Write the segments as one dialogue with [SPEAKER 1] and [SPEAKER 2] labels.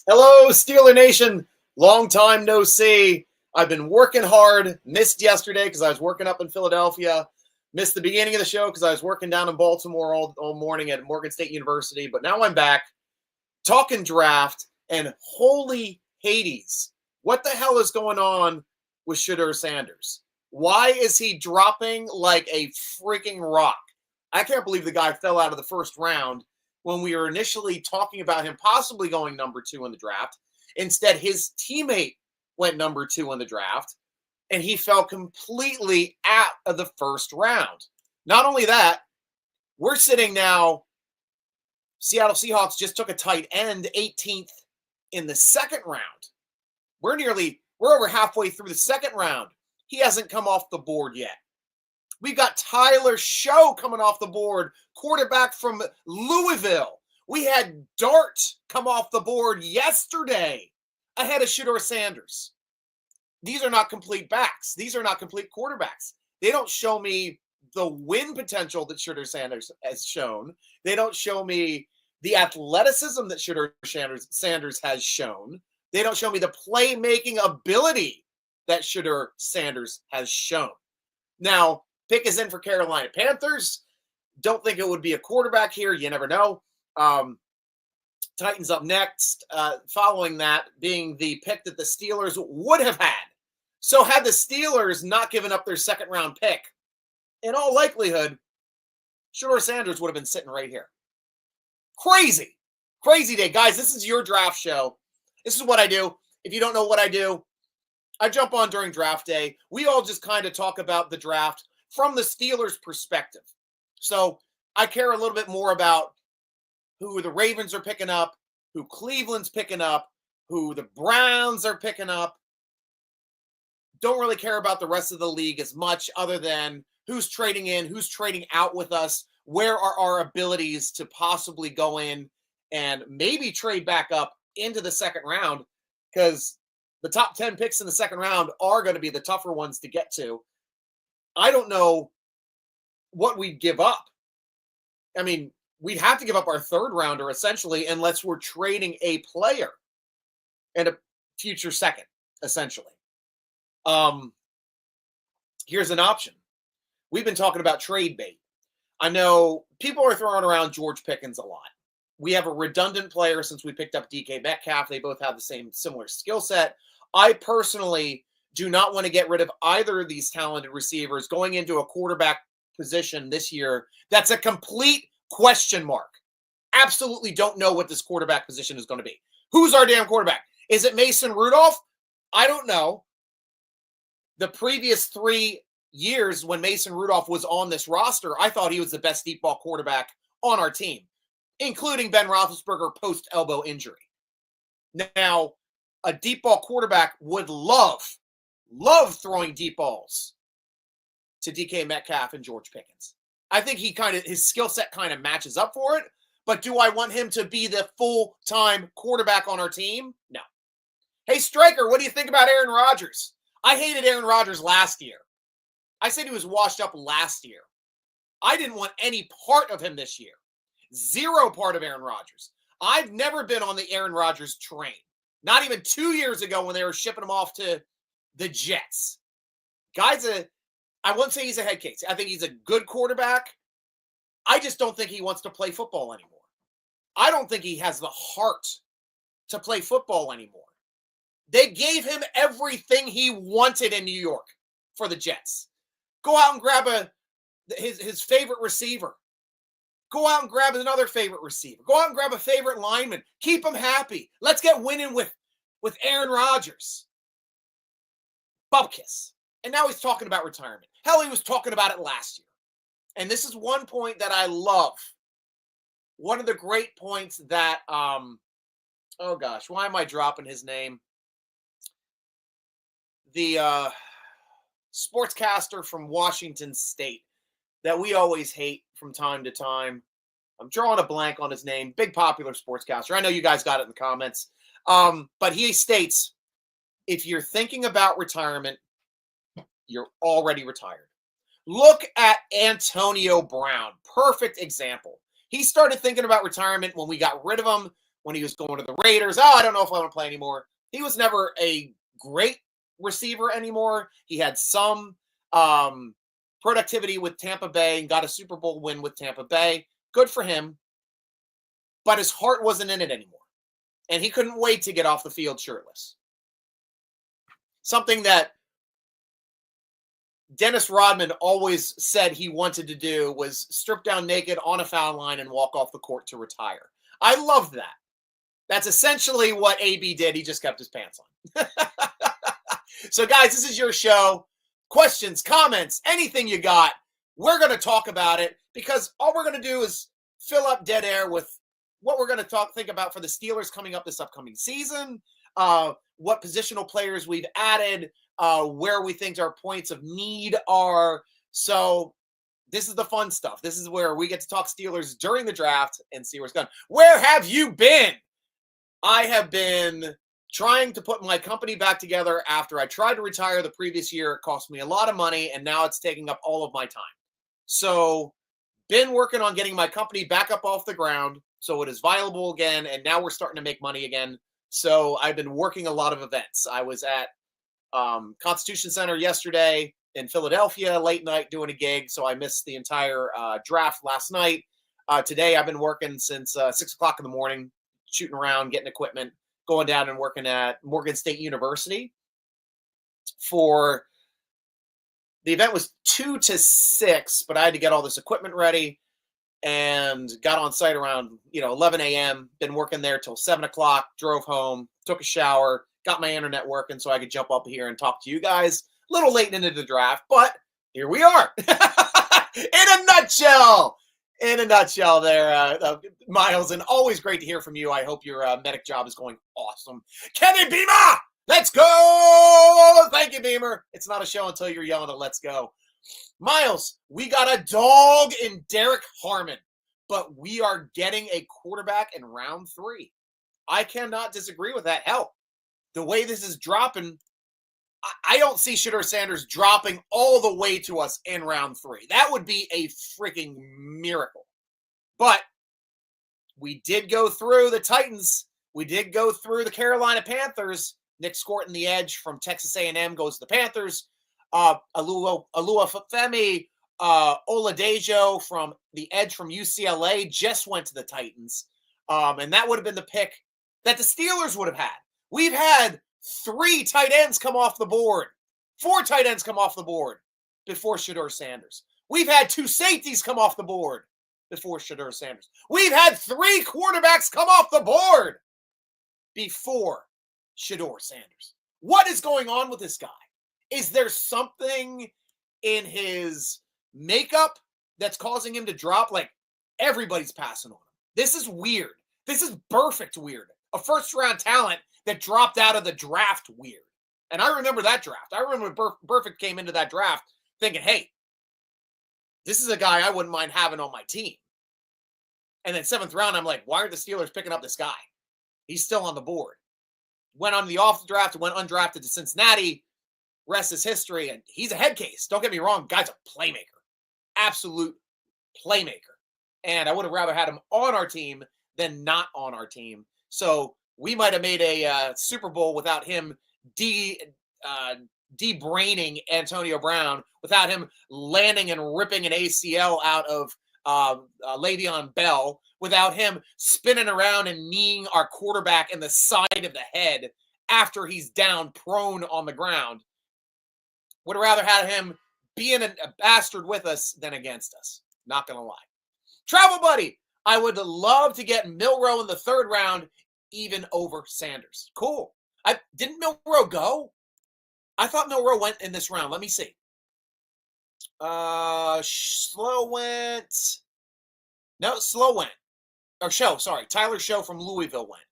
[SPEAKER 1] Hello, Steeler Nation. Long time no see. I've been working hard. Missed yesterday because I was working up in Philadelphia. Missed the beginning of the show because I was working down in Baltimore all morning at Morgan State University. But now I'm back talking draft. And holy Hades, what the hell is going on with Shedeur Sanders? Why is he dropping like a freaking rock? I can't believe the guy fell out of the first round when we were initially talking about him possibly going number 2 in the draft. Instead, his teammate went number 2 in the draft, and he fell completely out of the first round. Not only that, we're sitting now, Seattle Seahawks just took a tight end 18th in the second round. We're over halfway through the second round. He hasn't come off the board yet. We've got Tyler Show coming off the board, quarterback from Louisville. We had Dart come off the board yesterday ahead of Shedeur Sanders. These are not complete backs. These are not complete quarterbacks. They don't show me the win potential that Shedeur Sanders has shown. They don't show me the athleticism that Shedeur Sanders has shown. They don't show me the playmaking ability that Shedeur Sanders has shown. Now, pick is in for Carolina Panthers. Don't think it would be a quarterback here. You never know. Titans up next, following that being the pick that the Steelers would have had. So had the Steelers not given up their second round pick, in all likelihood, Shedeur Sanders would have been sitting right here. Crazy. Crazy day. Guys, this is your draft show. This is what I do. If you don't know what I do, I jump on during draft day. We all just kind of talk about the draft from the Steelers' perspective. So I care a little bit more about who the Ravens are picking up, who Cleveland's picking up, who the Browns are picking up. Don't really care about the rest of the league as much other than who's trading in, who's trading out with us, where are our abilities to possibly go in and maybe trade back up into the second round, because the top 10 picks in the second round are going to be the tougher ones to get to. I don't know what we'd give up. I mean, we'd have to give up our third rounder essentially, unless we're trading a player and a future second, essentially. Here's an option. We've been talking about trade bait. I know people are throwing around George Pickens a lot. We have a redundant player since we picked up DK Metcalf. They both have the similar skill set. I personally do not want to get rid of either of these talented receivers going into a quarterback position this year. That's a complete question mark. Absolutely don't know what this quarterback position is going to be. Who's our damn quarterback? Is it Mason Rudolph? I don't know. The previous 3 years when Mason Rudolph was on this roster, I thought he was the best deep ball quarterback on our team, including Ben Roethlisberger post-elbow injury. Now, a deep ball quarterback would love throwing deep balls to DK Metcalf and George Pickens. I think his skill set kind of matches up for it, but do I want him to be the full-time quarterback on our team? No. Hey, Stryker, what do you think about Aaron Rodgers? I hated Aaron Rodgers last year. I said he was washed up last year. I didn't want any part of him this year. Zero part of Aaron Rodgers. I've never been on the Aaron Rodgers train. Not even 2 years ago when they were shipping him off to the Jets. I wouldn't say he's a head case. I think he's a good quarterback. I just don't think he wants to play football anymore. I don't think he has the heart to play football anymore. They gave him everything he wanted in New York for the Jets. Go out and grab his favorite receiver. Go out and grab another favorite receiver. Go out and grab a favorite lineman. Keep him happy. Let's get winning with Aaron Rodgers. Bupkiss. And now he's talking about retirement. Hell, he was talking about it last year. And this is one point that I love. One of the great points that, oh gosh, why am I dropping his name? The sportscaster from Washington State that we always hate from time to time. I'm drawing a blank on his name. Big popular sportscaster. I know you guys got it in the comments. But he states, if you're thinking about retirement, you're already retired. Look at Antonio Brown. Perfect example. He started thinking about retirement when we got rid of him when he was going to the Raiders. Oh, I don't know if I want to play anymore. He was never a great receiver anymore. He had some productivity with Tampa Bay and got a Super Bowl win with Tampa Bay. Good for him. But his heart wasn't in it anymore. And he couldn't wait to get off the field shirtless. Something that Dennis Rodman always said he wanted to do was strip down naked on a foul line and walk off the court to retire. I love that. That's essentially what AB did. He just kept his pants on. So, guys, this is your show. Questions, comments, anything you got, we're going to talk about it, because all we're going to do is fill up dead air with what we're going to think about for the Steelers coming up this upcoming season, what positional players we've added, where we think our points of need are. So this is the fun stuff. This is where we get to talk Steelers during the draft and see where it's going. Where have you been? I have been trying to put my company back together after I tried to retire the previous year. It cost me a lot of money, and now it's taking up all of my time. So been working on getting my company back up off the ground so it is viable again, and now we're starting to make money again. So I've been working a lot of events. I was at Constitution Center yesterday in Philadelphia late night doing a gig, so I missed the entire draft last night. Today I've been working since 6 o'clock in the morning, shooting around, getting equipment, going down and working at Morgan State University for the event was 2 to 6, but I had to get all this equipment ready and got on site around 11 a.m. Been working there till 7 o'clock, drove home, took a shower, got my internet working so I could jump up here and talk to you guys. A little late into the draft, but here we are. In a nutshell. In a nutshell there, Miles, and always great to hear from you. I hope your medic job is going awesome. Kenny Beamer, let's go! Thank you, Beamer. It's not a show until you're yelling at let's go. Miles, we got a dog in Derek Harmon, but we are getting a quarterback in round 3. I cannot disagree with that. Hell, the way this is dropping, I don't see Shedeur Sanders dropping all the way to us in round 3. That would be a freaking miracle. But we did go through the Titans. We did go through the Carolina Panthers. Nick Scorton, the edge from Texas A&M, goes to the Panthers. Oluwafemi Oladejo from the edge from UCLA just went to the Titans. And that would have been the pick that the Steelers would have had. We've had 3 tight ends come off the board, 4 tight ends come off the board before Shedeur Sanders. We've had 2 safeties come off the board before Shedeur Sanders. We've had 3 quarterbacks come off the board before Shedeur Sanders. What is going on with this guy? Is there something in his makeup that's causing him to drop? Like, everybody's passing on him. This is weird. This is perfect weird. A first-round talent that dropped out of the draft weird. And I remember that draft. I remember when Burfict came into that draft thinking, hey, this is a guy I wouldn't mind having on my team. And then 7th round, I'm like, why are the Steelers picking up this guy? He's still on the board. Went on the off the draft, went undrafted to Cincinnati. Rest is history. And he's a head case. Don't get me wrong. Guy's a playmaker. Absolute playmaker. And I would have rather had him on our team than not on our team. So we might have made a Super Bowl without him de-braining Antonio Brown, without him landing and ripping an ACL out of Le'Veon Bell, without him spinning around and kneeing our quarterback in the side of the head after he's down prone on the ground. Would have rather had him being a bastard with us than against us. Not going to lie. Travel Buddy, I would love to get Milroe in the 3rd round, even over Sanders. Cool. Didn't Milroe go? I thought Milroe went in this round. Let me see. Slow went. Tyler Show from Louisville went.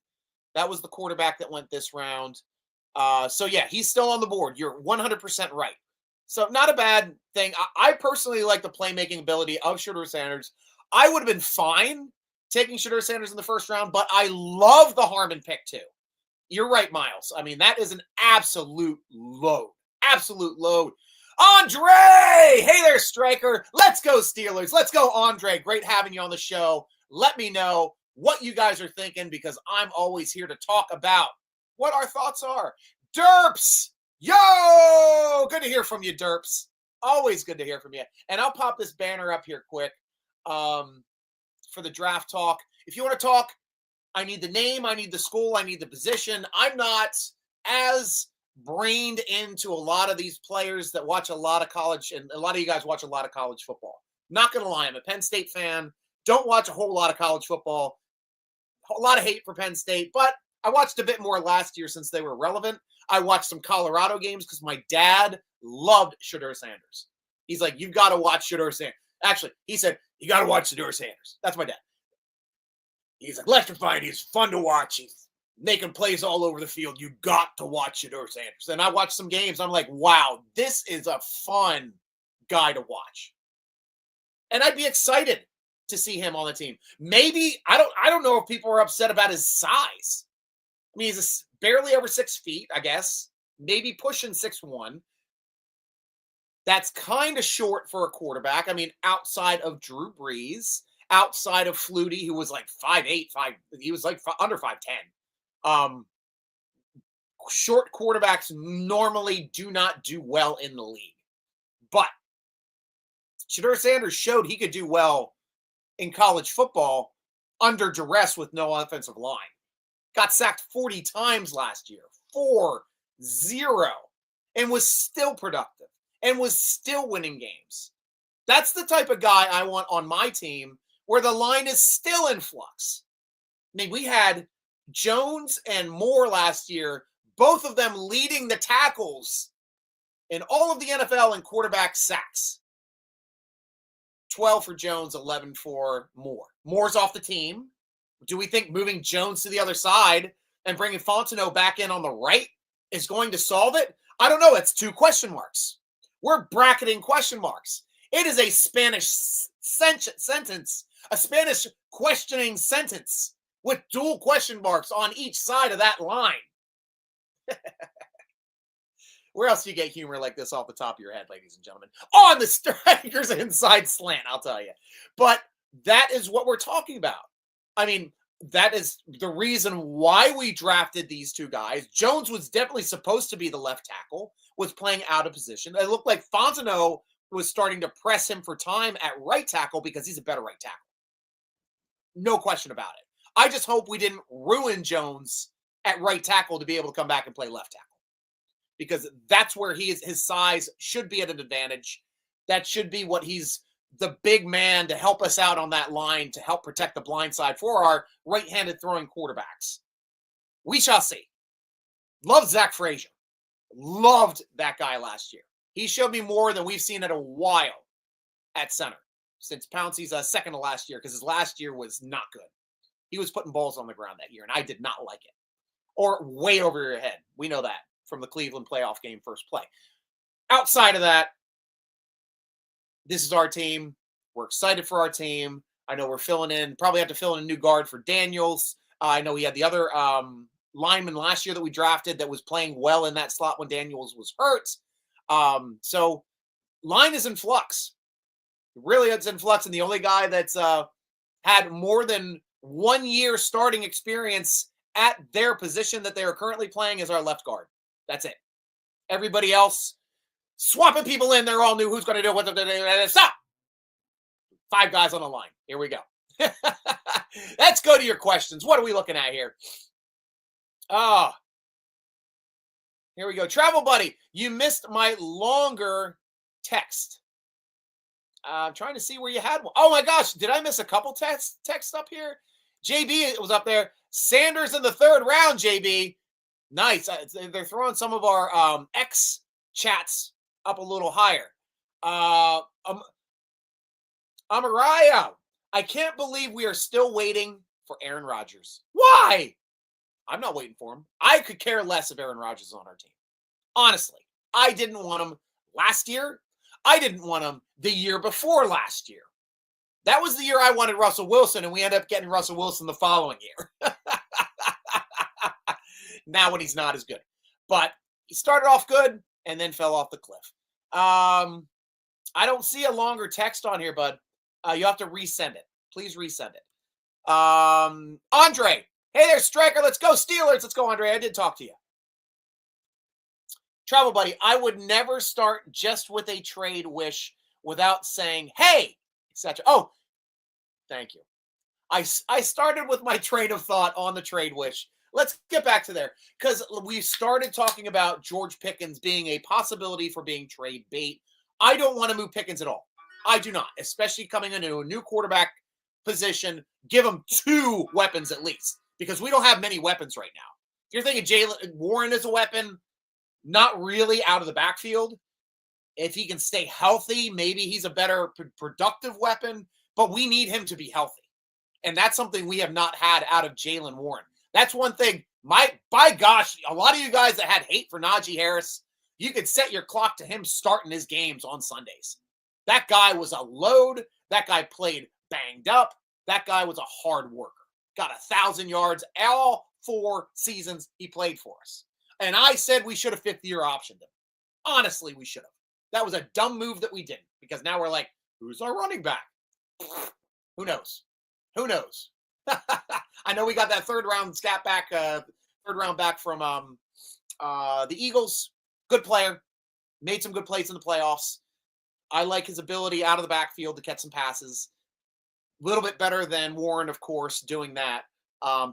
[SPEAKER 1] That was the quarterback that went this round. So, yeah, he's still on the board. You're 100% right. So, not a bad thing. I personally like the playmaking ability of Shedeur Sanders. I would have been fine taking Shedeur Sanders in the 1st round, but I love the Harmon pick too. You're right, Miles. I mean, that is an absolute load. Absolute load. Andre! Hey there, Stryker. Let's go, Steelers. Let's go, Andre. Great having you on the show. Let me know what you guys are thinking, because I'm always here to talk about what our thoughts are. Derps! Yo! Good to hear from you, Derps. Always good to hear from you. And I'll pop this banner up here quick for the draft talk. If you want to talk, I need the name, I need the school, I need the position. I'm not as brained into a lot of these players that watch a lot of college, and a lot of you guys watch a lot of college football. Not going to lie, I'm a Penn State fan. Don't watch a whole lot of college football. A lot of hate for Penn State, but I watched a bit more last year since they were relevant. I watched some Colorado games because my dad loved Shedeur Sanders. He's like, you've got to watch Shedeur Sanders. Actually, he said, you got to watch Shedeur Sanders. That's my dad. He's electrifying. He's fun to watch. He's making plays all over the field. You got to watch Shedeur Sanders. And I watched some games. I'm like, wow, this is a fun guy to watch. And I'd be excited to see him on the team. Maybe, I don't know if people are upset about his size. I mean, he's barely over 6 feet, I guess. Maybe pushing 6'1". That's kind of short for a quarterback. I mean, outside of Drew Brees, outside of Flutie, who was like 5'8", he was like under 5'10". Short quarterbacks normally do not do well in the league. But Shedeur Sanders showed he could do well in college football under duress with no offensive line. Got sacked 40 times last year, 4-0, and was still productive and was still winning games. That's the type of guy I want on my team where the line is still in flux. I mean, we had Jones and Moore last year, both of them leading the tackles in all of the NFL in quarterback sacks. 12 for Jones, 11 for Moore. Moore's off the team. Do we think moving Jones to the other side and bringing Fontenot back in on the right is going to solve it? I don't know. It's 2 question marks. We're bracketing question marks. It is a Spanish sentence, a Spanish questioning sentence with dual question marks on each side of that line. Where else do you get humor like this off the top of your head, ladies and gentlemen? On the Strikers Inside Slant, I'll tell you. But that is what we're talking about. I mean, that is the reason why we drafted these 2 guys. Jones was definitely supposed to be the left tackle, was playing out of position. It looked like Fontenot was starting to press him for time at right tackle because he's a better right tackle. No question about it. I just hope we didn't ruin Jones at right tackle to be able to come back and play left tackle, because that's where his size should be at an advantage. That should be what he's the big man to help us out on that line, to help protect the blind side for our right-handed throwing quarterbacks. We shall see. Loved Zach Frazier. Loved that guy last year. He showed me more than we've seen in a while at center since Pouncey's second to last year, because his last year was not good. He was putting balls on the ground that year, and I did not like it. Or way over your head. We know that from the Cleveland playoff game first play. Outside of that, this is our team. We're excited for our team. I know we're filling in, probably have to fill in a new guard for Daniels. I know we had the other lineman last year that we drafted that was playing well in that slot when Daniels was hurt. So line is in flux. Really, it's in flux. And the only guy that's had more than 1 year starting experience at their position that they are currently playing is our left guard. That's it. Everybody else, swapping people in. They're all new. Who's going to do what? Stop. 5 guys on the line. Here we go. Let's go to your questions. What are we looking at here? Here we go. Travel Buddy, you missed my longer text. I'm trying to see where you had one. Oh my gosh, did I miss a couple texts up here? JB was up there. Sanders in the 3rd round, JB. Nice. They're throwing some of our X chats up a little higher. Amariah, I can't believe we are still waiting for Aaron Rodgers. Why? I'm not waiting for him. I could care less if Aaron Rodgers is on our team. Honestly, I didn't want him last year. I didn't want him the year before last year. That was the year I wanted Russell Wilson, and we ended up getting Russell Wilson the following year. Now when he's not as good. But he started off good and then fell off the cliff. I don't see a longer text on here, bud. You have to resend it. Please resend it. Andre. Hey there, Stryker. Let's go, Steelers. Let's go, Andre. I did talk to you. Travel Buddy, I would never start just with a trade wish without saying, hey, etc. Oh, thank you. I started with my train of thought on the trade wish. Let's get back to there because we started talking about George Pickens being a possibility for being trade bait. I don't want to move Pickens at all. I do not, especially coming into a new quarterback position. Give him 2 weapons at least because we don't have many weapons right now. If you're thinking Jaylen Warren is a weapon, not really out of the backfield. If he can stay healthy, maybe he's a better productive weapon, but we need him to be healthy. And that's something we have not had out of Jaylen Warren. That's one thing. By gosh, a lot of you guys that had hate for Najee Harris, you could set your clock to him starting his games on Sundays. That guy was a load. That guy played banged up. That guy was a hard worker. Got 1,000 yards all 4 seasons he played for us. And I said we should have 5th-year optioned him. Honestly, we should have. That was a dumb move that we didn't because now we're like, who's our running back? Who knows? Who knows? I know we got that third round back from the Eagles. Good player. Made some good plays in the playoffs. I like his ability out of the backfield to catch some passes. A little bit better than Warren, of course, doing that.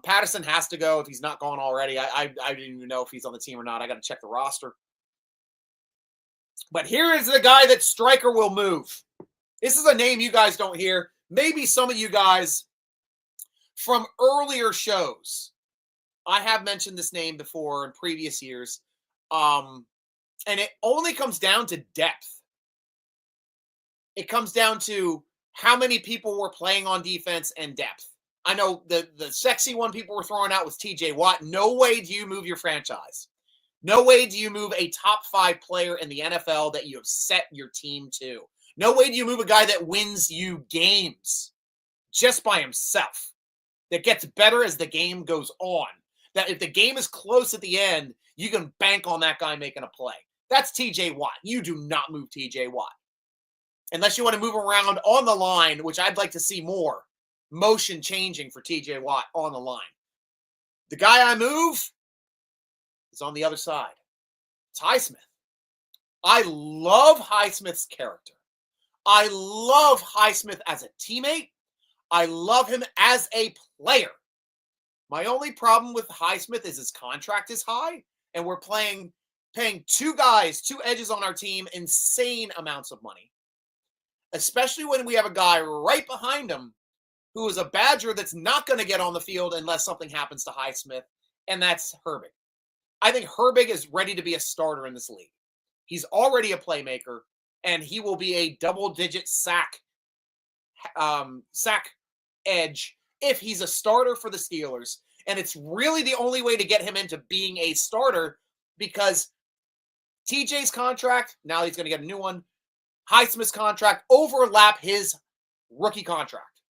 [SPEAKER 1] Patterson has to go if he's not gone already. I didn't even know if he's on the team or not. I got to check the roster. But here is the guy that Stryker will move. This is a name you guys don't hear. Maybe some of you guys from earlier shows. I have mentioned this name before in previous years. And it only comes down to depth. It comes down to how many people were playing on defense and depth. I know the sexy one people were throwing out was TJ Watt. No way do you move your franchise. No way do you move a top 5 player in the NFL that you have set your team to. No way do you move a guy that wins you games just by himself. That gets better as the game goes on. That if the game is close at the end, you can bank on that guy making a play. That's TJ Watt. You do not move TJ Watt. Unless you want to move around on the line, which I'd like to see more motion changing for TJ Watt on the line. The guy I move is on the other side. It's Highsmith. I love Highsmith's character. I love Highsmith as a teammate. I love him as a player. My only problem with Highsmith is his contract is high, and we're paying 2 guys, 2 edges on our team, insane amounts of money. Especially when we have a guy right behind him who is a Badger that's not going to get on the field unless something happens to Highsmith, and that's Herbig. I think Herbig is ready to be a starter in this league. He's already a playmaker, and he will be a double-digit sack edge if he's a starter for the Steelers. And it's really the only way to get him into being a starter because TJ's contract, now he's going to get a new one, Highsmith's contract overlap his rookie contract.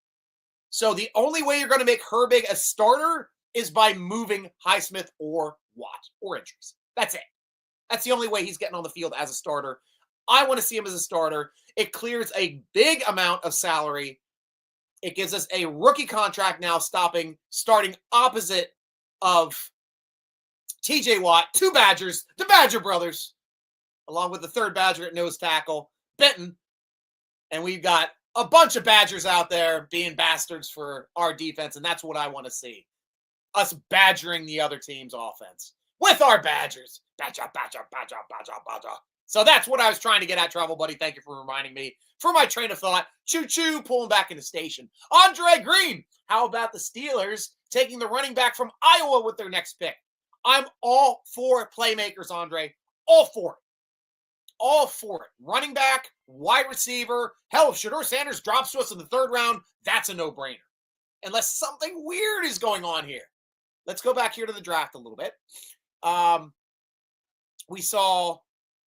[SPEAKER 1] So the only way you're going to make Herbig a starter is by moving Highsmith or Watt or injuries. That's it. That's the only way he's getting on the field as a starter. I want to see him as a starter. It clears a big amount of salary. It gives us a rookie contract now starting opposite of TJ Watt, 2 Badgers, the Badger brothers, along with the 3rd Badger at nose tackle, Benton. And we've got a bunch of Badgers out there being bastards for our defense, and that's what I want to see. Us badgering the other team's offense with our Badgers. Badger, Badger, Badger, Badger, Badger. So that's what I was trying to get at, Travel Buddy. Thank you for reminding me. For my train of thought, choo-choo, pulling back into station. Andre Green, how about the Steelers taking the running back from Iowa with their next pick? I'm all for playmakers, Andre. All for it. All for it. Running back, wide receiver. Hell, if Shedeur Sanders drops to us in the 3rd round, that's a no-brainer. Unless something weird is going on here. Let's go back here to the draft a little bit. We saw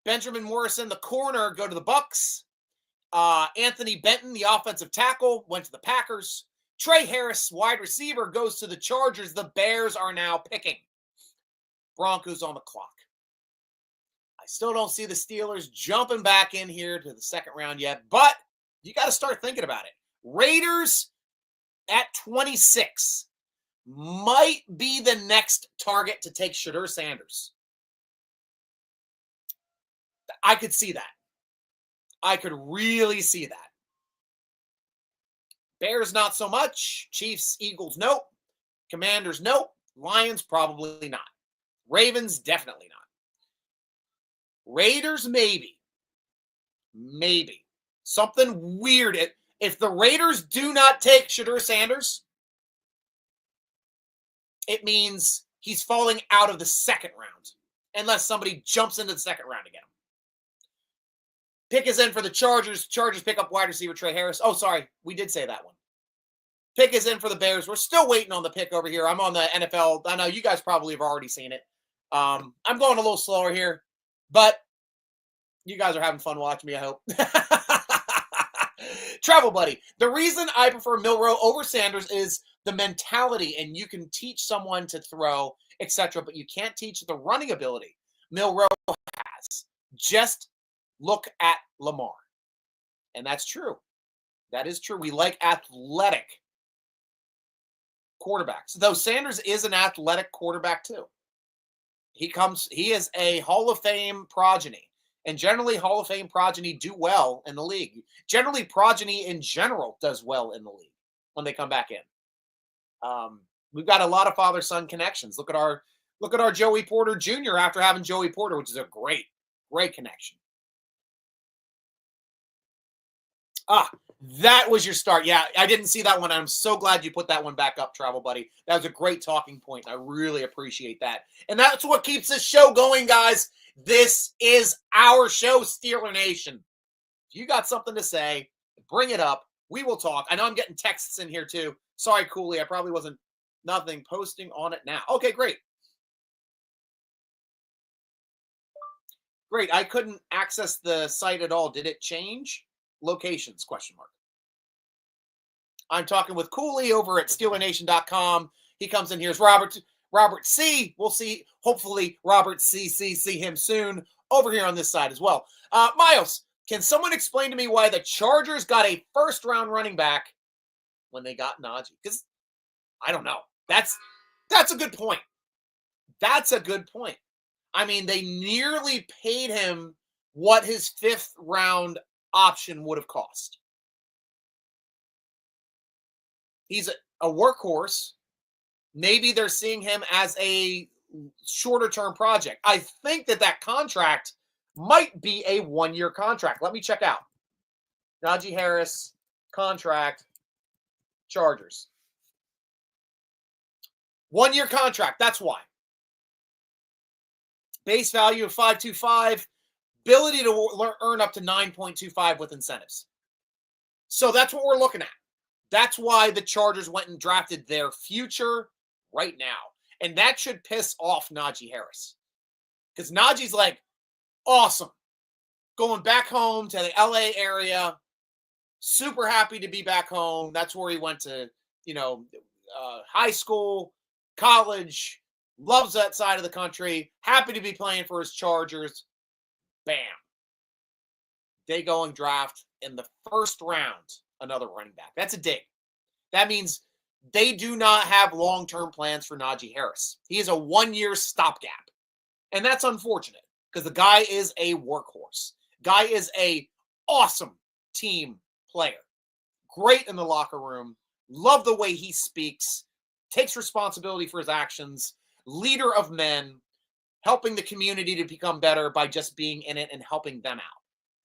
[SPEAKER 1] Benjamin Morrison, the corner, go to the Bucks. Anthony Benton, the offensive tackle, went to the Packers. Trey Harris, wide receiver, goes to the Chargers. The Bears are now picking. Broncos on the clock. I still don't see the Steelers jumping back in here to the 2nd round yet, but you got to start thinking about it. Raiders, at 26 might be the next target to take Shedeur Sanders. I could see that. I could really see that. Bears, not so much. Chiefs, Eagles, nope. Commanders, nope. Lions, probably not. Ravens, definitely not. Raiders, maybe. Maybe. Something weird. If the Raiders do not take Shedeur Sanders, it means he's falling out of the second round, unless somebody jumps into the second round again. Pick is in for the Chargers. Chargers pick up wide receiver Trey Harris. Oh, sorry. We did say that one. Pick is in for the Bears. We're still waiting on the pick over here. I'm on the NFL. I know you guys probably have already seen it. I'm going a little slower here, but you guys are having fun watching me, I hope. Travel Buddy. The reason I prefer Milroe over Sanders is the mentality, and you can teach someone to throw, etc., but you can't teach the running ability. Milroe has. Just look at Lamar. And that's true. That is true. We like athletic quarterbacks. Though Sanders is an athletic quarterback too. He is a Hall of Fame progeny. And generally, Hall of Fame progeny do well in the league. Generally, progeny in general does well in the league when they come back in. We've got a lot of father-son connections. Look at our Joey Porter Jr. after having Joey Porter, which is a great connection. That was your start. Yeah, I didn't see that one. I'm so glad you put that one back up, Travel Buddy. That was a great talking point. I really appreciate that. And that's what keeps this show going, guys. This is our show, Steeler Nation. If you got something to say, bring it up. We will talk. I know I'm getting texts in here too. Sorry, Cooley. I probably wasn't posting on it now. Okay, great. Great. I couldn't access the site at all. Did it change? Locations, question mark. I'm talking with Cooley over at SteelerNation.com. He comes in here. It's Robert C. We'll see. Hopefully, Robert C. See him soon over here on this side as well. Miles, can someone explain to me why the Chargers got a first-round running back when they got Najee? Because I don't know. That's a good point. That's a good point. I mean, they nearly paid him what his fifth-round option would have cost. He's a workhorse. Maybe they're seeing him as a shorter term project. I think that contract might be a 1-year contract. Let me check out. Najee Harris contract, Chargers. 1-year contract. That's why. Base value of 5.25. Ability to earn up to 9.25 with incentives. So that's what we're looking at. That's why the Chargers went and drafted their future right now. And that should piss off Najee Harris. Because Najee's like, awesome. Going back home to the LA area. Super happy to be back home. That's where he went to, high school, college. Loves that side of the country. Happy to be playing for his Chargers. Bam. They go and draft in the first round another running back. That's a dig. That means they do not have long-term plans for Najee Harris. He is a 1-year stopgap. And that's unfortunate because the guy is a workhorse. Guy is a awesome team player. Great in the locker room. Love the way he speaks. Takes responsibility for his actions. Leader of men. Helping the community to become better by just being in it and helping them out.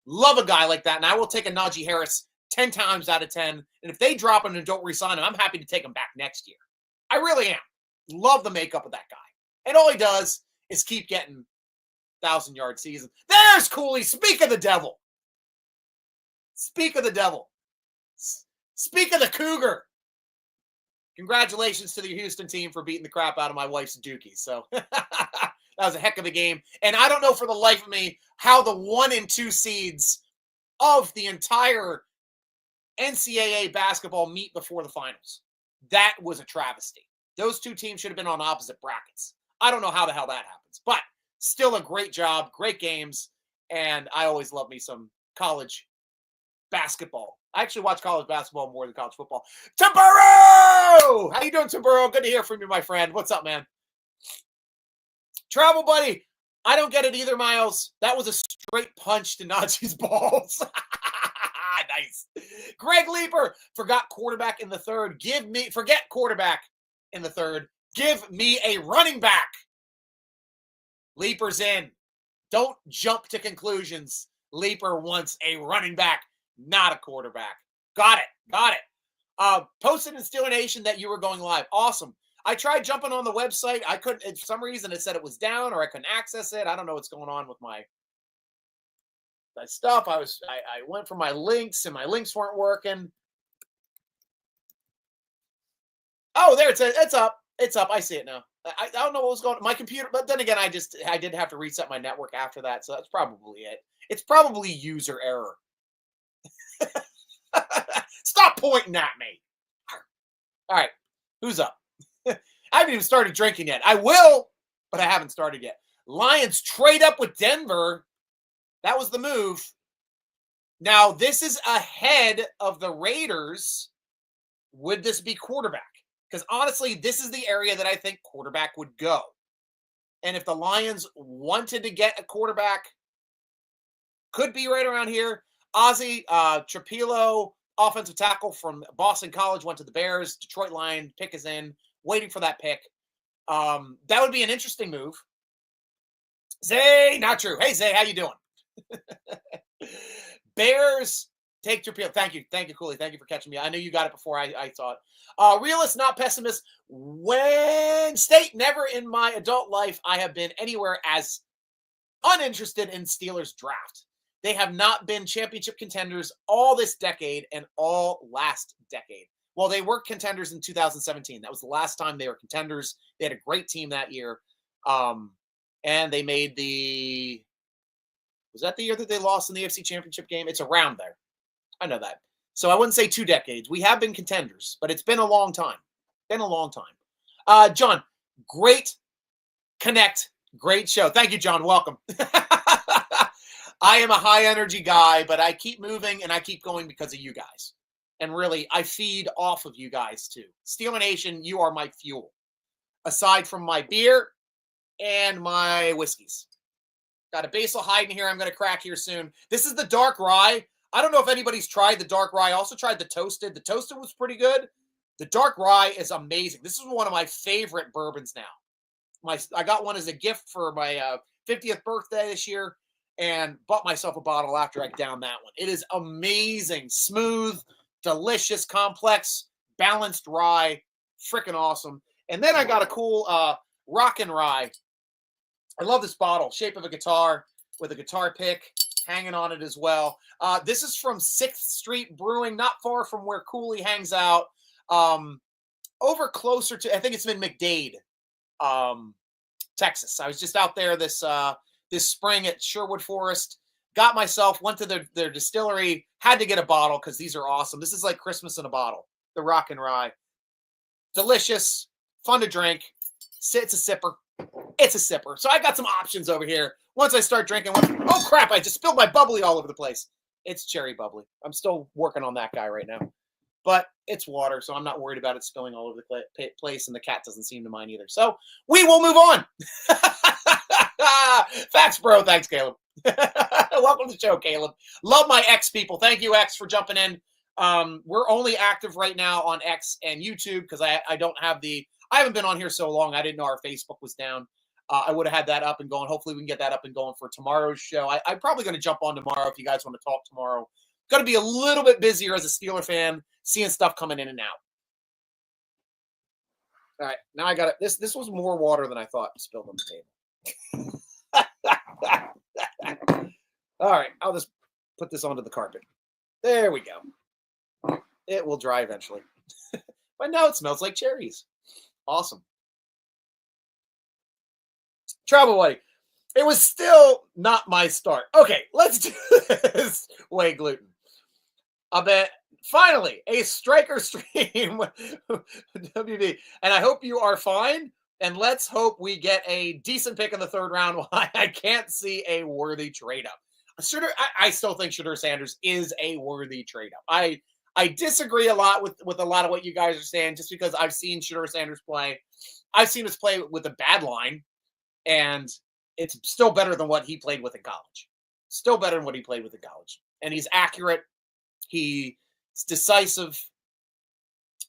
[SPEAKER 1] Love a guy like that. And I will take a Najee Harris 10 times out of 10. And if they drop him and don't re-sign him, I'm happy to take him back next year. I really am. Love the makeup of that guy. And all he does is keep getting 1,000-yard season. There's Cooley. Speak of the devil. Speak of the devil. Speak of the Cougar. Congratulations to the Houston team for beating the crap out of my wife's Dookie. So that was a heck of a game. And I don't know for the life of me how the 1 and 2 seeds of the entire NCAA basketball meet before the finals. That was a travesty. Those two teams should have been on opposite brackets. I don't know how the hell that happens. But still a great job, great games. And I always love me some college basketball. I actually watch college basketball more than college football. Tempero! How you doing, Tempero? Good to hear from you, my friend. What's up, man? Travel buddy. I don't get it either, Miles. That was a straight punch to Najee's balls. Nice. Greg Leeper, forgot quarterback in the third. Forget quarterback in the third. Give me a running back. Leeper's in. Don't jump to conclusions. Leeper wants a running back, not a quarterback. Got it. Posted in Steeler Nation that you were going live. Awesome. I tried jumping on the website. I couldn't, for some reason it said it was down or I couldn't access it. I don't know what's going on with my stuff. I went for my links and my links weren't working. Oh, there it's up. It's up. I see it now. I don't know what was going on. My computer, but then again, I did have to reset my network after that. So that's probably it. It's probably user error. Stop pointing at me. All right. Who's up? I haven't even started drinking yet. I will, but I haven't started yet. Lions trade up with Denver. That was the move. Now, this is ahead of the Raiders. Would this be quarterback? Because honestly, this is the area that I think quarterback would go. And if the Lions wanted to get a quarterback, could be right around here. Ozzie Trapilo, offensive tackle from Boston College, went to the Bears. Detroit Lion pick is in. Waiting for that pick. That would be an interesting move. Zay, not true. Hey, Zay, how you doing? Bears take Trapilo. Thank you, Cooley. Thank you for catching me. I knew you got it before I saw it. Realist, not pessimist. When State, never in my adult life I have been anywhere as uninterested in Steelers draft. They have not been championship contenders all this decade and all last decade. Well, they were contenders in 2017. That was the last time they were contenders. They had a great team that year. And they made was that the year that they lost in the AFC Championship game? It's around there. I know that. So I wouldn't say 2 decades. We have been contenders, but it's been a long time. John, great connect. Great show. Thank you, John. Welcome. I am a high energy guy, but I keep moving and I keep going because of you guys. And really, I feed off of you guys too. Steeler Nation, you are my fuel. Aside from my beer and my whiskeys. Got a basil hiding here I'm going to crack here soon. This is the dark rye. I don't know if anybody's tried the dark rye. I also tried the toasted. The toasted was pretty good. The dark rye is amazing. This is one of my favorite bourbons now. I got one as a gift for my 50th birthday this year and bought myself a bottle after I downed that one. It is amazing. Smooth, delicious, complex, balanced rye. Freaking awesome. And then I got a cool Rockin' Rye. I love this bottle. Shape of a guitar with a guitar pick hanging on it as well. This is from 6th Street Brewing, not far from where Cooley hangs out. Over closer to, I think it's in McDade, Texas. I was just out there this spring at Sherwood Forest. Went to their distillery, had to get a bottle because these are awesome. This is like Christmas in a bottle. The Rockin' Rye. Delicious, fun to drink. It's a sipper. So I got some options over here. Once I start drinking, oh crap, I just spilled my bubbly all over the place. It's cherry bubbly. I'm still working on that guy right now. But it's water, so I'm not worried about it spilling all over the place, and the cat doesn't seem to mind either. So we will move on. Facts, bro. Thanks, Caleb. Welcome to the show, Caleb. Love my X people. Thank you, X, for jumping in. We're only active right now on X and YouTube because I haven't been on here so long. I didn't know our Facebook was down. I would have had that up and going. Hopefully we can get that up and going for tomorrow's show. I'm probably going to jump on tomorrow if you guys want to talk tomorrow. Going to be a little bit busier as a Steeler fan, seeing stuff coming in and out. All right, now I got it. This was more water than I thought spilled on the table. All right, I'll just put this onto the carpet. There we go. It will dry eventually. But now it smells like cherries. Awesome. Travel Buddy. It was still not my start. Okay, let's do this. Whey gluten. I bet finally a Stryker stream WB. And I hope you are fine. And let's hope we get a decent pick in the 3rd round. Why I can't see a worthy trade up. I still think Shedeur Sanders is a worthy trade up. I disagree a lot with a lot of what you guys are saying, just because I've seen Shedeur Sanders play. I've seen us play with a bad line, and it's still better than what he played with in college. Still better than what he played with in college. And he's accurate. He's decisive.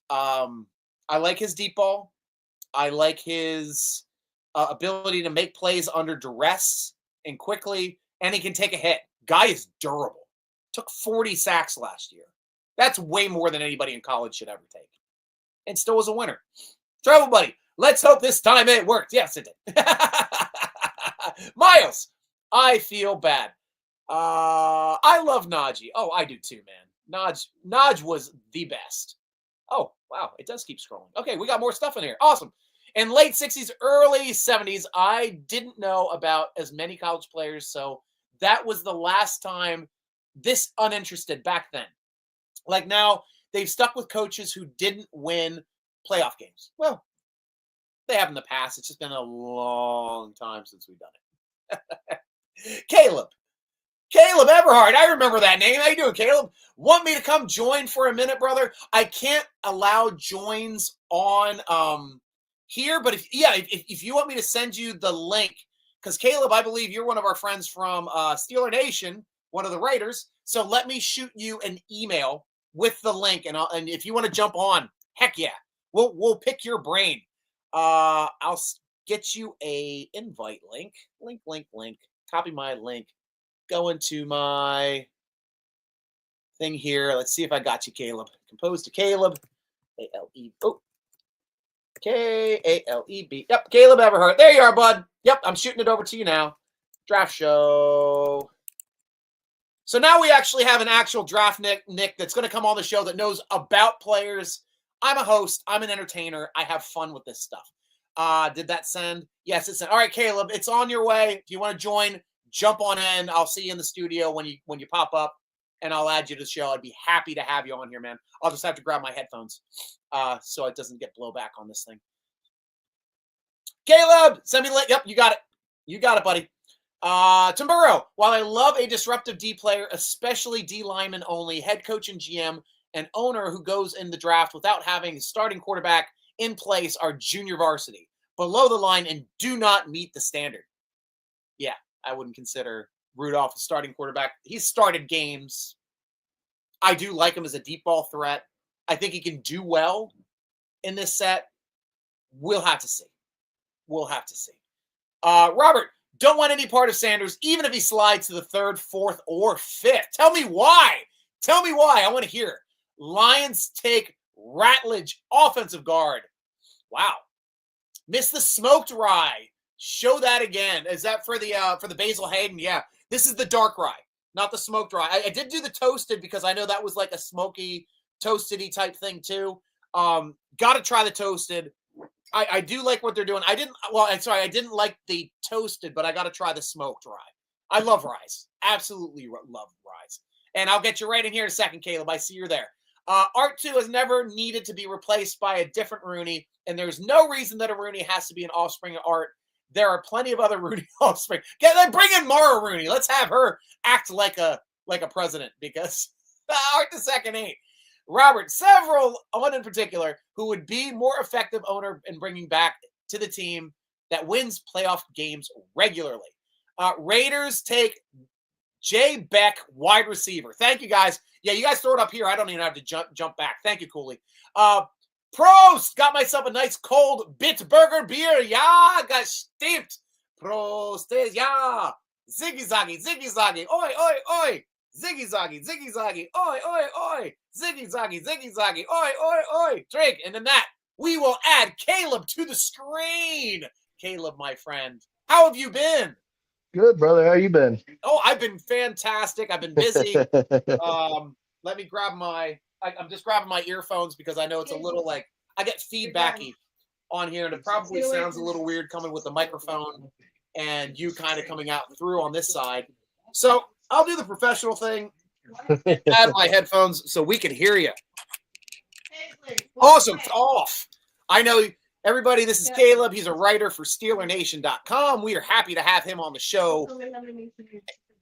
[SPEAKER 1] I like his deep ball. I like his ability to make plays under duress and quickly, and he can take a hit. Guy is durable. Took 40 sacks last year. That's way more than anybody in college should ever take. And still was a winner. Travel buddy, let's hope this time it worked. Yes, it did. Miles, I feel bad. I love Najee. Oh, I do too, man. Naj was the best. Oh, wow. It does keep scrolling. Okay, we got more stuff in here. Awesome. In late 60s, early 70s, I didn't know about as many college players, so that was the last time this uninterested back then. Like now, they've stuck with coaches who didn't win playoff games. Well, they have in the past. It's just been a long time since we've done it. Caleb Everhart. I remember that name. How you doing, Caleb? Want me to come join for a minute, brother? I can't allow joins on here, but if you want me to send you the link, because Caleb, I believe you're one of our friends from Steeler Nation, one of the writers. So let me shoot you an email with the link, and if you want to jump on, heck yeah, we'll pick your brain. I'll get you a invite link. Copy my link. Go into my thing here. Let's see if I got you, Caleb. Compose to Caleb. K-A-L-E-B. Yep, Caleb Everhart. There you are, bud. Yep, I'm shooting it over to you now. Draft show. So now we actually have an actual draft Nick that's going to come on the show that knows about players. I'm a host. I'm an entertainer. I have fun with this stuff. Did that send? Yes, it sent. All right, Caleb, it's on your way. If you want to join, jump on in. I'll see you in the studio when you pop up, and I'll add you to the show. I'd be happy to have you on here, man. I'll just have to grab my headphones so it doesn't get blowback on this thing. Caleb, send me the link. Yep, you got it. You got it, buddy. Timburo, while I love a disruptive D player, especially D lineman only, head coach and GM, and owner who goes in the draft without having a starting quarterback in place are junior varsity, below the line, and do not meet the standard. Yeah, I wouldn't consider Rudolph a starting quarterback. He's started games. I do like him as a deep ball threat. I think he can do well in this set. We'll have to see. Robert, don't want any part of Sanders, even if he slides to the 3rd, 4th, or 5th. Tell me why. I want to hear. Lions take Ratledge, offensive guard. Wow. Missed the smoked rye. Show that again. Is that for the Basil Hayden? Yeah. This is the dark rye, not the smoked rye. I did do the toasted because I know that was like a smoky, toasted-y type thing too. Got to try the toasted. I do like what they're doing. I didn't like the toasted, but I got to try the smoked rye. I love ryes. Absolutely love ryes. And I'll get you right in here in a second, Caleb. I see you're there. Art 2 has never needed to be replaced by a different Rooney, and there's no reason that a Rooney has to be an offspring of Art. There are plenty of other Rooney offspring. Bring in Mara Rooney. Let's have her act like a president, because Art the second ain't. Robert, one in particular, who would be more effective owner in bringing back to the team that wins playoff games regularly. Raiders take Jay Beck, wide receiver. Thank you, guys. Yeah, you guys throw it up here. I don't even have to jump back. Thank you, Cooley. Prost! Got myself a nice cold Bitburger beer. Yeah, got steamed. Prost, yeah. Ziggy zaggy. Oi, oi, oi. Ziggy zaggy. Oi, oi, oi. Ziggy zaggy. Oi, oi. Drink. And then that, we will add Caleb to the screen. Caleb, my friend, how have you been?
[SPEAKER 2] Good, brother. How you been?
[SPEAKER 1] Oh, I've been fantastic. I've been busy. Let me grab I'm just grabbing my earphones because I know it's a little like I get feedbacky on here, and it probably sounds a little weird coming with the microphone and you kind of coming out through on this side. So I'll do the professional thing. Add my headphones so we can hear you. Awesome. Off. I know everybody. This is Caleb. He's a writer for SteelerNation.com. We are happy to have him on the show.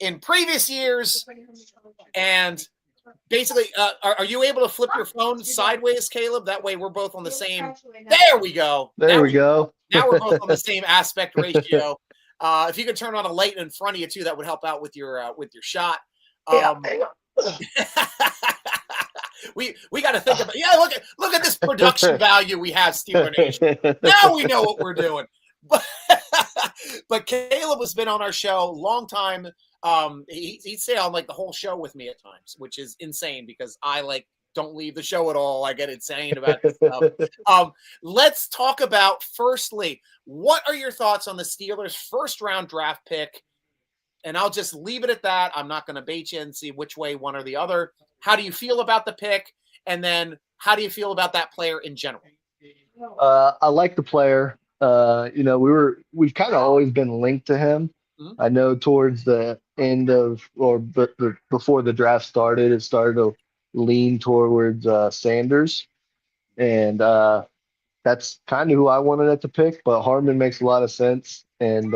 [SPEAKER 1] in previous years. And basically, are you able to flip your phone sideways, Caleb? That way we're both on the same. There we go.
[SPEAKER 2] There we go.
[SPEAKER 1] Now we're both on the same aspect ratio. If you could turn on a light in front of you too, that would help out with your shot. We got to think about look at this production value we have, Steeler Nation. Now we know what we're doing. But Caleb has been on our show a long time. He'd stay on like the whole show with me at times, which is insane because I don't leave the show at all. I get insane about this stuff. Let's talk about, firstly, what are your thoughts on the Steelers' first-round draft pick? And I'll just leave it at that. I'm not going to bait you and see which way one or the other. How do you feel about the pick? And then how do you feel about that player in general?
[SPEAKER 2] I like the player. We've kind of always been linked to him. Mm-hmm. I know towards the end of, before the draft started, it started to lean towards Sanders. And that's kind of who I wanted at the pick, but Harmon makes a lot of sense. And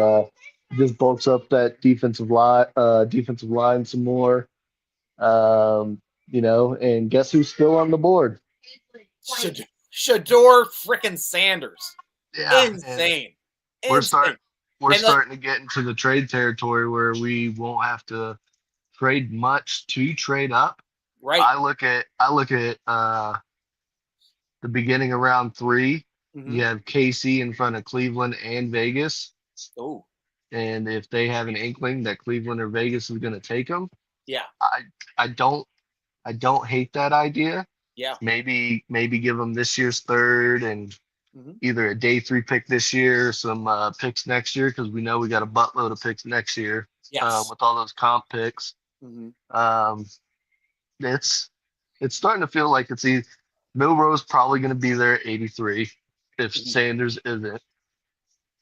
[SPEAKER 2] just bulks up that defensive line some more. And guess who's still on the board?
[SPEAKER 1] Shador frickin' Sanders.
[SPEAKER 2] Yeah,
[SPEAKER 1] insane.
[SPEAKER 2] We're starting to get into the trade territory where we won't have to trade much to trade up.
[SPEAKER 1] Right.
[SPEAKER 2] I look at the beginning of round 3. Mm-hmm. You have KC in front of Cleveland and Vegas.
[SPEAKER 1] Oh.
[SPEAKER 2] And if they have an inkling that Cleveland or Vegas is going to take them,
[SPEAKER 1] yeah,
[SPEAKER 2] I don't hate that idea.
[SPEAKER 1] Yeah,
[SPEAKER 2] maybe give them this year's third and either a day 3 pick this year, some picks next year, because we know we got a buttload of picks next year.
[SPEAKER 1] Yes.
[SPEAKER 2] With all those comp picks. Mm-hmm. It's starting to feel like it's Milroe's probably going to be there at 83 if Sanders isn't.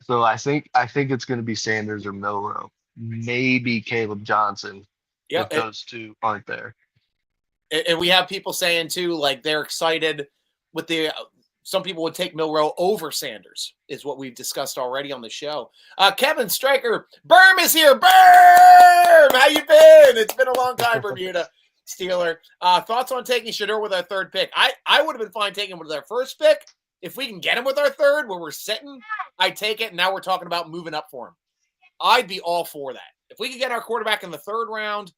[SPEAKER 2] So I think it's going to be Sanders or Milroe, maybe Caleb Johnson.
[SPEAKER 1] Yeah,
[SPEAKER 2] if those two aren't there.
[SPEAKER 1] And we have people saying too, like they're excited with some people would take Milroe over Sanders, is what we've discussed already on the show. Kevin Stryker, Berm is here. Berm, how you been? It's been a long time, Bermuda Steeler. Thoughts on taking Shador with our third pick? I would have been fine taking him with our first pick. If we can get him with our third, where we're sitting, I'd take it. And now we're talking about moving up for him. I'd be all for that. If we could get our quarterback in the third round,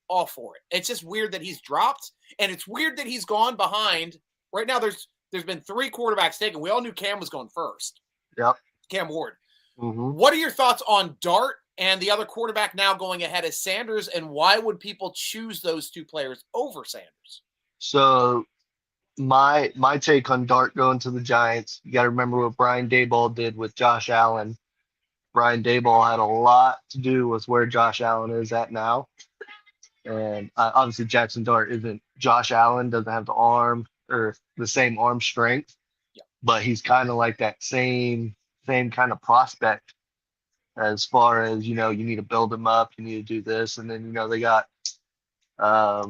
[SPEAKER 1] all for it. It's just weird that he's dropped, and it's weird that he's gone behind. Right now, there's been 3 quarterbacks taken. We all knew Cam was going first.
[SPEAKER 2] Yep.
[SPEAKER 1] Cam Ward.
[SPEAKER 2] Mm-hmm.
[SPEAKER 1] What are your thoughts on Dart and the other quarterback now going ahead as Sanders, and why would people choose those 2 players over Sanders?
[SPEAKER 2] So my take on Dart going to the Giants, you got to remember what Brian Daboll did with Josh Allen. Brian Daboll had a lot to do with where Josh Allen is at now. And obviously Jackson Dart isn't Josh Allen, doesn't have the arm or the same arm strength, but he's kind of like that same kind of prospect as far as, you need to build him up, you need to do this. And then, they got, I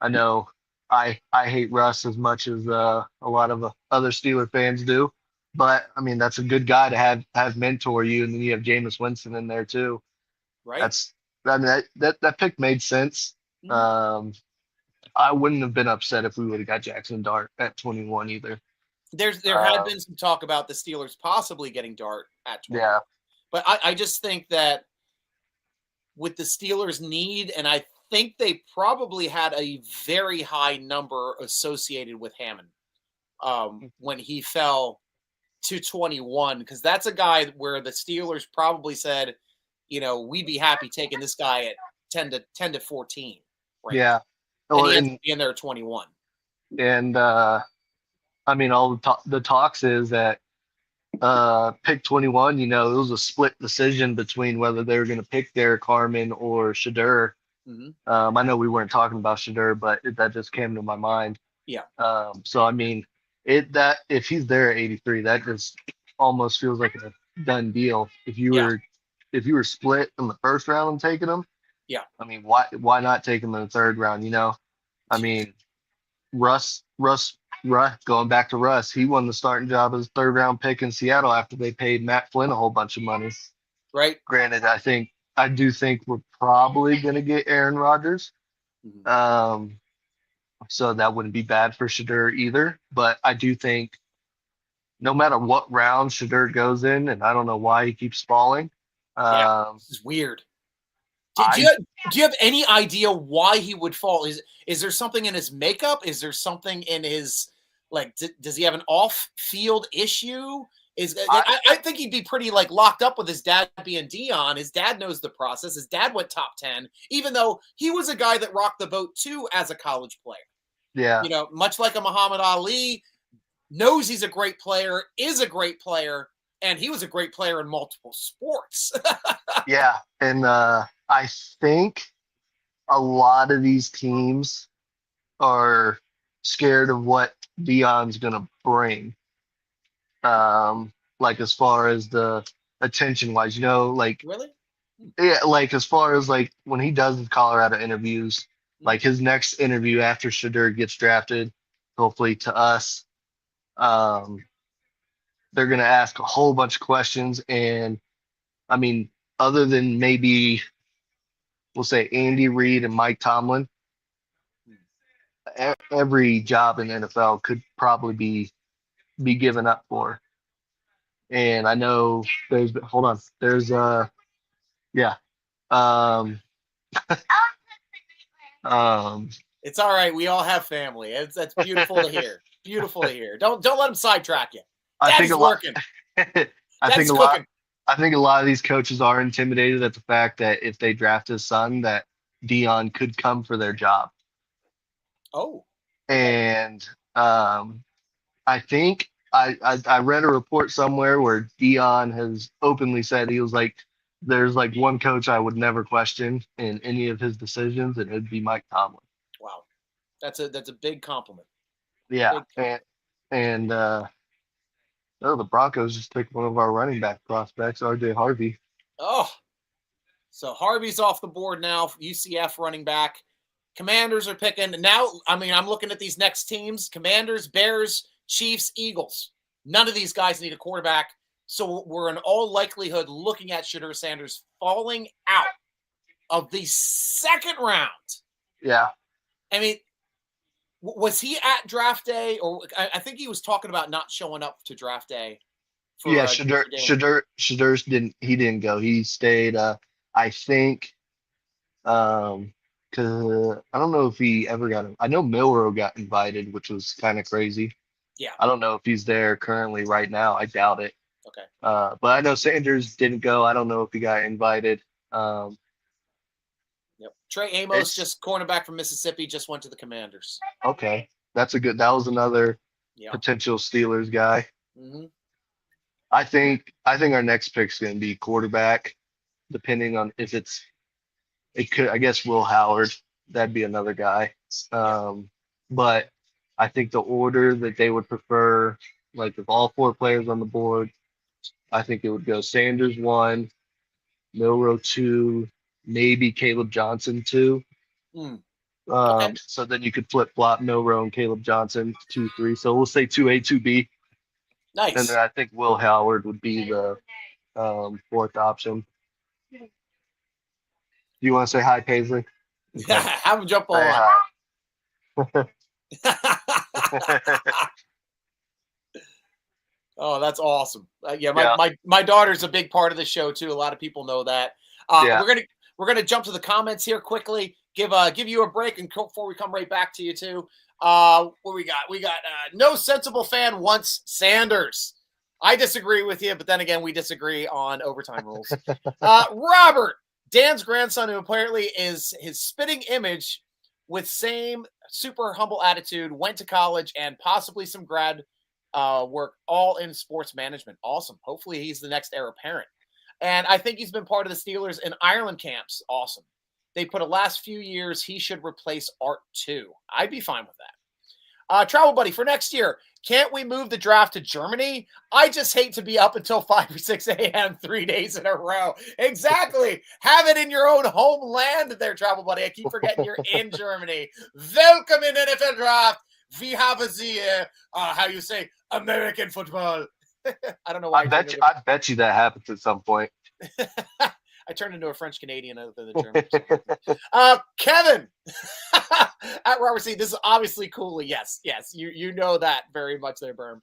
[SPEAKER 2] know I hate Russ as much as a lot of other Steeler fans do, but I mean, that's a good guy to have mentor you. And then you have Jameis Winston in there too.
[SPEAKER 1] Right.
[SPEAKER 2] That pick made sense. Mm-hmm. I wouldn't have been upset if we would have got Jackson Dart at 21 either.
[SPEAKER 1] There had been some talk about the Steelers possibly getting Dart at 21.
[SPEAKER 2] Yeah.
[SPEAKER 1] But I just think that with the Steelers' need, and I think they probably had a very high number associated with Hammond when he fell to 21, because that's a guy where the Steelers probably said, we'd be happy taking this guy at 10 to 14. Right?
[SPEAKER 2] Yeah.
[SPEAKER 1] And he has to be in there at 21.
[SPEAKER 2] And I mean, all the talks is that pick 21, it was a split decision between whether they were going to pick Derek Harmon or Shador. Mm-hmm. I know we weren't talking about Shador, but that just came to my mind.
[SPEAKER 1] Yeah.
[SPEAKER 2] So I mean, if he's there at 83, that just almost feels like a done deal. If you were split in the first round and taking him,
[SPEAKER 1] yeah.
[SPEAKER 2] I mean, why not take him in the third round? I mean, Russ, going back to Russ, he won the starting job as third round pick in Seattle after they paid Matt Flynn a whole bunch of money.
[SPEAKER 1] Right.
[SPEAKER 2] Granted, I think I do think we're probably going to get Aaron Rodgers.
[SPEAKER 1] Mhm.
[SPEAKER 2] So that wouldn't be bad for Shadur either. But I do think no matter what round Shadur goes in, and I don't know why he keeps falling.
[SPEAKER 1] Yeah,
[SPEAKER 2] Um,
[SPEAKER 1] this is weird.
[SPEAKER 2] I
[SPEAKER 1] Do you have any idea why he would fall? Is there something in his makeup? Is there something in his like? Does he have an off-field issue?
[SPEAKER 2] I
[SPEAKER 1] I think he'd be pretty like locked up with his dad being Deon. His dad knows the process. His dad went top 10, even though he was a guy that rocked the boat too as a college player.
[SPEAKER 2] yeah
[SPEAKER 1] You know, much like a Muhammad Ali, knows he's a great player, is a great player, and he was a great player in multiple sports.
[SPEAKER 2] yeah, and I think a lot of these teams are scared of what Dion's gonna bring. Like as far as the attention wise, like
[SPEAKER 1] Really?
[SPEAKER 2] yeah, like as far as like when he does his Colorado interviews,
[SPEAKER 1] Mm.
[SPEAKER 2] like his next interview after Shadur gets drafted, hopefully to us, um, they're gonna ask a whole bunch of questions. And I mean, other than maybe we'll say Andy Reid and Mike Tomlin, every job in the NFL could probably be given up for. And I know hold on, yeah, um, um,
[SPEAKER 1] It's all right. We all have family. That's beautiful to hear. Beautiful to hear. Don't let him sidetrack you.
[SPEAKER 2] I think a
[SPEAKER 1] Daddy's
[SPEAKER 2] lot.
[SPEAKER 1] working.
[SPEAKER 2] I think
[SPEAKER 1] Daddy's
[SPEAKER 2] a lot.
[SPEAKER 1] cooking.
[SPEAKER 2] I think a lot of these coaches are intimidated at the fact that if they draft his son, that Dion could come for their job.
[SPEAKER 1] Oh, okay.
[SPEAKER 2] And I think I read a report somewhere where Dion has openly said he was like, "There's like one coach I would never question in any of his decisions, and it'd be Mike Tomlin."
[SPEAKER 1] Wow. That's a big compliment.
[SPEAKER 2] Yeah,
[SPEAKER 1] Big
[SPEAKER 2] and oh, the Broncos just took one of our running back prospects, RJ Harvey.
[SPEAKER 1] oh. So Harvey's off the board now. UCF running back. Commanders are picking now. I mean, I'm looking at these next teams: Commanders, Bears, Chiefs, Eagles. None of these guys need a quarterback. So we're in all likelihood looking at Shadur Sanders falling out of the second round.
[SPEAKER 2] Yeah,
[SPEAKER 1] I mean, was he at draft day, or I think he was talking about not showing up to draft day
[SPEAKER 2] yeah.
[SPEAKER 1] for day one.
[SPEAKER 2] Shadur's didn't go. He stayed. I think because I don't know if he ever got. I know Milrow got invited, which was kind of crazy.
[SPEAKER 1] Yeah.
[SPEAKER 2] I don't know if he's there currently right now. I doubt it.
[SPEAKER 1] Okay.
[SPEAKER 2] But I know Sanders didn't go. I don't know if he got invited. Um,
[SPEAKER 1] Yep. Trey Amos,
[SPEAKER 2] it's
[SPEAKER 1] just cornerback from Mississippi, just went to the Commanders.
[SPEAKER 2] okay. That's a good. That was another
[SPEAKER 1] Yeah.
[SPEAKER 2] potential Steelers guy.
[SPEAKER 1] Hmm.
[SPEAKER 2] I think our next pick's going to be quarterback, depending on if it could. I guess Will Howard. That'd be another guy.
[SPEAKER 1] Yeah.
[SPEAKER 2] But I think the order that they would prefer, like if all four players on the board, I think it would go Sanders one, Milrow two, maybe Caleb Johnson two.
[SPEAKER 1] Mm. Okay.
[SPEAKER 2] So then you could flip flop Milrow and Caleb Johnson 2-3. So we'll say 2A, 2B. And then
[SPEAKER 1] Nice.
[SPEAKER 2] I think Will Howard would be the fourth option. Do you want to say hi, Paisley? Okay.
[SPEAKER 1] Have him jump
[SPEAKER 2] Say
[SPEAKER 1] on.
[SPEAKER 2] hi.
[SPEAKER 1] Oh, that's awesome. Yeah,
[SPEAKER 2] Yeah.
[SPEAKER 1] my daughter's a big part of the show too. A lot of people know that.
[SPEAKER 2] Yeah.
[SPEAKER 1] We're gonna jump to the comments here quickly. Give you a break and before we come right back to you too. What we got? We got no sensible fan wants Sanders. I disagree with you, but then again, we disagree on overtime rules. Robert, Dan's grandson, who apparently is his spitting image with same super humble attitude, went to college and possibly some grad work, all in sports management. Awesome. Hopefully he's the next heir apparent. And I think he's been part of the Steelers in Ireland camps. Awesome. They put a last few years. He should replace Art too. I'd be fine with that. Travel buddy for next year. Can't we move the draft to Germany? I just hate to be up until 5 or 6 a.m. 3 days in a row. Exactly. Have it in your own homeland there, travel buddy. I keep forgetting you're in Germany. Welcome in NFL draft. We have the, how you say, American football. I don't know why.
[SPEAKER 2] I bet you that happens at some point.
[SPEAKER 1] I turned into a French Canadian other than the German. Kevin at Robert C. This is obviously Cooley. Yes, you know that very much there, Berm.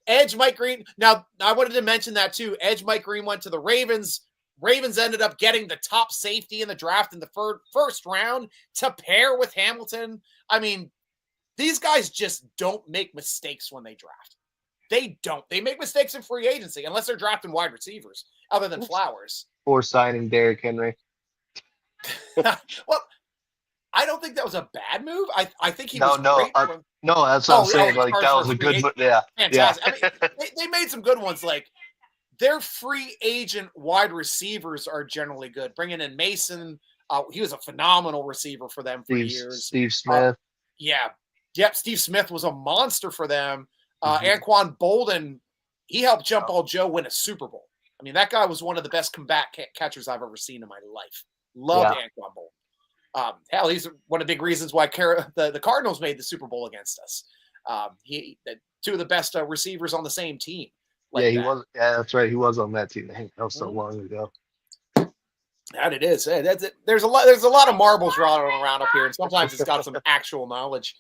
[SPEAKER 1] Edge Mike Green. Now I wanted to mention that too. Edge Mike Green went to the Ravens. Ravens ended up getting the top safety in the draft in the first round to pair with Hamilton. I mean, these guys just don't make mistakes when they draft. They don't. They make mistakes in free agency unless they're drafting wide receivers, other than Flowers.
[SPEAKER 2] Or signing Derrick Henry.
[SPEAKER 1] Well, I don't think that was a bad move. I think he was great.
[SPEAKER 2] No, that's what I'm saying. Like, that was a good move. Yeah.
[SPEAKER 1] Fantastic. Yeah. I mean, they made some good ones. Like, their free agent wide receivers are generally good. Bringing in Mason, he was a phenomenal receiver for them for years.
[SPEAKER 2] Steve Smith.
[SPEAKER 1] Steve Smith was a monster for them. Anquan Bolden, he helped Jump Ball Joe win a Super Bowl. I mean, that guy was one of the best combat catchers I've ever seen in my life. Loved Anquan Bolden. Hell, he's one of the big reasons why the Cardinals made the Super Bowl against us. Two of the best receivers on the same team.
[SPEAKER 2] He was. Yeah, that's right. He was on that team. That was so long ago.
[SPEAKER 1] That it is. There's a lot of marbles rattling around up here, and sometimes it's got some actual knowledge.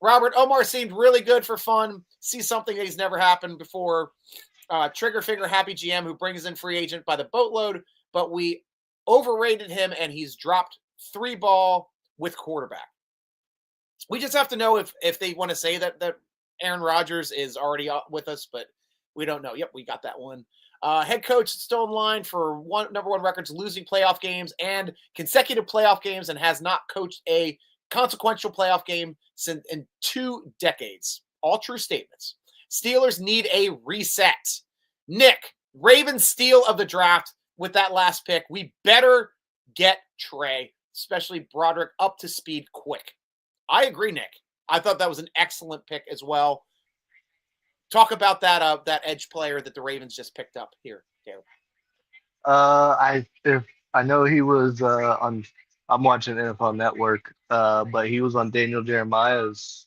[SPEAKER 1] Robert Omar seemed really good for fun. See something that he's never happened before. Trigger finger happy GM who brings in free agent by the boatload, but we overrated him and he's dropped 3 ball with quarterback. We just have to know if they want to say that Aaron Rodgers is already with us, but we don't know. Yep, we got that one. Head coach still in line for number one records, losing playoff games and consecutive playoff games, and has not coached a consequential playoff game in 2 decades. All true statements. Steelers need a reset. Nick, Ravens steal of the draft with that last pick. We better get Trey, especially Broderick, up to speed quick. I agree, Nick. I thought that was an excellent pick as well. Talk about that edge player that the Ravens just picked up here, Taylor.
[SPEAKER 2] I know he was on. I'm watching NFL Network, but he was on Daniel Jeremiah's.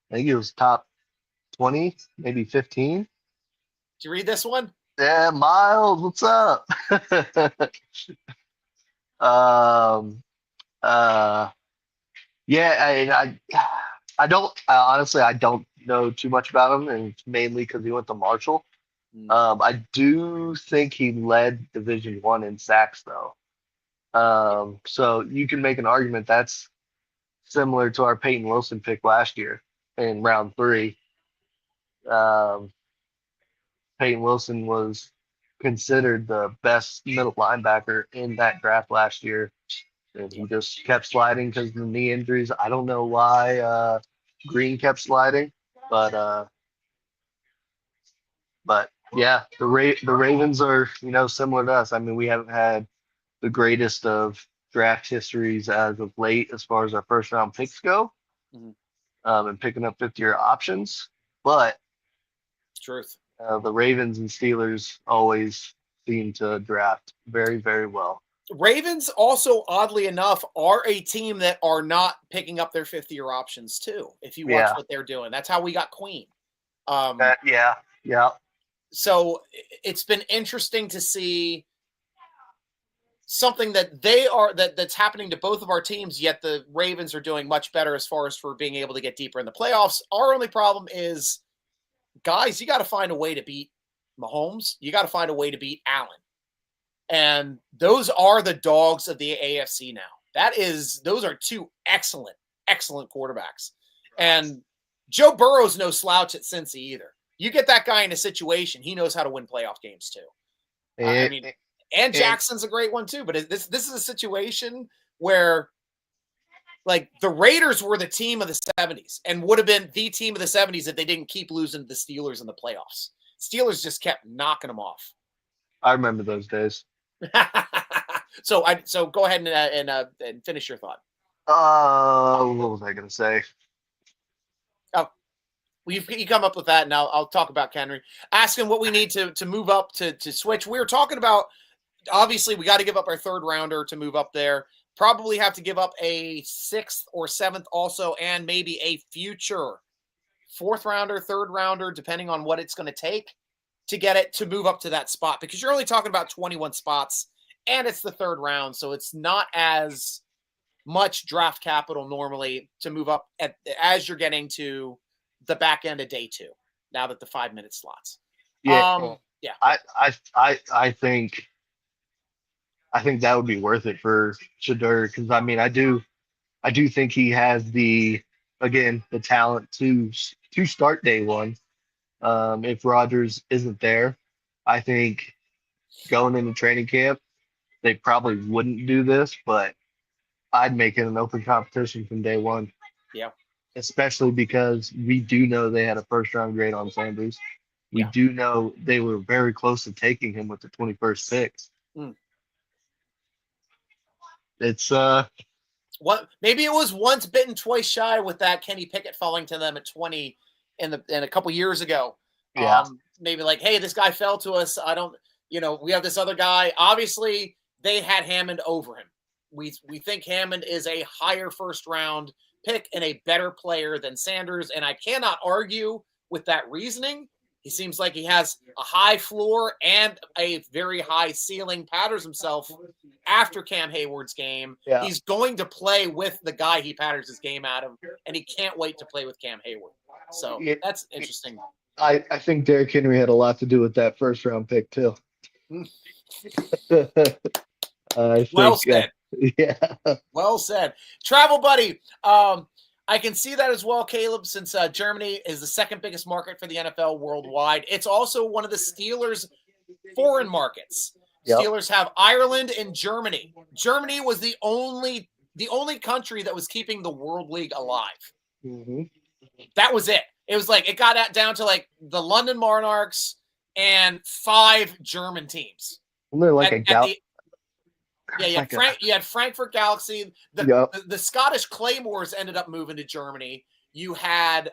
[SPEAKER 2] I think he was top 20, maybe 15.
[SPEAKER 1] Did you read this one?
[SPEAKER 2] Yeah, Miles, what's up? Yeah, I don't honestly, I don't know too much about him, and it's mainly because he went to Marshall. I do think he led Division I in sacks, though. So you can make an argument that's similar to our Peyton Wilson pick last year in round 3. Peyton Wilson was considered the best middle linebacker in that draft last year, and he just kept sliding because of the knee injuries. I don't know why Green kept sliding, but yeah, the Ravens are, similar to us. I mean, we haven't had the greatest of draft histories as of late as far as our first round picks go, and picking up 5th-year options. But
[SPEAKER 1] truth,
[SPEAKER 2] the Ravens and Steelers always seem to draft very, very well.
[SPEAKER 1] Ravens also, oddly enough, are a team that are not picking up their 5th-year options too. If you watch what they're doing, that's how we got Queen.
[SPEAKER 2] Yeah.
[SPEAKER 1] So it's been interesting to see something that that's happening to both of our teams, yet the Ravens are doing much better as far as for being able to get deeper in the playoffs. Our only problem is, guys, you got to find a way to beat Mahomes. You got to find a way to beat Allen. And those are the dogs of the AFC now. Those are 2 excellent quarterbacks. And Joe Burrow's no slouch at Cincy either. You get that guy in a situation, he knows how to win playoff games too. And Jackson's a great one too. But this is a situation where, like, the Raiders were the team of the 70s and would have been the team of the 70s if they didn't keep losing to the Steelers in the playoffs. Steelers just kept knocking them off.
[SPEAKER 2] I remember those days.
[SPEAKER 1] So go ahead and finish your thought.
[SPEAKER 2] What was I going to say?
[SPEAKER 1] Oh, well, you come up with that, and I'll talk about Henry. Asking what we need to move up to switch. We were talking about, obviously, we got to give up our 3rd rounder to move up there. Probably have to give up a 6th or 7th also, and maybe a future 4th rounder, 3rd rounder, depending on what it's going to take. to get it to move up to that spot, because you're only talking about 21 spots and it's the third round. So it's not as much draft capital normally to move up as you're getting to the back end of day 2, now that the 5-minute slots.
[SPEAKER 2] Yeah.
[SPEAKER 1] Yeah.
[SPEAKER 2] I think that would be worth it for Shador, because I mean I do think he has the talent to start day one. If Rodgers isn't there, I think going into training camp they probably wouldn't do this, but I'd make it an open competition from day one.
[SPEAKER 1] Yeah.
[SPEAKER 2] Especially because we do know they had a first round grade on Sanders. We
[SPEAKER 1] Yeah.
[SPEAKER 2] do know they were very close to taking him with the 21st pick.
[SPEAKER 1] Mm.
[SPEAKER 2] It's
[SPEAKER 1] What, maybe it was once bitten, twice shy with that Kenny Pickett falling to them at 20 in a couple years ago.
[SPEAKER 2] Yeah.
[SPEAKER 1] Maybe like, hey, this guy fell to us. We have this other guy. Obviously, they had Hammond over him. We think Hammond is a higher first round pick and a better player than Sanders, and I cannot argue with that reasoning. He seems like he has a high floor and a very high ceiling, patterns himself after Cam Hayward's game.
[SPEAKER 2] Yeah.
[SPEAKER 1] He's going to play with the guy he patterns his game out of, and he can't wait to play with Cam Hayward. So that's interesting.
[SPEAKER 2] I think Derrick Henry had a lot to do with that first round pick too.
[SPEAKER 1] Well said.
[SPEAKER 2] Yeah.
[SPEAKER 1] Well said. Travel buddy. I can see that as well, Caleb, since Germany is the second biggest market for the NFL worldwide. It's also one of the Steelers' foreign markets.
[SPEAKER 2] Yep.
[SPEAKER 1] Steelers have Ireland and Germany. Germany was the only country that was keeping the World League alive.
[SPEAKER 2] Mm-hmm.
[SPEAKER 1] That was it. It was like, it got down to like the London Monarchs and 5 German teams.
[SPEAKER 2] They're like
[SPEAKER 1] you had Frankfurt Galaxy. The Scottish Claymores ended up moving to Germany. You had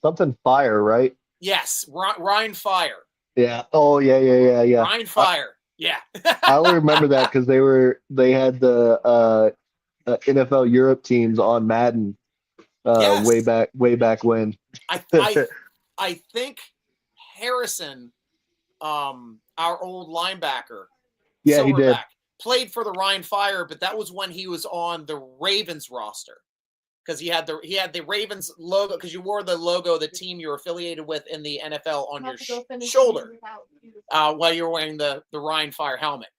[SPEAKER 2] something Fire, right?
[SPEAKER 1] Yes, Rhine Fire.
[SPEAKER 2] Yeah. Oh yeah.
[SPEAKER 1] Rhine Fire. Yeah.
[SPEAKER 2] I only remember that because they had the NFL Europe teams on Madden
[SPEAKER 1] Yes.
[SPEAKER 2] way back when.
[SPEAKER 1] I think Harrison, our old linebacker,
[SPEAKER 2] yeah, he did.
[SPEAKER 1] Played for the Rhine Fire, but that was when he was on the Ravens roster, because he had the Ravens logo, because you wore the logo of the team you're affiliated with in the NFL on your shoulder while you're wearing the Rhine Fire helmet.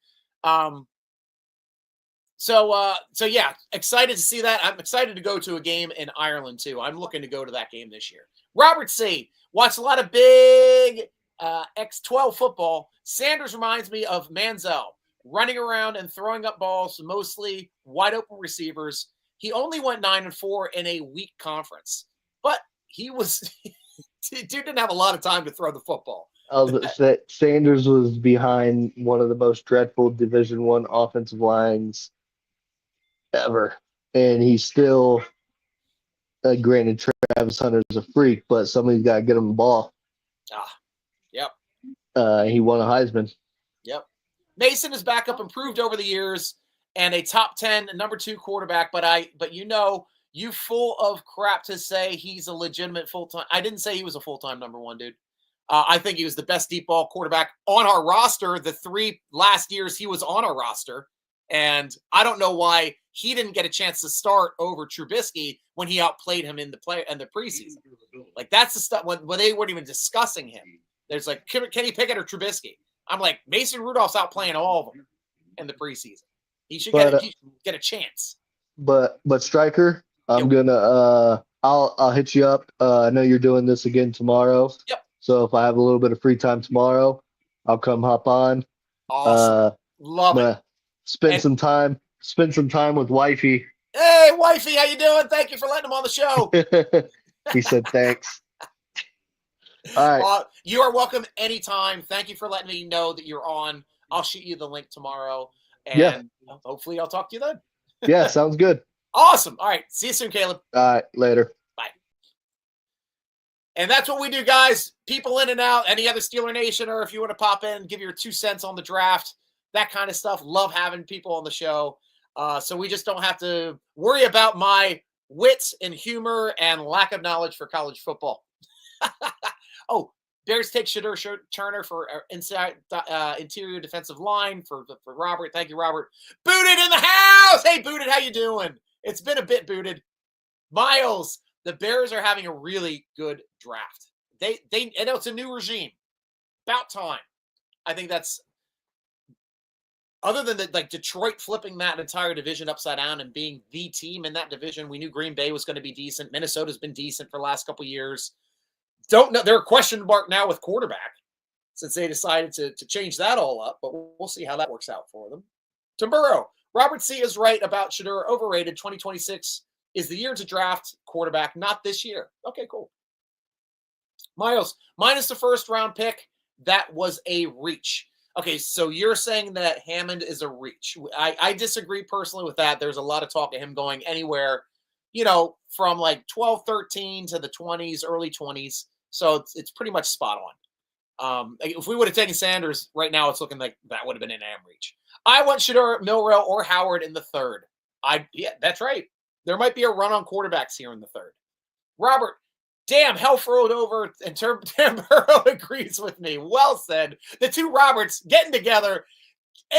[SPEAKER 1] So yeah, excited to see that. I'm excited to go to a game in Ireland too. I'm looking to go to that game this year. Robert C. Watched a lot of big X12 football. Sanders reminds me of Manziel, running around and throwing up balls to mostly wide open receivers. He only went 9-4 in a weak conference, but dude didn't have a lot of time to throw the football.
[SPEAKER 2] Sanders was behind one of the most dreadful Division I offensive lines ever, and he's still granted Travis Hunter's a freak, but somebody's got to get him the ball.
[SPEAKER 1] Yep.
[SPEAKER 2] He won a Heisman.
[SPEAKER 1] Yep. Mason has backup improved over the years and a top 10 number 2 quarterback, but you full of crap to say he's a legitimate full-time. I didn't say he was a full-time number 1, dude. I think he was the best deep ball quarterback on our roster the 3 last years he was on our roster. And I don't know why he didn't get a chance to start over Trubisky when he outplayed him in the preseason. Like, that's the stuff when they weren't even discussing him. There's like Kenny Pickett or Trubisky. I'm like, Mason Rudolph's outplaying all of them in the preseason. He should get a chance.
[SPEAKER 2] But Stryker, I'm gonna I'll hit you up. I know you're doing this again tomorrow.
[SPEAKER 1] Yep.
[SPEAKER 2] So if I have a little bit of free time tomorrow, I'll come hop on.
[SPEAKER 1] Awesome. Love it.
[SPEAKER 2] Spend some time with wifey.
[SPEAKER 1] Hey, wifey, how you doing? Thank you for letting him on the show.
[SPEAKER 2] He said thanks. All right.
[SPEAKER 1] You are welcome anytime. Thank you for letting me know that you're on. I'll shoot you the link tomorrow, and hopefully I'll talk to you then.
[SPEAKER 2] Yeah, sounds good.
[SPEAKER 1] Awesome. All right. See you soon, Caleb.
[SPEAKER 2] All right. Later.
[SPEAKER 1] Bye. And that's what we do, guys. People in and out. Any other Steeler Nation, or if you want to pop in, give your 2 cents on the draft, that kind of stuff. Love having people on the show. So we just don't have to worry about my wits and humor and lack of knowledge for college football. Oh, Bears take Shedeur Turner for inside interior defensive line for Robert. Thank you, Robert. Booted in the house. Hey, Booted, how you doing? It's been a bit booted. Miles, the Bears are having a really good draft. They and it's a new regime. About time. I think that's other than the, like Detroit flipping that entire division upside down and being the team in that division. We knew Green Bay was going to be decent. Minnesota's been decent for the last couple of years. Don't know. They're a question mark now with quarterback since they decided to change that all up, but we'll see how that works out for them. To Burrow, Robert C. is right about Shedeur, overrated. 2026 is the year to draft quarterback, not this year. Okay, cool. Miles, minus the first round pick, that was a reach. Okay, so you're saying that Hammond is a reach. I disagree personally with that. There's a lot of talk of him going anywhere, from like 12, 13 to the 20s, early 20s. So it's pretty much spot on. If we would have taken Sanders right now, it's looking like that would have been an am reach. I want Shedeur, Milrow, or Howard in the third. Yeah, that's right. There might be a run on quarterbacks here in the third. Robert, damn, hell rolled over, and Tim Burrow agrees with me. Well said. The two Roberts getting together,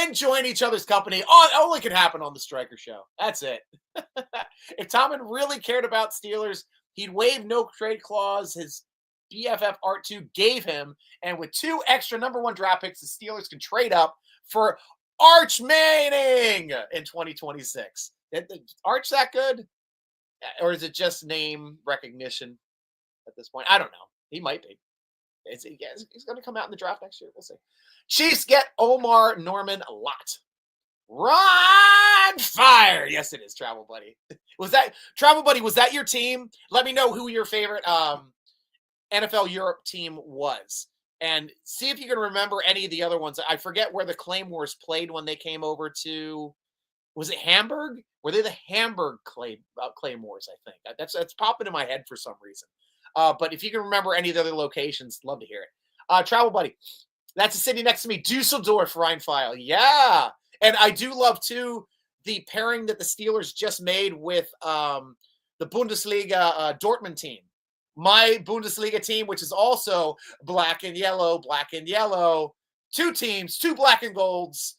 [SPEAKER 1] enjoying each other's company. Only could happen on the Stryker show. That's it. If Tomlin really cared about Steelers, he'd waive no trade clause his BFF Art2 gave him, and with 2 extra number 1 draft picks, the Steelers can trade up for Arch Manning in 2026. Arch that good? Or is it just name recognition at this point? I don't know. He might be. He's going to come out in the draft next year. We'll see. Chiefs get Omar Norman a lot. Run fire. Yes, it is, Travel Buddy. Travel Buddy, was that your team? Let me know who your favorite NFL Europe team was. And see if you can remember any of the other ones. I forget where the Claymores played when they came over to, was it Hamburg? Were they the Hamburg Claymores, I think. That's popping in my head for some reason. But if you can remember any of the other locations, love to hear it. Travel Buddy, that's a city next to me. Dusseldorf, Rheinfeil. Yeah. And I do love, too, the pairing that the Steelers just made with the Bundesliga Dortmund team. My Bundesliga team, which is also black and yellow. 2 teams, 2 black and golds,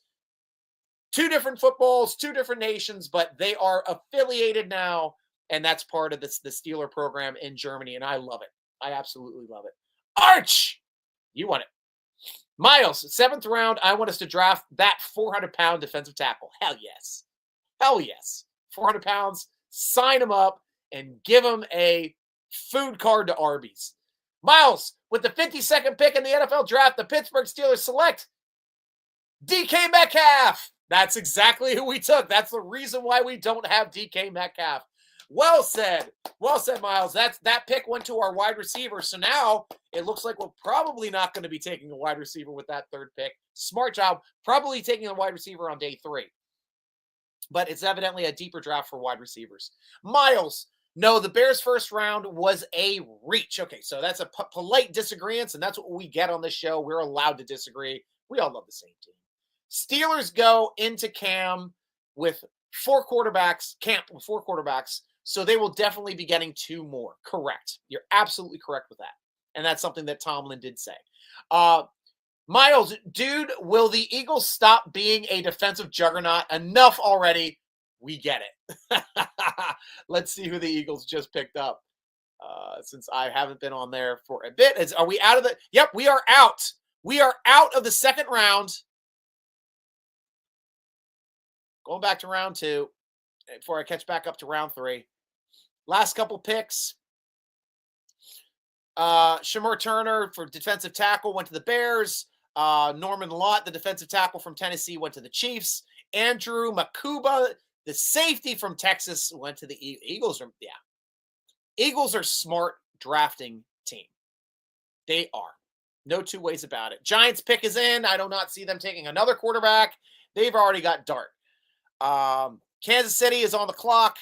[SPEAKER 1] 2 different footballs, 2 different nations, but they are affiliated now, and that's part of the Steeler program in Germany, and I love it. I absolutely love it. Arch! You want it. Miles, 7th round, I want us to draft that 400-pound defensive tackle. Hell yes. Hell yes. 400 pounds, sign him up, and give him a food card to Arby's. Miles, with the 52nd pick in the NFL draft, the Pittsburgh Steelers select DK Metcalf. That's exactly who we took. That's the reason why we don't have DK Metcalf. Well said. Well said, Miles. That pick went to our wide receiver. So now it looks like we're probably not going to be taking a wide receiver with that 3rd pick. Smart job. Probably taking a wide receiver on day 3. But it's evidently a deeper draft for wide receivers. Miles, no, the Bears' first round was a reach. Okay, so that's a polite disagreement, and that's what we get on this show. We're allowed to disagree. We all love the same team. Steelers go into camp with 4 quarterbacks, so they will definitely be getting 2 more. Correct. You're absolutely correct with that. And that's something that Tomlin did say. Miles, dude, will the Eagles stop being a defensive juggernaut? Enough already. We get it. Let's see who the Eagles just picked up. Since I haven't been on there for a bit. Are we out of the? Yep, we are out. We are out of the 2nd round. Going back to round 2 before I catch back up to round 3. Last couple picks. Shamar Turner for defensive tackle went to the Bears. Norman Lott, the defensive tackle from Tennessee, went to the Chiefs. Andrew Makuba, the safety from Texas, went to the Eagles. Eagles are smart drafting team. They are. No 2 ways about it. Giants pick is in. I do not see them taking another quarterback. They've already got Dart. Kansas City is on the clock.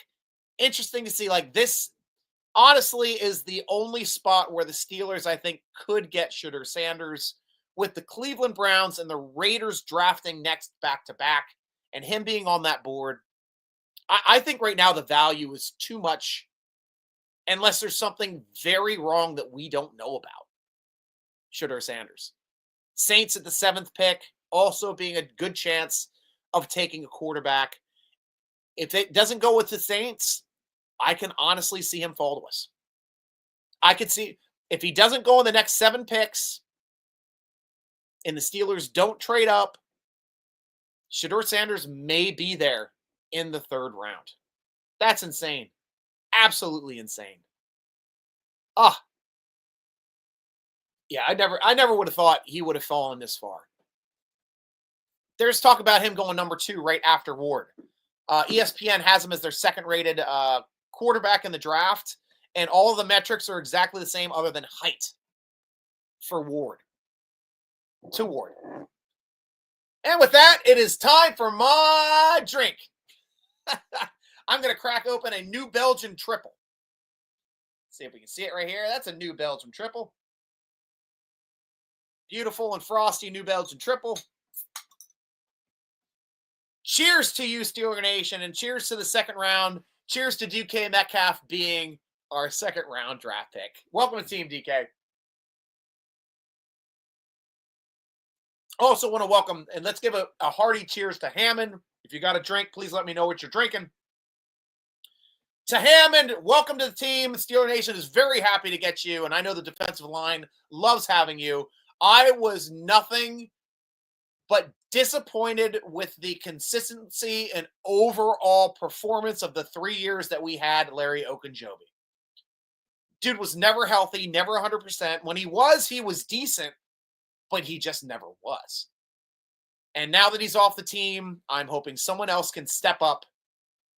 [SPEAKER 1] Interesting to see. Like, this honestly is the only spot where the Steelers, I think, could get Shedeur Sanders, with the Cleveland Browns and the Raiders drafting next back-to-back and him being on that board. I think right now the value is too much unless there's something very wrong that we don't know about. Shedeur Sanders. Saints at the 7th pick, also being a good chance of taking a quarterback. If it doesn't go with the Saints, I can honestly see him fall to us. I could see if he doesn't go in the next 7 picks and the Steelers don't trade up, Shedeur Sanders may be there in the 3rd round. That's insane. Absolutely insane. Yeah, I never would have thought he would have fallen this far. There's talk about him going number 2 right after Ward. ESPN has him as their 2nd-rated quarterback in the draft, and all of the metrics are exactly the same other than height for Ward. To Ward. And with that, it is time for my drink. I'm going to crack open a New Belgium triple. See if we can see it right here. That's a New Belgium triple. Beautiful and frosty New Belgium triple. Cheers to you, Steeler Nation, and cheers to the 2nd round. Cheers to DK Metcalf being our 2nd round draft pick. Welcome to Team DK. Also want to welcome, and let's give a hearty cheers to Hammond. If you got a drink, please let me know what you're drinking. To Hammond, welcome to the team. Steeler Nation is very happy to get you, and I know the defensive line loves having you. I was nothing but disappointed with the consistency and overall performance of the 3 years that we had Larry Ogunjobi. Dude was never healthy, never 100%. When he was decent, but he just never was. And now that he's off the team, I'm hoping someone else can step up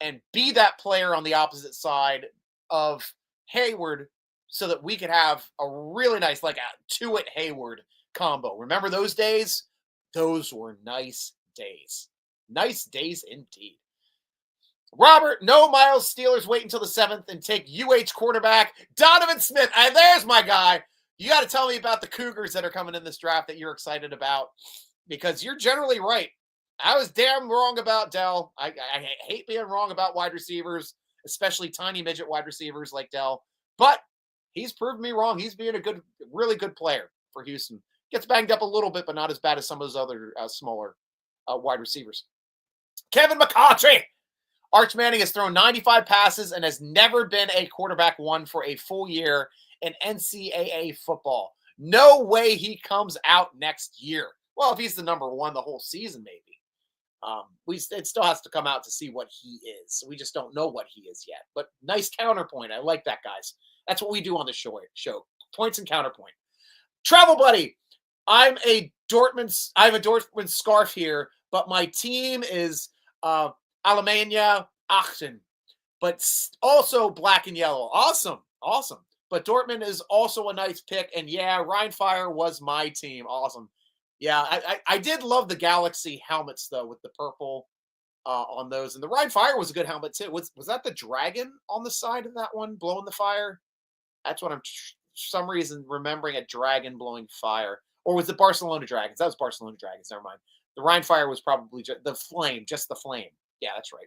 [SPEAKER 1] and be that player on the opposite side of Hayward so that we could have a really nice, like a Tuitt Hayward combo. Remember those days? Those were nice days. Nice days indeed. Robert, no Miles Steelers wait until the 7th and take UH quarterback Donovan Smith. There's my guy. You got to tell me about the Cougars that are coming in this draft that you're excited about, because you're generally right. I was damn wrong about Dell. I hate being wrong about wide receivers, especially tiny midget wide receivers like Dell. But he's proved me wrong. He's being a good, really good player for Houston. Gets banged up a little bit, but not as bad as some of those other smaller wide receivers. Kevin McCautry. Arch Manning has thrown 95 passes and has never been a quarterback 1 for a full year in NCAA football. No way he comes out next year. Well, if he's the number 1 the whole season, maybe. It still has to come out to see what he is. We just don't know what he is yet. But nice counterpoint. I like that, guys. That's what we do on the show. Points and counterpoint. Travel buddy. I have a Dortmund scarf here, but my team is Alemannia Aachen, but also black and yellow. Awesome. But Dortmund is also a nice pick. And yeah, Rhein Fire was my team. Awesome. Yeah, I did love the Galaxy helmets, though, with the purple on those. And the Rhein Fire was a good helmet, too. Was that the dragon on the side of that one blowing the fire? That's what I'm, for some reason, remembering a dragon blowing fire. Or was it Barcelona Dragons? That was Barcelona Dragons. Never mind. The Rhein Fire was probably just the flame. Yeah, that's right.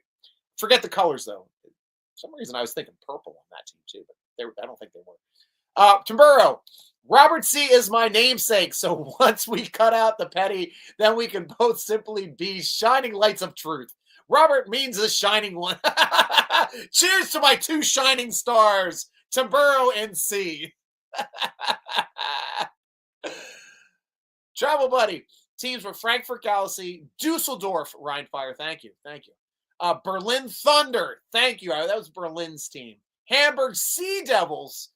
[SPEAKER 1] Forget the colors, though. For some reason, I was thinking purple on that team, too. But I don't think they were. Timburo. Robert C. is my namesake, so once we cut out the petty, then we can both simply be shining lights of truth. Robert means the shining one. Cheers to my 2 shining stars, Timburo and C. Travel buddy. Teams were Frankfurt Galaxy, Dusseldorf, Rhein Fire. Thank you. Berlin Thunder. Thank you. That was Berlin's team. Hamburg Sea Devils.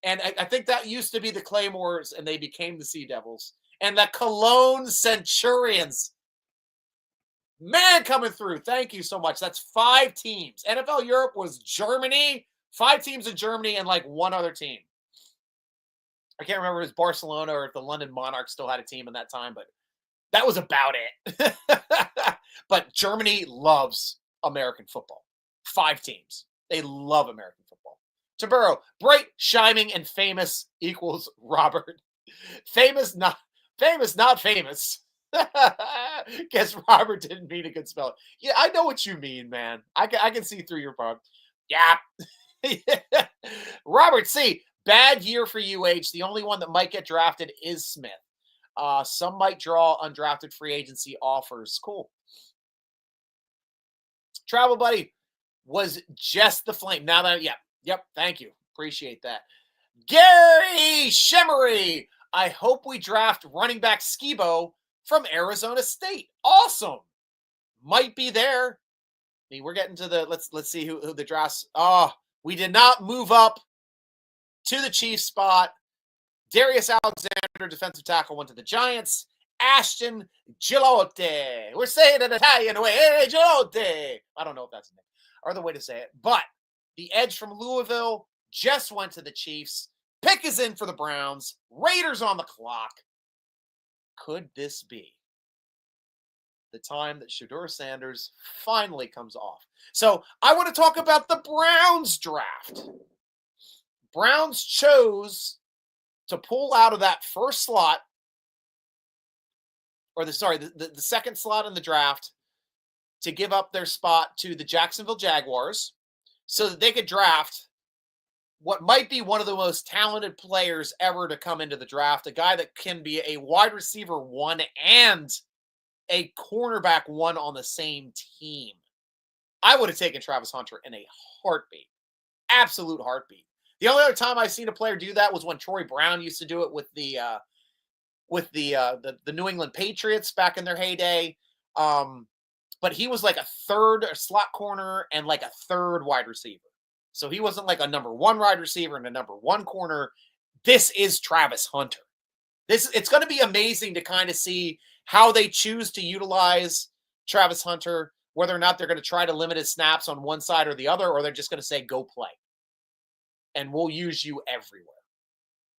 [SPEAKER 1] And I think that used to be the Claymores, and they became the Sea Devils. And the Cologne Centurions. Man, coming through. Thank you so much. That's 5 teams. NFL Europe was Germany. 5 teams in Germany and like 1 other team. I can't remember if it was Barcelona or if the London Monarchs still had a team in that time, but that was about it. But Germany loves American football. 5 teams. They love American football. Timburo, bright, shining, and famous equals Robert. Famous, not famous. Guess Robert didn't mean a good spell. Yeah, I know what you mean, man. I can see through your bug. Yeah. Robert C. Bad year for UH. The only one that might get drafted is Smith. Some might draw undrafted free agency offers. Cool. Travel Buddy was just the flame. Now that, yep, thank you. Appreciate that. Gary Shemery. I hope we draft running back Skibo from Arizona State. Awesome. Might be there. I mean, we're getting to the, let's see who the drafts. We did not move up to the Chiefs spot. Darius Alexander, defensive tackle, went to the Giants. Ashton Gilote. We're saying it Italian way. Hey, Gilote. I don't know if that's the name or the way to say it. But the edge from Louisville just went to the Chiefs. Pick is in for the Browns. Raiders on the clock. Could this be the time that Shedeur Sanders finally comes off? So I want to talk about the Browns draft. Browns chose to pull out of that first slot, or the second slot in the draft, to give up their spot to the Jacksonville Jaguars so that they could draft what might be one of the most talented players ever to come into the draft, a guy that can be a wide receiver 1 and a cornerback 1 on the same team. I would have taken Travis Hunter in a heartbeat. Absolute heartbeat. The only other time I've seen a player do that was when Troy Brown used to do it with the New England Patriots back in their heyday. But he was like a third slot corner and like a third wide receiver. So he wasn't like a number 1 wide receiver and a number 1 corner. This is Travis Hunter. It's going to be amazing to kind of see how they choose to utilize Travis Hunter, whether or not they're going to try to limit his snaps on one side or the other, or they're just going to say, go play. And we'll use you everywhere.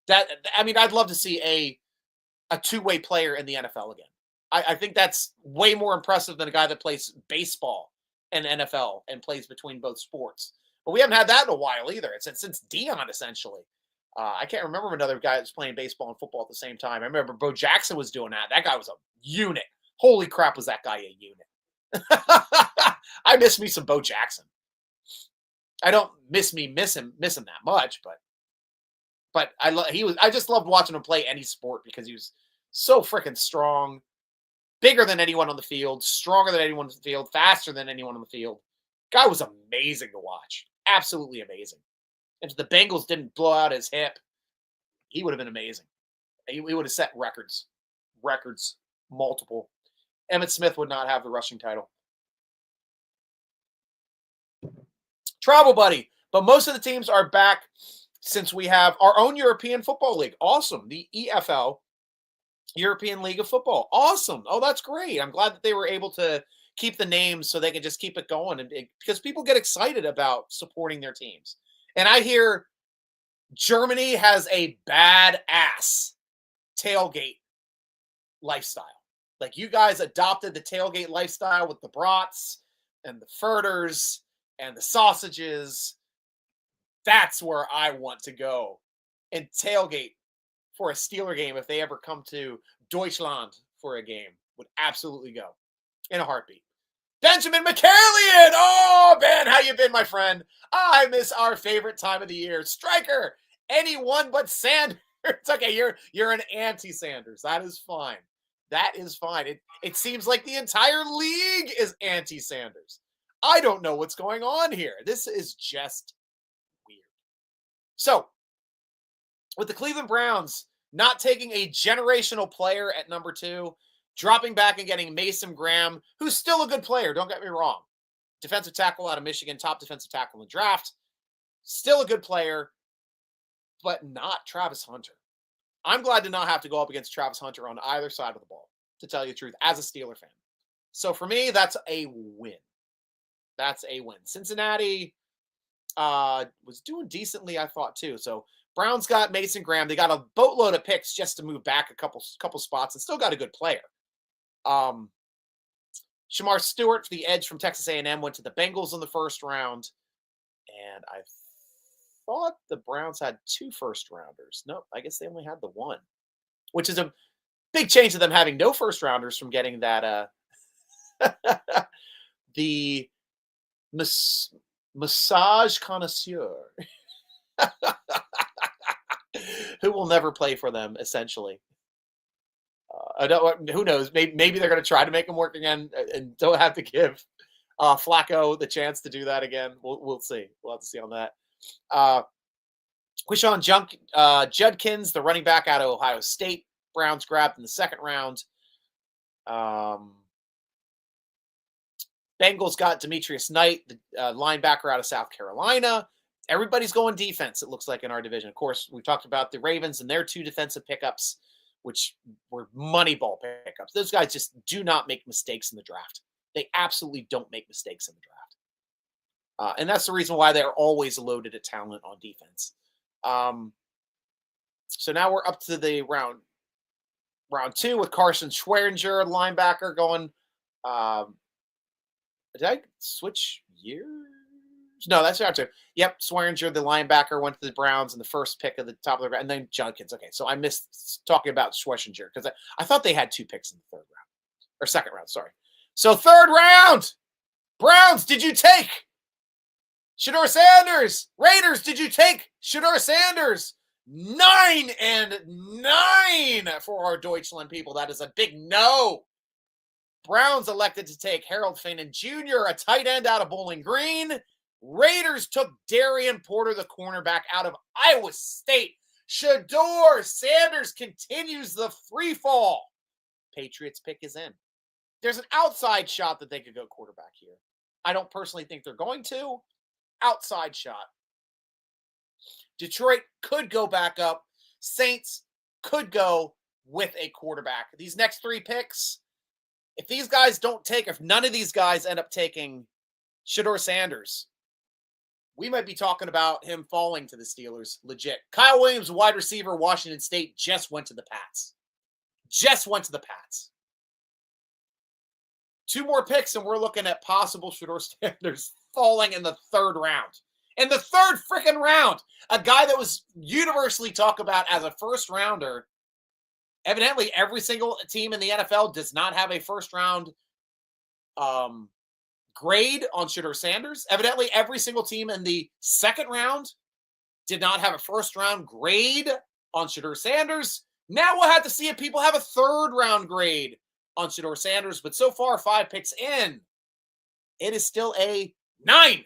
[SPEAKER 1] I'd love to see a two-way player in the NFL again. I think that's way more impressive than a guy that plays baseball and NFL and plays between both sports. But we haven't had that in a while either. It's since Deon, essentially. I can't remember another guy that's playing baseball and football at the same time. I remember Bo Jackson was doing that. That guy was a unit. Holy crap, was that guy a unit. I miss me some Bo Jackson. I don't miss him that much, but I just loved watching him play any sport because he was so freaking strong, bigger than anyone on the field, stronger than anyone on the field, faster than anyone on the field. Guy was amazing to watch. Absolutely amazing. If the Bengals didn't blow out his hip, he would have been amazing. He would have set records, multiple. Emmitt Smith would not have the rushing title. Travel Buddy. But most of the teams are back since we have our own European Football League. Awesome. The EFL, European League of Football. Awesome. Oh, that's great. I'm glad that they were able to keep the names so they can just keep it going, because people get excited about supporting their teams. And I hear Germany has a badass tailgate lifestyle. Like, you guys adopted the tailgate lifestyle with the brats and the Furters and the sausages. That's where I want to go and tailgate for a Steeler game. If they ever come to Deutschland for a game, would absolutely go in a heartbeat. Benjamin McCarlian. Oh, Ben, how you been, my friend? I miss our favorite time of the year. Stryker. Anyone but Sanders. Okay, you're an anti-Sanders. That is fine. That is fine. It seems like the entire league is anti-Sanders. I don't know what's going on here. This is just weird. So, with the Cleveland Browns not taking a generational player at number 2, dropping back and getting Mason Graham, who's still a good player, don't get me wrong. Defensive tackle out of Michigan, top defensive tackle in the draft. Still a good player, but not Travis Hunter. I'm glad to not have to go up against Travis Hunter on either side of the ball, to tell you the truth, as a Steeler fan. So for me, that's a win. That's a win. Cincinnati was doing decently, I thought, too. So Browns got Mason Graham. They got a boatload of picks just to move back a couple spots and still got a good player. Shamar Stewart for the edge from Texas A&M went to the Bengals in the first round. And I thought the Browns had 2 first-rounders. Nope, I guess they only had the 1, which is a big change to them having no first-rounders from getting that the massage connoisseur. Who will never play for them, essentially. I don't. Who knows? Maybe they're going to try to make him work again and don't have to give Flacco the chance to do that again. We'll see. We'll have to see on that. Quishon Judkins, the running back out of Ohio State, Browns grabbed in the second round. Bengals got Demetrius Knight, the linebacker out of South Carolina. Everybody's going defense, it looks like, in our division. Of course, we talked about the Ravens and their 2 defensive pickups, which were moneyball pickups. Those guys just do not make mistakes in the draft. They absolutely don't make mistakes in the draft. And that's the reason why they're always loaded at talent on defense. So now we're up to the round 2 with Carson Schweringer, linebacker, going. Did I switch years? No, that's round 2. Yep, Schweringer, the linebacker, went to the Browns in the first pick of the top of the round, and then Judkins. Okay, so I missed talking about Schweringer because I thought they had 2 picks in the third round. Or second round, sorry. So third round, Browns, did you take Shedeur Sanders? Raiders, did you take Shedeur Sanders? 9-9 for our Deutschland people. That is a big no. Browns elected to take Harold Finnan Jr., a tight end out of Bowling Green. Raiders took Darian Porter, the cornerback out of Iowa State. Shedeur Sanders continues the free fall. Patriots pick is in. There's an outside shot that they could go quarterback here. I don't personally think they're going to. Outside shot. Detroit could go back up. Saints could go with a quarterback. These next 3 picks, if these guys don't take, if none of these guys end up taking Shedeur Sanders, we might be talking about him falling to the Steelers. Legit. Kyle Williams, wide receiver, Washington State, just went to the Pats. 2 more picks, and we're looking at possible Shedeur Sanders falling in the 3rd round. In the 3rd freaking round, a guy that was universally talked about as a first rounder. Evidently, every single team in the NFL does not have a first round grade on Shedeur Sanders. Evidently, every single team in the 2nd round did not have a first round grade on Shedeur Sanders. Now we'll have to see if people have a 3rd round grade on Shedeur Sanders. But so far, 5 picks in, it is still a 9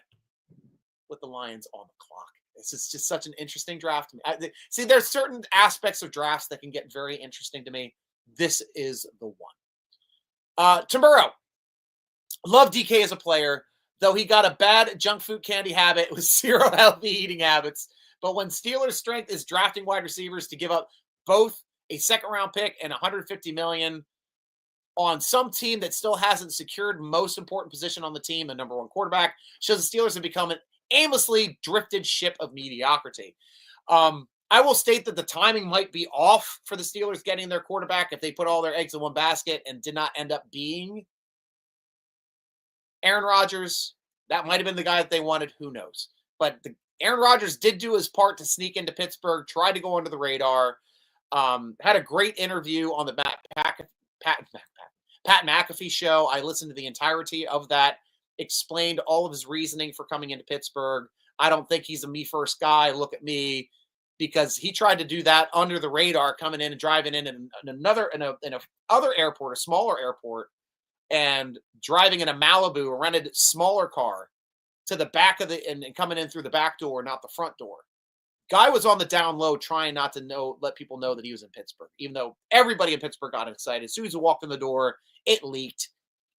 [SPEAKER 1] with the Lions on the clock. This is just such an interesting draft to me. See, there's certain aspects of drafts that can get very interesting to me. This is the one. Tim Burrow. Love DK as a player, though he got a bad junk food candy habit with 0 healthy eating habits. But when Steelers' strength is drafting wide receivers to give up both a 2nd round pick and $150 million on some team that still hasn't secured most important position on the team, the number 1 quarterback, shows the Steelers have become an aimlessly drifted ship of mediocrity. I will state that the timing might be off for the Steelers getting their quarterback if they put all their eggs in one basket and did not end up being Aaron Rodgers. That might have been the guy that they wanted. Who knows? But Aaron Rodgers did do his part to sneak into Pittsburgh, tried to go under the radar, had a great interview on the Pat McAfee show. I listened to the entirety of that. Explained all of his reasoning for coming into Pittsburgh. I don't think he's a me first guy. Look at me, because he tried to do that under the radar, coming in and driving in another other airport, a smaller airport, and driving in a Malibu, a rented smaller car, to the back of the and coming in through the back door, not the front door. Guy was on the down low, trying not to let people know that he was in Pittsburgh, even though everybody in Pittsburgh got excited. As soon as he walked in the door, it leaked.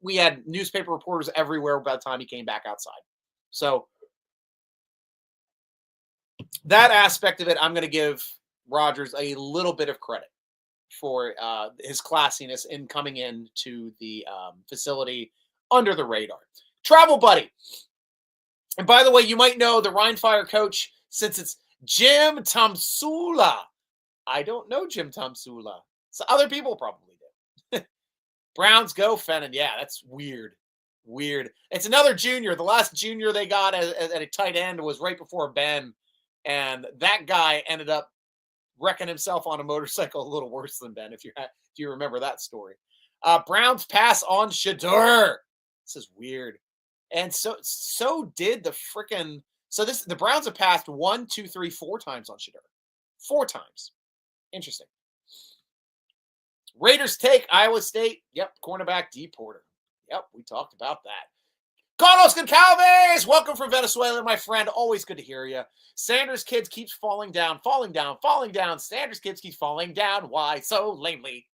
[SPEAKER 1] We had newspaper reporters everywhere by the time he came back outside. So that aspect of it, I'm going to give Rodgers a little bit of credit for his classiness in coming into the facility under the radar. Travel buddy. And by the way, you might know the Rhine Fire coach, since it's Jim Tomsula. I don't know Jim Tomsula. So other people probably do. Browns go Fenton. Yeah, that's weird. Weird. It's another junior. The last junior they got at a tight end was right before Ben. And that guy ended up wrecking himself on a motorcycle a little worse than Ben, if you remember that story. Browns pass on Shedeur. This is weird. And so did the freaking So the Browns have passed 1, 2, 3, 4 times on Shedeur. 4 times. Interesting. Raiders take Iowa State. Yep, cornerback D Porter. Yep, we talked about that. Carlos Goncalves, welcome from Venezuela, my friend. Always good to hear you. Sanders' kids keeps falling down, falling down, falling down. Sanders' kids keeps falling down. Why so lamely?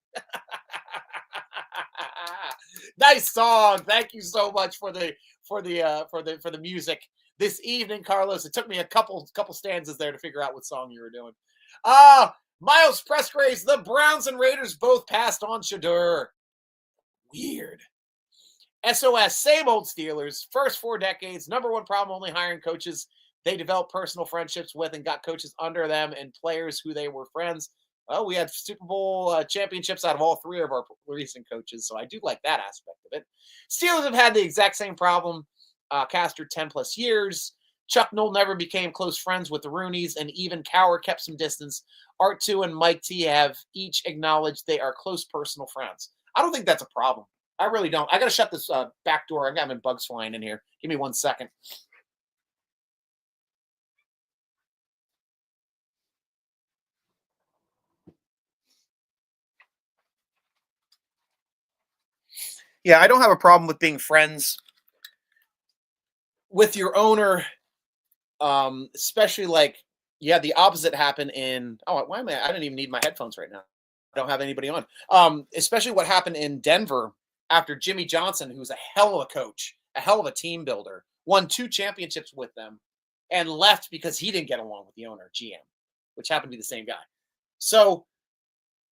[SPEAKER 1] Nice song. Thank you so much for the music this evening, Carlos. It took me a couple stanzas there to figure out what song you were doing. Miles Pressgraves, the Browns and Raiders both passed on Shedeur. Weird. SOS, same old Steelers. First 4 decades, number one problem, only hiring coaches they developed personal friendships with and got coaches under them and players who they were friends. Well, we had Super Bowl championships out of all 3 of our recent coaches, so I do like that aspect of it. Steelers have had the exact same problem. Castor 10 plus years. Chuck Noll never became close friends with the Rooneys, and even Cower kept some distance. Art 2 and Mike T have each acknowledged they are close personal friends. I don't think that's a problem. I really don't. I got to shut this back door. I got my bugs flying in here. Give me 1 second. Yeah, I don't have a problem with being friends with your owner, especially like you had the opposite happen in. Oh, why am I? I don't even need my headphones right now. I don't have anybody on. Especially what happened in Denver after Jimmy Johnson, who's a hell of a coach, a hell of a team builder, won 2 championships with them, and left because he didn't get along with the owner, GM, which happened to be the same guy. So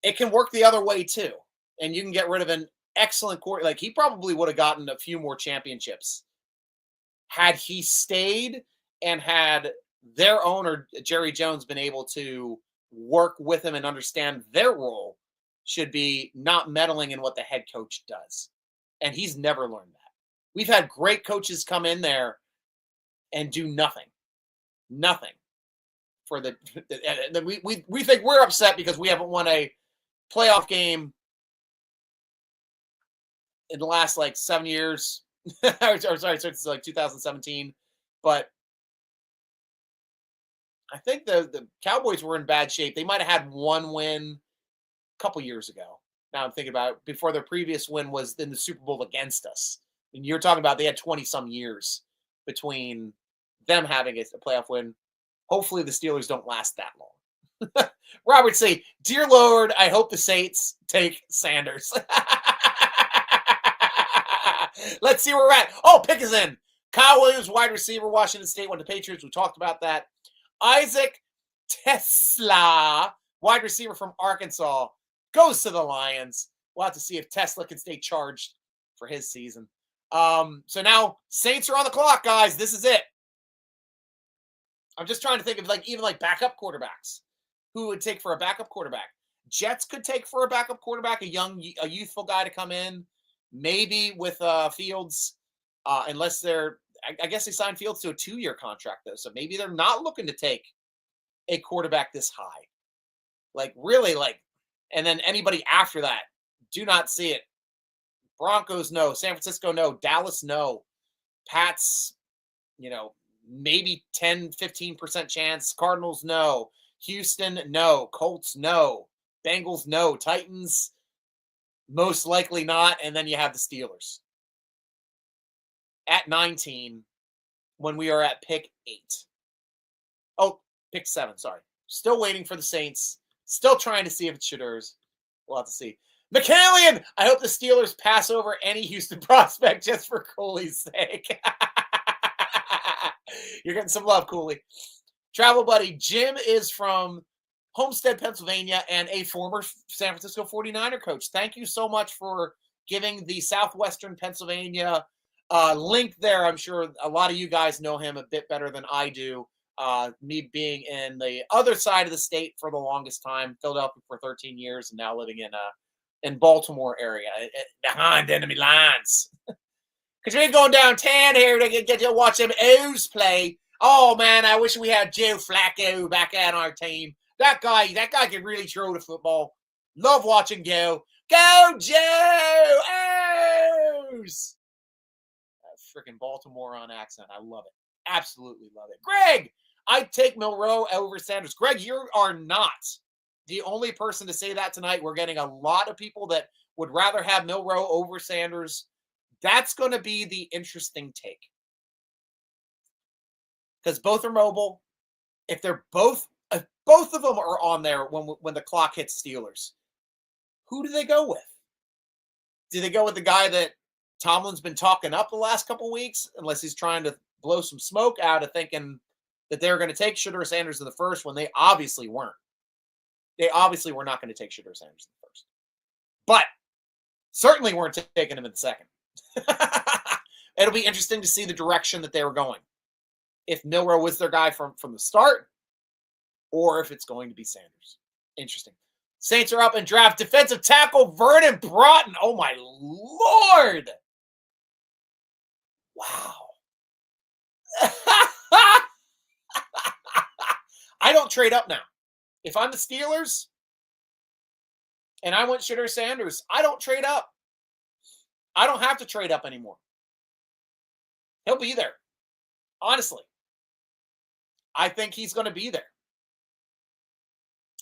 [SPEAKER 1] it can work the other way too, and you can get rid of an excellent court. Like he probably would have gotten a few more championships had he stayed and had their owner, Jerry Jones, been able to work with him and understand their role should be not meddling in what the head coach does. And he's never learned that. We've had great coaches come in there and do nothing. Nothing. For we think we're upset because we haven't won a playoff game in the last like 7 years. sorry, since like 2017. But I think the Cowboys were in bad shape. They might have had 1 win a couple years ago. Now I'm thinking about it, before their previous win was in the Super Bowl against us. And you're talking about they had 20 some years between them having a playoff win. Hopefully the Steelers don't last that long. Robert say, "Dear Lord, I hope the Saints take Sanders." Let's see where we're at. Oh, pick is in. Kyle Williams, wide receiver, Washington State, went to Patriots. We talked about that. Isaac Tesla, wide receiver from Arkansas, goes to the Lions. We'll have to see if Tesla can stay charged for his season. So now Saints are on the clock, guys. This is it. I'm just trying to think of even backup quarterbacks. Who would take for a backup quarterback? Jets could take for a backup quarterback, a youthful guy to come in, maybe with Fields, unless they're. I guess they signed Fields to a 2-year contract though, so maybe they're not looking to take a quarterback this high. And then anybody after that, do not see it. Broncos, no. San Francisco, no. Dallas, no. Pats, maybe 10, 15% chance. Cardinals, no. Houston, no. Colts, no. Bengals, no. Titans, most likely not. And then you have the Steelers at 19 when we are at pick 8. Oh, pick 7, sorry. Still waiting for the Saints. Still trying to see if it's Shedeur's. We'll have to see. McCallion, I hope the Steelers pass over any Houston prospect just for Cooley's sake. You're getting some love, Cooley. Travel buddy, Jim is from Homestead, Pennsylvania, and a former San Francisco 49er coach. Thank you so much for giving the Southwestern Pennsylvania link there. I'm sure a lot of you guys know him a bit better than I do. Me being in the other side of the state for the longest time, Philadelphia for 13 years, and now living in Baltimore area, behind enemy lines. Because we ain't going downtown here to get to watch them O's play. Oh, man, I wish we had Joe Flacco back on our team. That guy can really throw the football. Love watching Joe. Go, Joe! O's! That freaking Baltimore on accent. I love it. Absolutely love it. Greg, I'd take Milroe over Sanders. Greg, you are not the only person to say that tonight. We're getting a lot of people that would rather have Milroe over Sanders. That's going to be the interesting take. Because both are mobile. If both of them are on there when the clock hits Steelers, who do they go with? Do they go with the guy that Tomlin's been talking up the last couple weeks, unless he's trying to blow some smoke out of thinking that they're going to take Shedeur Sanders in the first when they obviously weren't. They obviously were not going to take Shedeur Sanders in the first. But certainly weren't taking him in the second. It'll be interesting to see the direction that they were going. If Milroe was their guy from the start, or if it's going to be Sanders. Interesting. Saints are up in draft defensive tackle Vernon Broughton. Oh, my Lord. Wow. I don't trade up now. If I'm the Steelers and I want Shedeur Sanders, I don't trade up. I don't have to trade up anymore. He'll be there. Honestly. I think he's going to be there.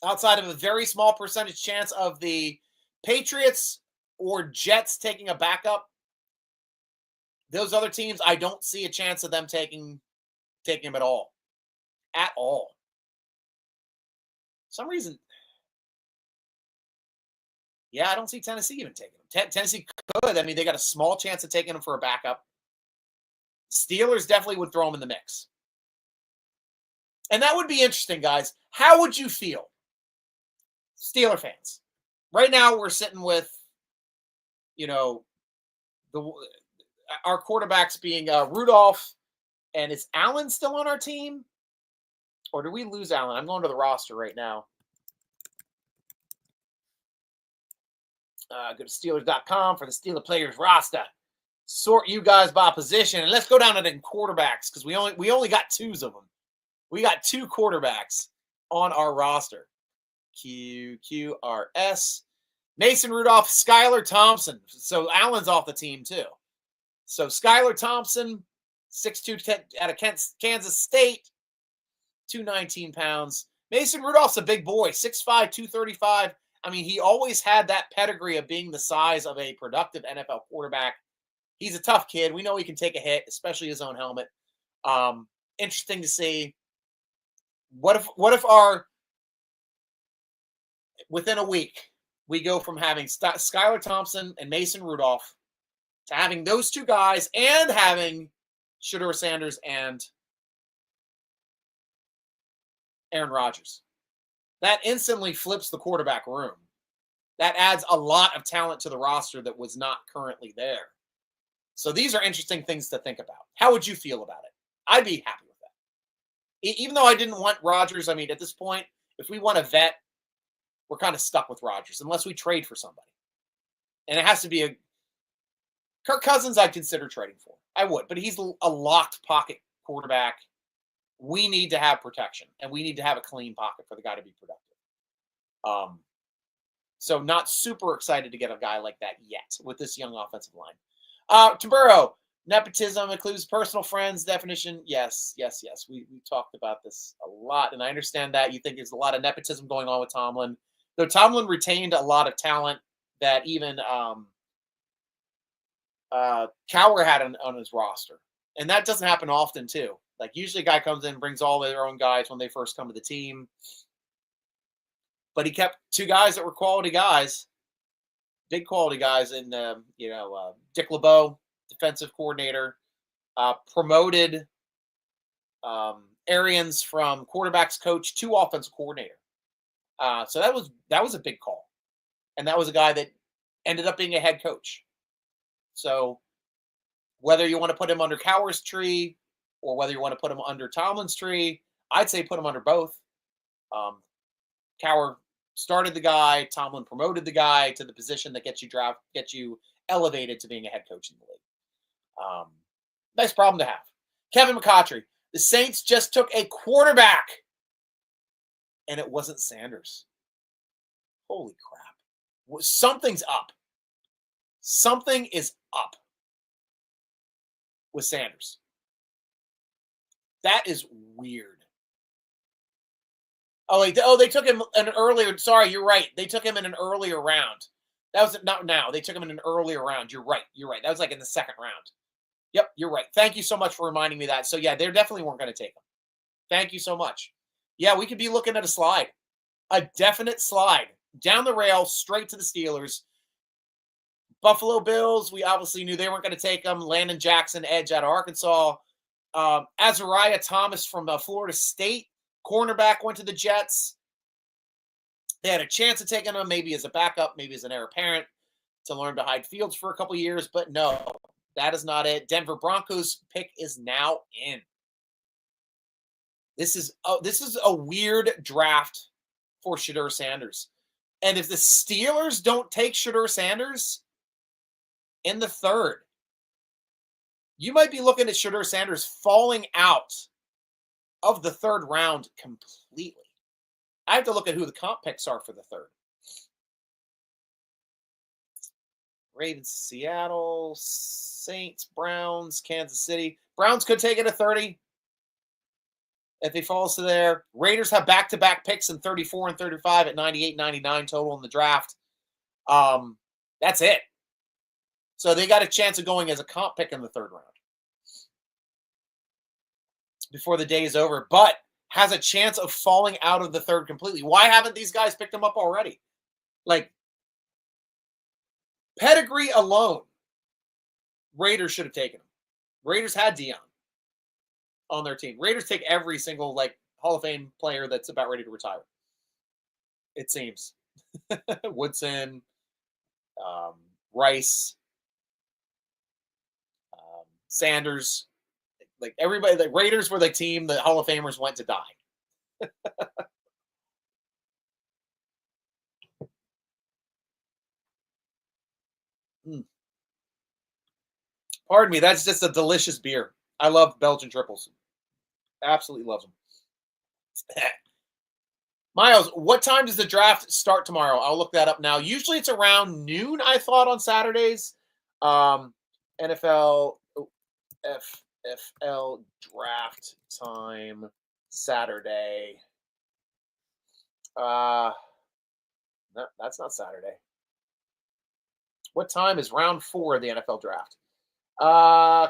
[SPEAKER 1] Outside of a very small percentage chance of the Patriots or Jets taking a backup, those other teams, I don't see a chance of them taking him at all. At all. For some reason, yeah, I don't see Tennessee even taking him. Tennessee could. I mean, they got a small chance of taking him for a backup. Steelers definitely would throw him in the mix. And that would be interesting, guys. How would you feel, Steeler fans? Right now, we're sitting with, our quarterbacks being Rudolph, and is Allen still on our team? Or do we lose Allen? I'm going to the roster right now. Go to Steelers.com for the Steeler players roster. Sort you guys by position, and let's go down to the quarterbacks because we only got twos of them. We got two quarterbacks on our roster. QQRS. Mason Rudolph, Skylar Thompson. So Allen's off the team too. So Skylar Thompson, 6'2", out of Kansas State, 219 pounds. Mason Rudolph's a big boy, 6'5", 235. I mean, he always had that pedigree of being the size of a productive NFL quarterback. He's a tough kid. We know he can take a hit, especially his own helmet. Interesting to see. What if within a week, we go from having Skylar Thompson and Mason Rudolph to having those two guys and having Shedeur Sanders and Aaron Rodgers. That instantly flips the quarterback room. That adds a lot of talent to the roster that was not currently there. So these are interesting things to think about. How would you feel about it? I'd be happy with that. Even though I didn't want Rodgers, I mean, at this point, if we want a vet, we're kind of stuck with Rodgers unless we trade for somebody. And it has to be Kirk Cousins I'd consider trading for. I would, but he's a locked pocket quarterback. We need to have protection, and we need to have a clean pocket for the guy to be productive. So not super excited to get a guy like that yet with this young offensive line. Taburo, nepotism includes personal friends. Definition, yes. We talked about this a lot, and I understand that you think there's a lot of nepotism going on with Tomlin. Though Tomlin retained a lot of talent that even Cowher had on his roster. And that doesn't happen often, too. Like, usually a guy comes in and brings all their own guys when they first come to the team. But he kept two guys that were quality guys, big quality guys in, Dick LeBeau, defensive coordinator, promoted Arians from quarterbacks coach to offensive coordinator. So that was a big call. And that was a guy that ended up being a head coach. So whether you want to put him under Cowher's tree or whether you want to put him under Tomlin's tree, I'd say put him under both. Cowher started the guy. Tomlin promoted the guy to the position that gets you elevated to being a head coach in the league. Nice problem to have. Kevin McCautry. The Saints just took a quarterback, and it wasn't Sanders. Holy crap. Something's up. Something is up with Sanders. That is weird. Oh, they took him an earlier. Sorry, you're right. They took him in an earlier round. That was not now. They took him in an earlier round. You're right. You're right. That was like in the second round. Yep, you're right. Thank you so much for reminding me that. So yeah, they definitely weren't going to take him. Thank you so much. Yeah, we could be looking at a slide, a definite slide down the rail straight to the Steelers. Buffalo Bills, we obviously knew they weren't going to take him. Landon Jackson, edge out of Arkansas. Azariah Thomas from Florida State, cornerback, went to the Jets. They had a chance of taking him, maybe as a backup, maybe as an heir apparent, to learn to hide fields for a couple years, but no, that is not it. Denver Broncos pick is now in. This is a weird draft for Shedeur Sanders. And if the Steelers don't take Shedeur Sanders in the third, you might be looking at Shedeur Sanders falling out of the third round completely. I have to look at who the comp picks are for the third. Ravens, Seattle, Saints, Browns, Kansas City. Browns could take it at 30 if he falls to there. Raiders have back-to-back picks in 34 and 35 at 98, 99 total in the draft. That's it. So they got a chance of going as a comp pick in the third round before the day is over, but has a chance of falling out of the third completely. Why haven't these guys picked him up already? Like, pedigree alone, Raiders should have taken him. Raiders had Deon on their team. Raiders take every single Hall of Fame player that's about ready to retire. It seems. Woodson, Rice, Sanders, everybody. The Raiders were the team that Hall of Famers went to die. Pardon me, that's just a delicious beer. I love Belgian triples. Absolutely love them. Miles, what time does the draft start tomorrow? I'll look that up now. Usually it's around noon, I thought, on Saturdays. NFL FFL draft time Saturday. No, that's not Saturday. What time is round 4 of the NFL draft?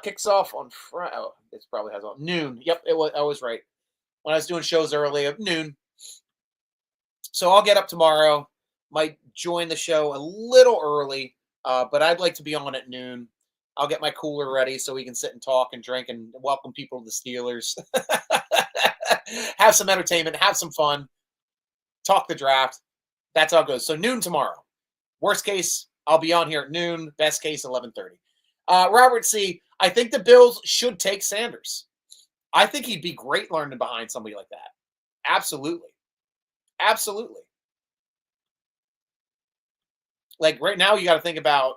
[SPEAKER 1] Kicks off on Friday. Oh, it probably has on noon. Yep, I was right. When I was doing shows earlier, noon. So I'll get up tomorrow. Might join the show a little early, but I'd like to be on at noon. I'll get my cooler ready so we can sit and talk and drink and welcome people to the Steelers. Have some entertainment, have some fun, talk the draft. That's how it goes. So noon tomorrow. Worst case, I'll be on here at noon. Best case, 11:30. Robert C., I think the Bills should take Sanders. I think he'd be great learning behind somebody like that. Absolutely. Absolutely. Right now, you got to think about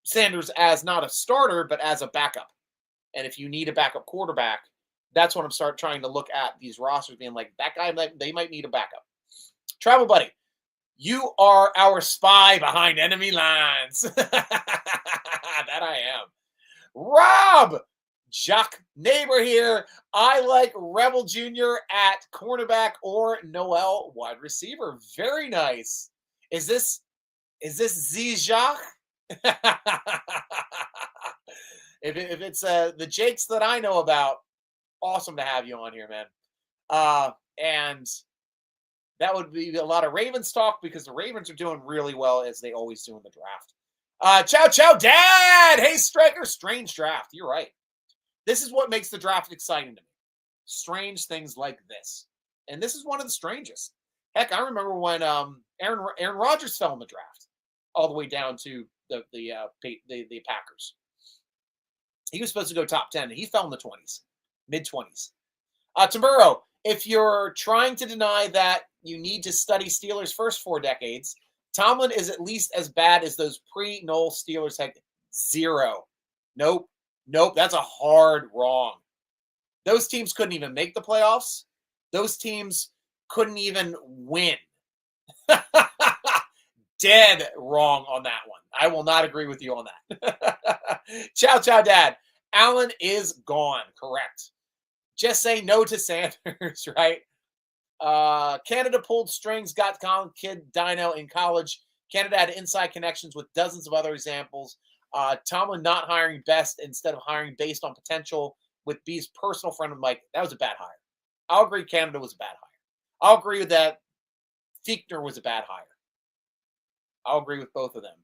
[SPEAKER 1] Sanders as not a starter, but as a backup. And if you need a backup quarterback, that's when I'm trying to look at these rosters being like, that guy, they might need a backup. Travel Buddy, you are our spy behind enemy lines. That I am. Rob, Jacques Neighbor here. I like Rebel Jr. at cornerback or Noel wide receiver. Very nice. Is this Z Jacques? if it's the Jakes that I know about, awesome to have you on here, man. And that would be a lot of Ravens talk because the Ravens are doing really well as they always do in the draft. Chow Dad. Hey, Stryker. Strange draft. You're right. This is what makes the draft exciting to me. Strange things like this. And this is one of the strangest. Heck, I remember when Aaron Rodgers fell in the draft all the way down to the Packers. He was supposed to go top 10. And he fell in the 20s, mid-20s. Tamburo, if you're trying to deny that you need to study Steelers' first 4 decades, Tomlin is at least as bad as those pre-Noel Steelers had. 0. Nope. That's a hard wrong. Those teams couldn't even make the playoffs. Those teams couldn't even win. Dead wrong on that one. I will not agree with you on that. Chow, Dad. Allen is gone. Correct. Just say no to Sanders, right? Canada pulled strings, got kid Dino in college. Canada had inside connections with dozens of other examples. Tomlin not hiring Best instead of hiring based on potential with B's personal friend of Mike. That was a bad hire. I'll agree Canada was a bad hire. I'll agree with that. Fichtner was a bad hire. I'll agree with both of them.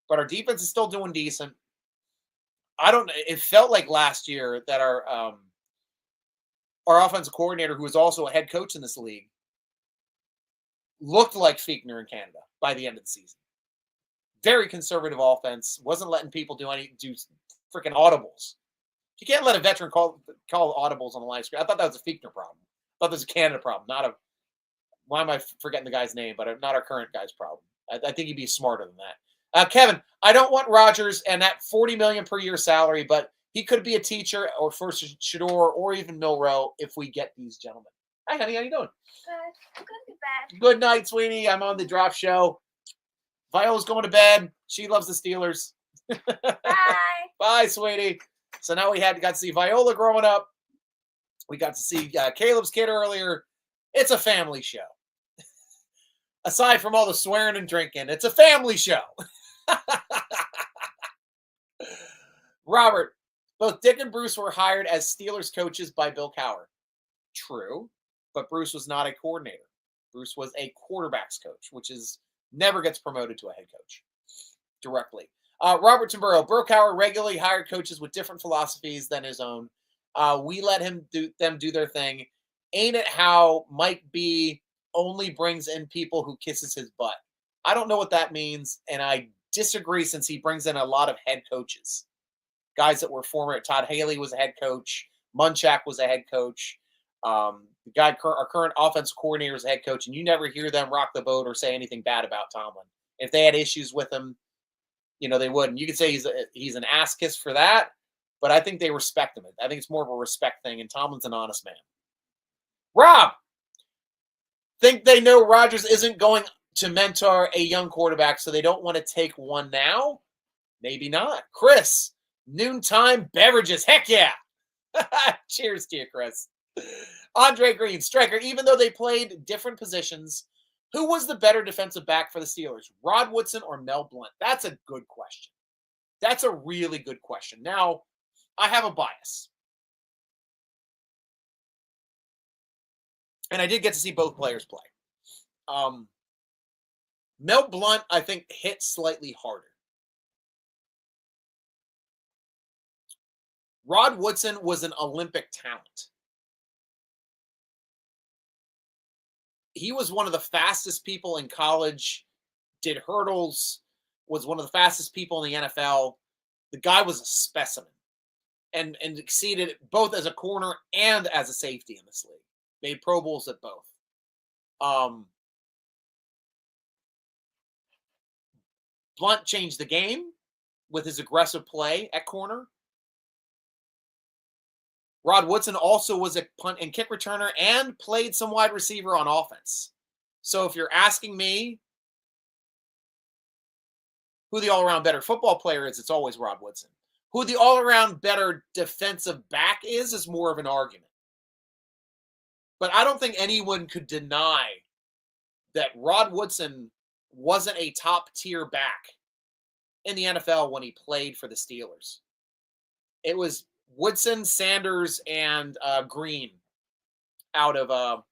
[SPEAKER 1] But our defense is still doing decent. I don't know. It felt like last year that our offensive coordinator, who was also a head coach in this league, looked like Fichtner in Canada by the end of the season. Very conservative offense. Wasn't letting people do freaking audibles. You can't let a veteran call audibles on the live screen. I thought that was a Fichtner problem. I thought that was a Canada problem, not a. Why am I forgetting the guy's name? But not our current guy's problem. I think he'd be smarter than that. Kevin, I don't want Rodgers and that $40 million per year salary, but he could be a teacher or for Shador or even Milrow if we get these gentlemen. Hi, honey. How you doing?
[SPEAKER 3] Good. Good, bad.
[SPEAKER 1] Good night, sweetie. I'm on the drop show. Viola's going to bed. She loves the Steelers.
[SPEAKER 3] Bye.
[SPEAKER 1] Bye, sweetie. So now we got to see Viola growing up. We got to see Caleb's kid earlier. It's a family show. Aside from all the swearing and drinking, it's a family show. Robert, both Dick and Bruce were hired as Steelers coaches by Bill Cowher. True, but Bruce was not a coordinator. Bruce was a quarterback's coach, which never gets promoted to a head coach directly. Robert Tamburo, Bill Cowher regularly hired coaches with different philosophies than his own. We let them do their thing. Ain't it how Mike B only brings in people who kisses his butt? I don't know what that means, and I disagree since he brings in a lot of head coaches. Guys that were former. Todd Haley was a head coach. Munchak was a head coach. Our current offensive coordinator is a head coach, and you never hear them rock the boat or say anything bad about Tomlin. If they had issues with him, they wouldn't. You could say he's an ass kiss for that, but I think they respect him. I think it's more of a respect thing, and Tomlin's an honest man. Rob, think they know Rodgers isn't going to mentor a young quarterback, so they don't want to take one now? Maybe not. Chris, noontime beverages. Heck yeah. Cheers to you, Chris. Andre Green, Stryker, even though they played different positions, who was the better defensive back for the Steelers, Rod Woodson or Mel Blount? That's a good question. That's a really good question. Now, I have a bias. And I did get to see both players play. Mel Blount, I think, hit slightly harder. Rod Woodson was an Olympic talent. He was one of the fastest people in college, did hurdles, was one of the fastest people in the NFL. The guy was a specimen and exceeded both as a corner and as a safety in this league. Made Pro Bowls at both. Blount changed the game with his aggressive play at corner. Rod Woodson also was a punt and kick returner and played some wide receiver on offense. So if you're asking me who the all-around better football player is, it's always Rod Woodson. Who the all-around better defensive back is more of an argument. But I don't think anyone could deny that Rod Woodson wasn't a top-tier back in the NFL when he played for the Steelers. It was Woodson, Sanders, and Green out of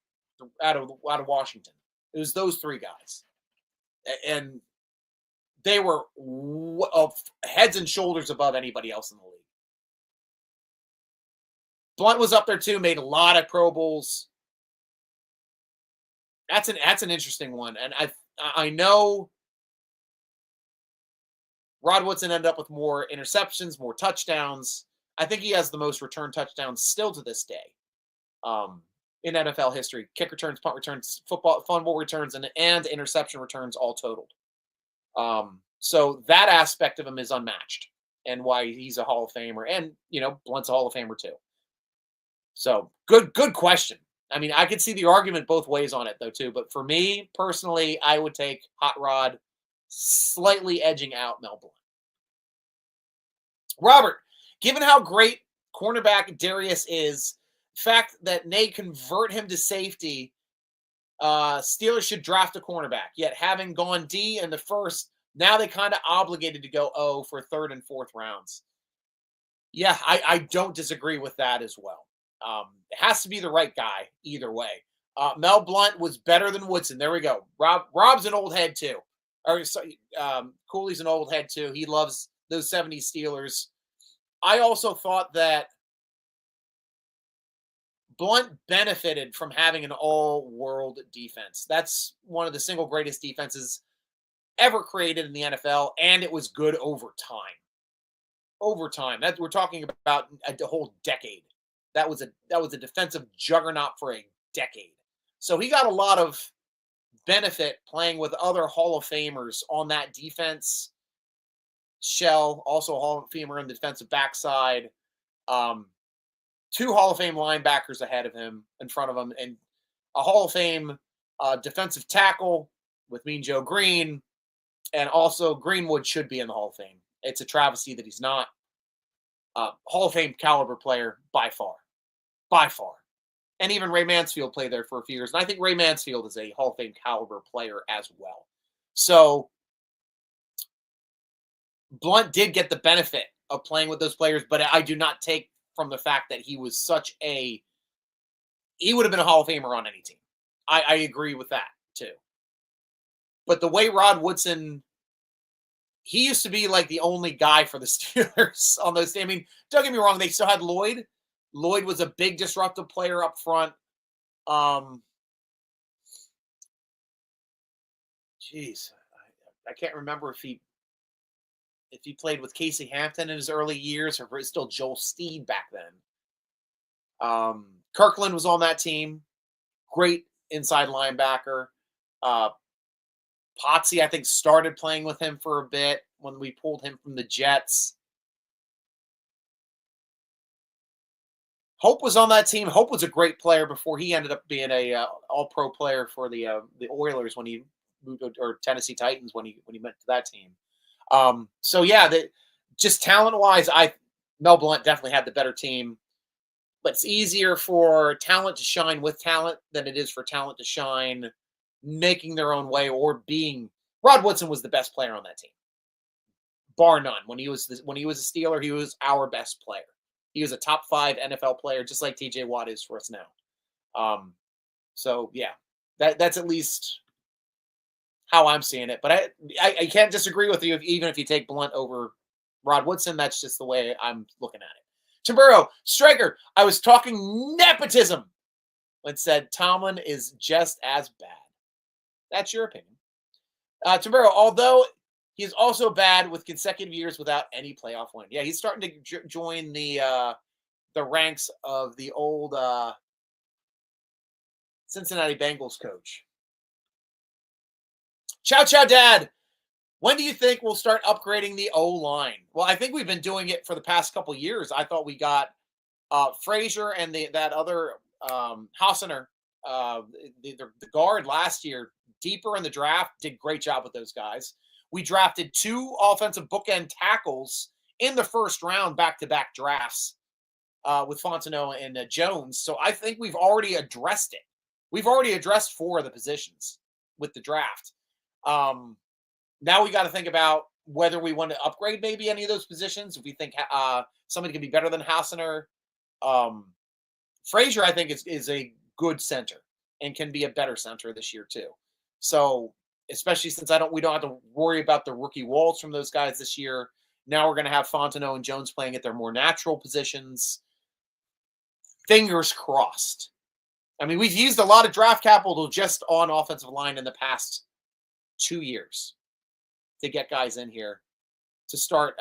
[SPEAKER 1] Washington. It was those three guys, and they were heads and shoulders above anybody else in the league. Blount was up there too, made a lot of Pro Bowls. That's an interesting one, and I know Rod Woodson ended up with more interceptions, more touchdowns. I think he has the most return touchdowns still to this day in NFL history. Kick returns, punt returns, fumble returns, and interception returns all totaled. So that aspect of him is unmatched, and why he's a Hall of Famer. And, Blount's a Hall of Famer too. So good question. I mean, I could see the argument both ways on it, though, too. But for me, personally, I would take Hot Rod slightly edging out Mel Blount. Robert, given how great cornerback Darius is, fact that they convert him to safety, Steelers should draft a cornerback. Yet having gone D in the first, now they kind of obligated to go O for third and fourth rounds. Yeah, I don't disagree with that as well. It has to be the right guy either way. Mel Blount was better than Woodson. There we go. Rob's an old head too. Cooley's an old head too. He loves those 70s Steelers. I also thought that Blount benefited from having an all-world defense. That's one of the single greatest defenses ever created in the NFL, and it was good over time. Over time. That we're talking about a whole decade. That was a defensive juggernaut for a decade. So he got a lot of benefit playing with other Hall of Famers on that defense. Shell, also a Hall of Famer on the defensive backside. Two Hall of Fame linebackers ahead of him, in front of him, and a Hall of Fame defensive tackle with Mean Joe Green, and also Greenwood should be in the Hall of Fame. It's a travesty that he's not. Hall of Fame caliber player by far. By far. And even Ray Mansfield played there for a few years. And I think Ray Mansfield is a Hall of Fame caliber player as well. So Blount did get the benefit of playing with those players, but I do not take from the fact that he was he would have been a Hall of Famer on any team. I agree with that too. But the way Rod Woodson, he used to be like the only guy for the Steelers on those teams. I mean, don't get me wrong, they still had Lloyd. Lloyd was a big disruptive player up front. Geez, I can't remember if he played with Casey Hampton in his early years or if it was still Joel Steed back then. Kirkland was on that team. Great inside linebacker. Potsy, I think, started playing with him for a bit when we pulled him from the Jets. Hope was on that team. Hope was a great player before he ended up being a all-pro player for the Oilers when he moved, or Tennessee Titans when he went to that team. So yeah, just talent-wise, Mel Blount definitely had the better team. But it's easier for talent to shine with talent than it is for talent to shine making their own way or being. Rod Woodson was the best player on that team, bar none. When he was a Steeler, he was our best player. He was a top 5 NFL player, just like T.J. Watt is for us now. So yeah, that's at least how I'm seeing it. But I can't disagree with you even if you take Blount over Rod Woodson. That's just the way I'm looking at it. Timburo, Stryker, I was talking nepotism when said Tomlin is just as bad. That's your opinion. Timburo, although he's also bad with consecutive years without any playoff win. Yeah, he's starting to join the ranks of the old Cincinnati Bengals coach. Chow Chow Dad, when do you think we'll start upgrading the O-line? Well, I think we've been doing it for the past couple of years. I thought we got Frazier and that other Hassener, the guard last year, deeper in the draft, did a great job with those guys. We drafted 2 offensive bookend tackles in the first round, back-to-back drafts with Fontenot and Jones. So I think we've already addressed it. We've already addressed 4 of the positions with the draft. Now we got to think about whether we want to upgrade maybe any of those positions. If we think somebody can be better than Hassener. Frazier, I think, is a good center and can be a better center this year too. So especially since we don't have to worry about the rookie walls from those guys this year. Now we're going to have Fontenot and Jones playing at their more natural positions. Fingers crossed. I mean, we've used a lot of draft capital just on offensive line in the past 2 years to get guys in here to start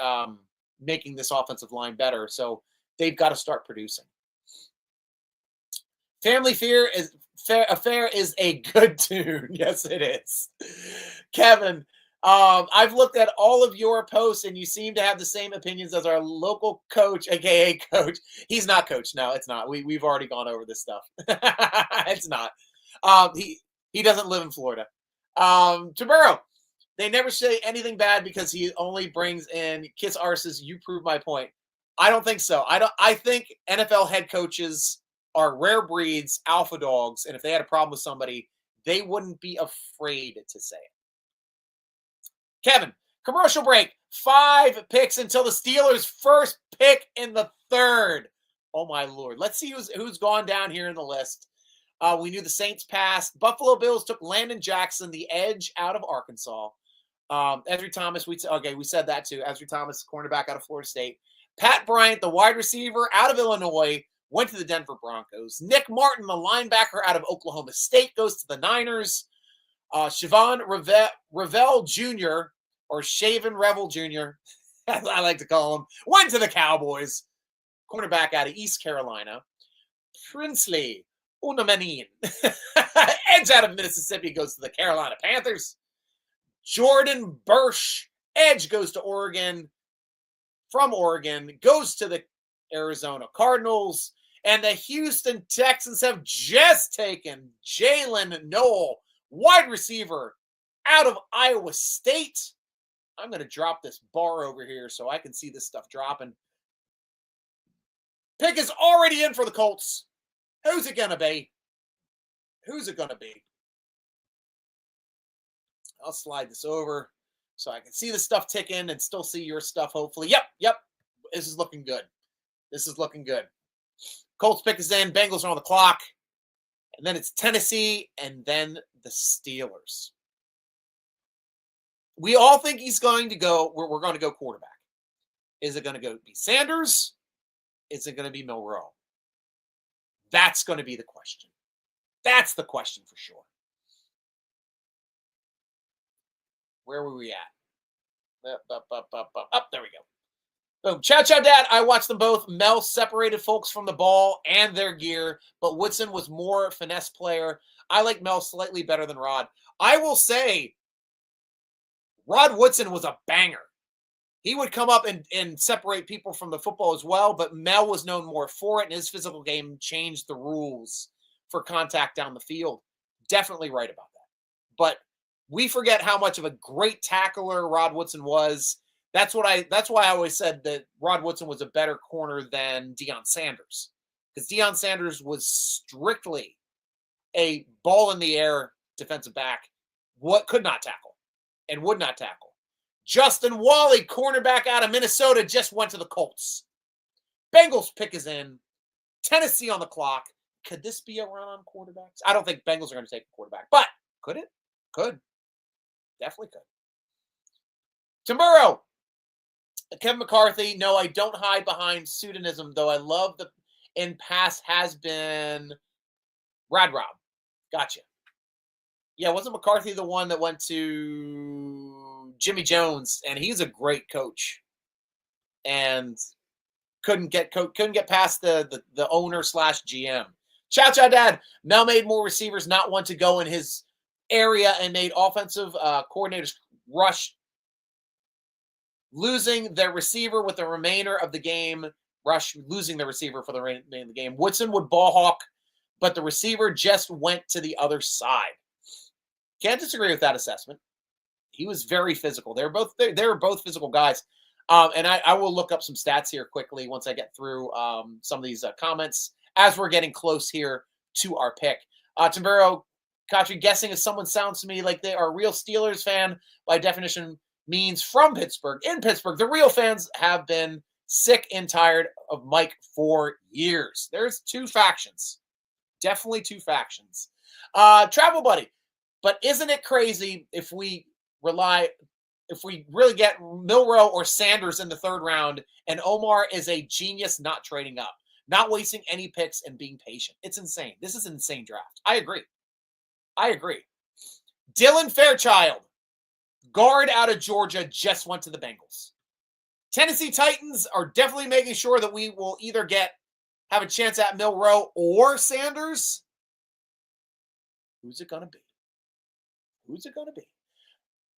[SPEAKER 1] making this offensive line better. So they've got to start producing. Family Affair is a good tune. Yes, it is. Kevin, I've looked at all of your posts and you seem to have the same opinions as our local coach, aka coach. He's not coach. No, it's not. We've already gone over this stuff. It's not. He doesn't live in Florida. Timburo, they never say anything bad because he only brings in kiss arses. You prove my point. I don't think so. I think NFL head coaches are rare breeds, alpha dogs, and if they had a problem with somebody, they wouldn't be afraid to say it. Kevin, commercial break. 5 picks until the Steelers' first pick in the 3rd. Oh, my Lord. Let's see who's gone down here in the list. We knew the Saints passed. Buffalo Bills took Landon Jackson, the edge, out of Arkansas. Ezra Thomas, we said that too. Ezra Thomas, cornerback out of Florida State. Pat Bryant, the wide receiver out of Illinois, went to the Denver Broncos. Nick Martin, the linebacker out of Oklahoma State, goes to the Niners. Siobhan Revel Jr., or Shaven Revel Jr., as I like to call him, went to the Cowboys. Cornerback out of East Carolina. Princely Unamanin, edge out of Mississippi, goes to the Carolina Panthers. Jordan Bursch, edge, goes to Oregon. From Oregon, goes to the Arizona Cardinals. And the Houston Texans have just taken Jalen Noel, wide receiver out of Iowa State. I'm going to drop this bar over here so I can see this stuff dropping. Pick is already in for the Colts. Who's it going to be? Who's it going to be? I'll slide this over so I can see the stuff ticking and still see your stuff, hopefully. Yep. This is looking good. Colts pick is in. Bengals are on the clock. And then it's Tennessee and then the Steelers. We all think he's going to go, we're going to go quarterback. Is it going to be Sanders? Is it going to be Milroe? That's going to be the question. That's the question for sure. Where were we at? Up, there we go. Boom. Chow, Dad. I watched them both. Mel separated folks from the ball and their gear, but Woodson was more finesse player. I like Mel slightly better than Rod. I will say, Rod Woodson was a banger. He would come up and separate people from the football as well, but Mel was known more for it, and his physical game changed the rules for contact down the field. Definitely right about that. But we forget how much of a great tackler Rod Woodson was. That's why I always said that Rod Woodson was a better corner than Deon Sanders, because Deon Sanders was strictly a ball in the air defensive back, what could not tackle and would not tackle. Justin Wally, cornerback out of Minnesota, just went to the Colts. Bengals pick is in. Tennessee on the clock. Could this be a run on quarterbacks? I don't think Bengals are going to take a quarterback, but could it? Could. Definitely could. Tim Burrow. Kevin McCarthy. No, I don't hide behind pseudonym, though I love the in past has been Rad Rob. Gotcha. Yeah, wasn't McCarthy the one that went to Jimmy Jones? And he's a great coach. And couldn't get past the owner / GM. Chow, Dad. Mel made more receivers not want to go in his area and made offensive coordinators rush, losing their receiver with the remainder of the game. Losing the receiver for the remainder of the game. Woodson would ball hawk, but the receiver just went to the other side. Can't disagree with that assessment. He was very physical. They were both physical guys. And I will look up some stats here quickly once I get through some of these comments as we're getting close here to our pick. Tim Burrow, Katri, guessing if someone sounds to me like they are a real Steelers fan, by definition means from Pittsburgh. In Pittsburgh, the real fans have been sick and tired of Mike for years. There's two factions. Definitely two factions. Travel Buddy. But isn't it crazy if we really get Milroe or Sanders in the 3rd round, and Omar is a genius not trading up, not wasting any picks and being patient? It's insane. This is an insane draft. I agree. Dylan Fairchild, guard out of Georgia, just went to the Bengals. Tennessee Titans are definitely making sure that we will either have a chance at Milroe or Sanders. Who's it going to be?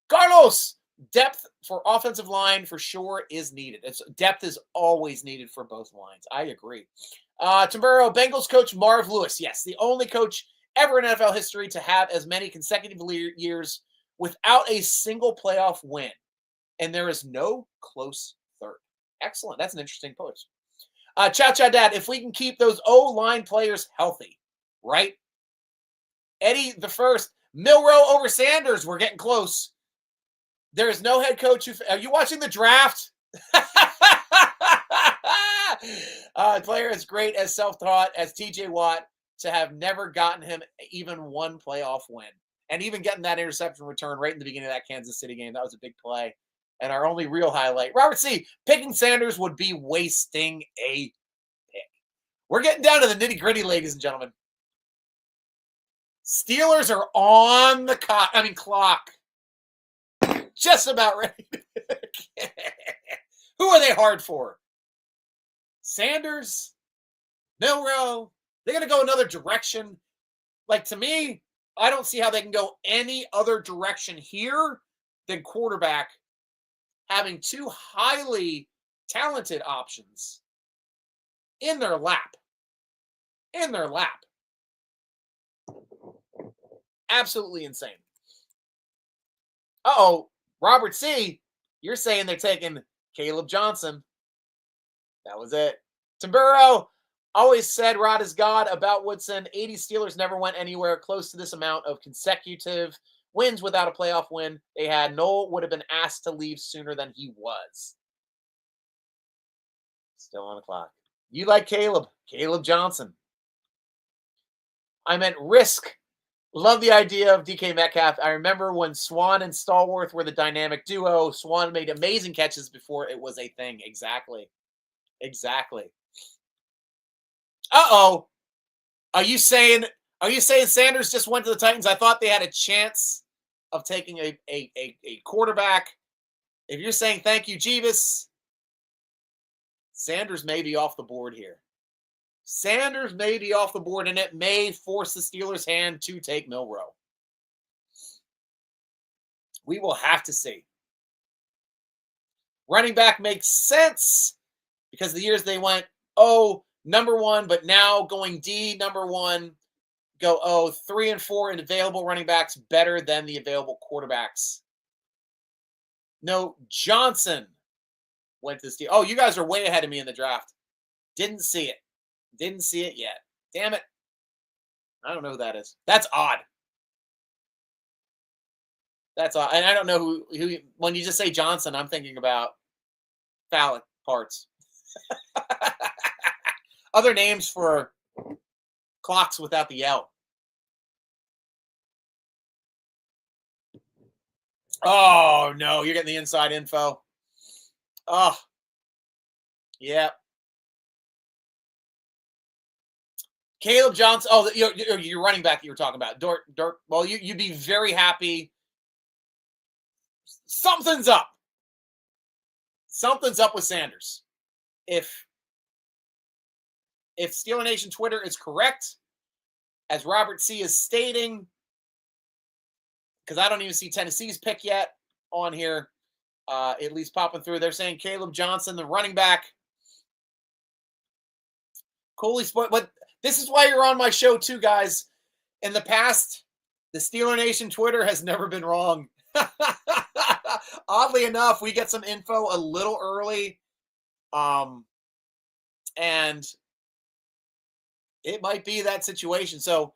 [SPEAKER 1] Carlos, depth for offensive line for sure is needed. Depth is always needed for both lines. I agree. Tim Burrow, Bengals coach Marv Lewis. Yes, the only coach ever in NFL history to have as many consecutive years without a single playoff win. And there is no close third. Excellent. That's an interesting post. Chow Chow Dad, if we can keep those O-line players healthy, right? Eddie the first, Milroe over Sanders. We're getting close. There is no head coach who. Are you watching the draft? Player as great as self-taught as TJ Watt to have never gotten him even one playoff win. And even getting that interception return right in the beginning of that Kansas City game, that was a big play. And our only real highlight, Robert C., picking Sanders would be wasting a pick. We're getting down to the nitty-gritty, ladies and gentlemen. Steelers are on the clock. Just about ready. Who are they hard for? Sanders? Milroe? They're going to go another direction. Like, to me, I don't see how they can go any other direction here than quarterback, having two highly talented options in their lap. In their lap. Absolutely insane. Uh-oh. Robert C., you're saying they're taking Caleb Johnson. That was it. Tamburo always said Rod is God about Woodson. 80 Steelers never went anywhere close to this amount of consecutive wins without a playoff win they had. Noel would have been asked to leave sooner than he was. Still on the clock. You like Caleb Johnson. I meant risk. Love the idea of DK Metcalf. I remember when Swan and Stallworth were the dynamic duo. Swan made amazing catches before it was a thing. Exactly. Uh-oh. Are you saying Sanders just went to the Titans? I thought they had a chance of taking a quarterback. If you're saying thank you, Jeebus, Sanders may be off the board here. Sanders may be off the board, and it may force the Steelers' hand to take Milroe. We will have to see. Running back makes sense because the years they went, number one, but now going D, number one, go 3 and 4 in available running backs better than the available quarterbacks. No, Johnson went to the Steelers. Oh, you guys are way ahead of me in the draft. Didn't see it yet. Damn it. I don't know who that is. That's odd. And I don't know who when you just say Johnson, I'm thinking about phallic parts. Other names for clocks without the L. Oh, no. You're getting the inside info. Oh, yeah. Caleb Johnson. Oh, you're running back that you were talking about. Dort. Well, you'd be very happy. Something's up. Something's up with Sanders. If Steeler Nation Twitter is correct, as Robert C. is stating, because I don't even see Tennessee's pick yet on here, at least popping through. They're saying Caleb Johnson, the running back. Coley Sport, but this is why you're on my show too, guys. In the past, the Steeler Nation Twitter has never been wrong. Oddly enough, we get some info a little early. And it might be that situation. So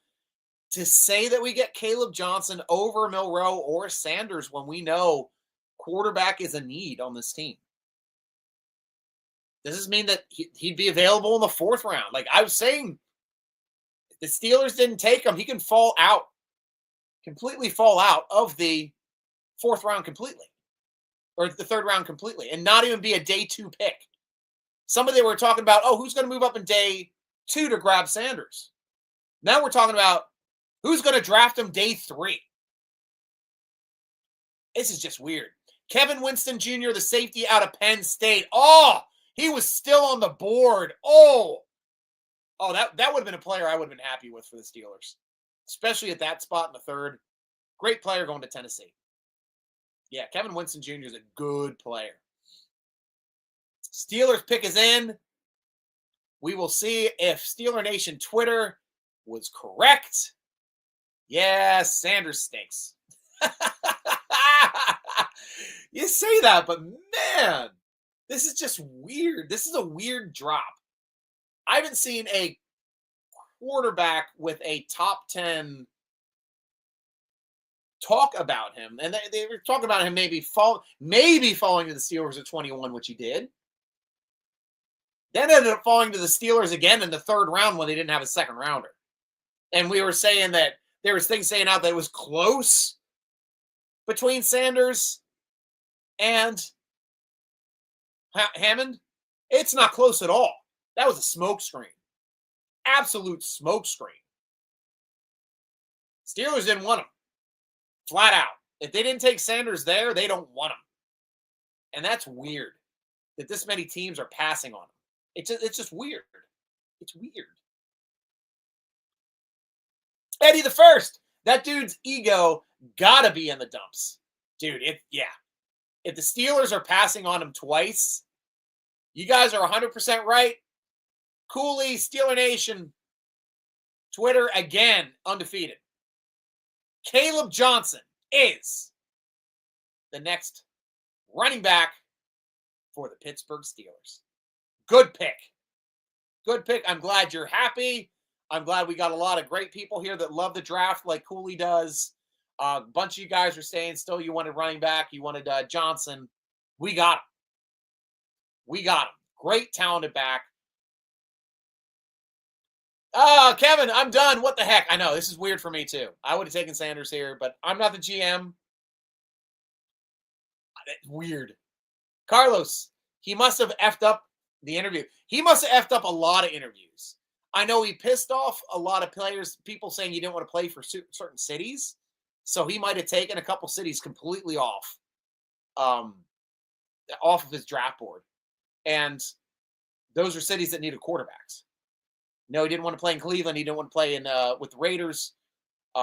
[SPEAKER 1] to say that we get Caleb Johnson over Milroe or Sanders when we know quarterback is a need on this team, does this mean that he'd be available in the 4th round? Like I was saying, if the Steelers didn't take him, he can completely fall out of the 4th round completely, or the 3rd round completely, and not even be a day 2 pick. Somebody were talking about, who's going to move up in day 2 to grab Sanders? Now we're talking about who's going to draft him day 3. This is just weird. Kevin Winston Jr., the safety out of Penn State. He was still on the board. That would have been a player I would have been happy with for the Steelers, especially at that spot in the 3rd. Great player going to Tennessee. Yeah, Kevin Winston Jr. is a good player. Steelers pick is in. We will see if Steeler Nation Twitter was correct. Yeah, Sanders stinks. You say that, but man, this is just weird. This is a weird drop. I haven't seen a quarterback with a top 10 talk about him. And they were talking about him maybe falling to the Steelers at 21, which he did. Then ended up falling to the Steelers again in the third round when they didn't have a second rounder. And we were saying that there was things saying out that it was close between Sanders and Hammond. It's not close at all. That was a smokescreen. Absolute smokescreen. Steelers didn't want him. Flat out. If they didn't take Sanders there, they don't want him. And that's weird that this many teams are passing on him. It's just weird. It's weird. Eddie the First. That dude's ego gotta be in the dumps. Dude, if the Steelers are passing on him twice, you guys are 100% right. Cooley, Steeler Nation, Twitter again, undefeated. Caleb Johnson is the next running back for the Pittsburgh Steelers. Good pick. Good pick. I'm glad you're happy. I'm glad we got a lot of great people here that love the draft like Cooley does. A bunch of you guys are saying still you wanted running back. You wanted Johnson. We got him. We got him. Great talented back. Oh, Kevin, I'm done. What the heck? I know, this is weird for me too. I would have taken Sanders here, but I'm not the GM. Weird. Carlos, he must have effed up the interview. He must have effed up a lot of interviews. I know he pissed off a lot of players, people saying he didn't want to play for certain cities. So he might have taken a couple cities completely off of his draft board. And those are cities that needed quarterbacks. No, he didn't want to play in Cleveland. He didn't want to play in with the Raiders. We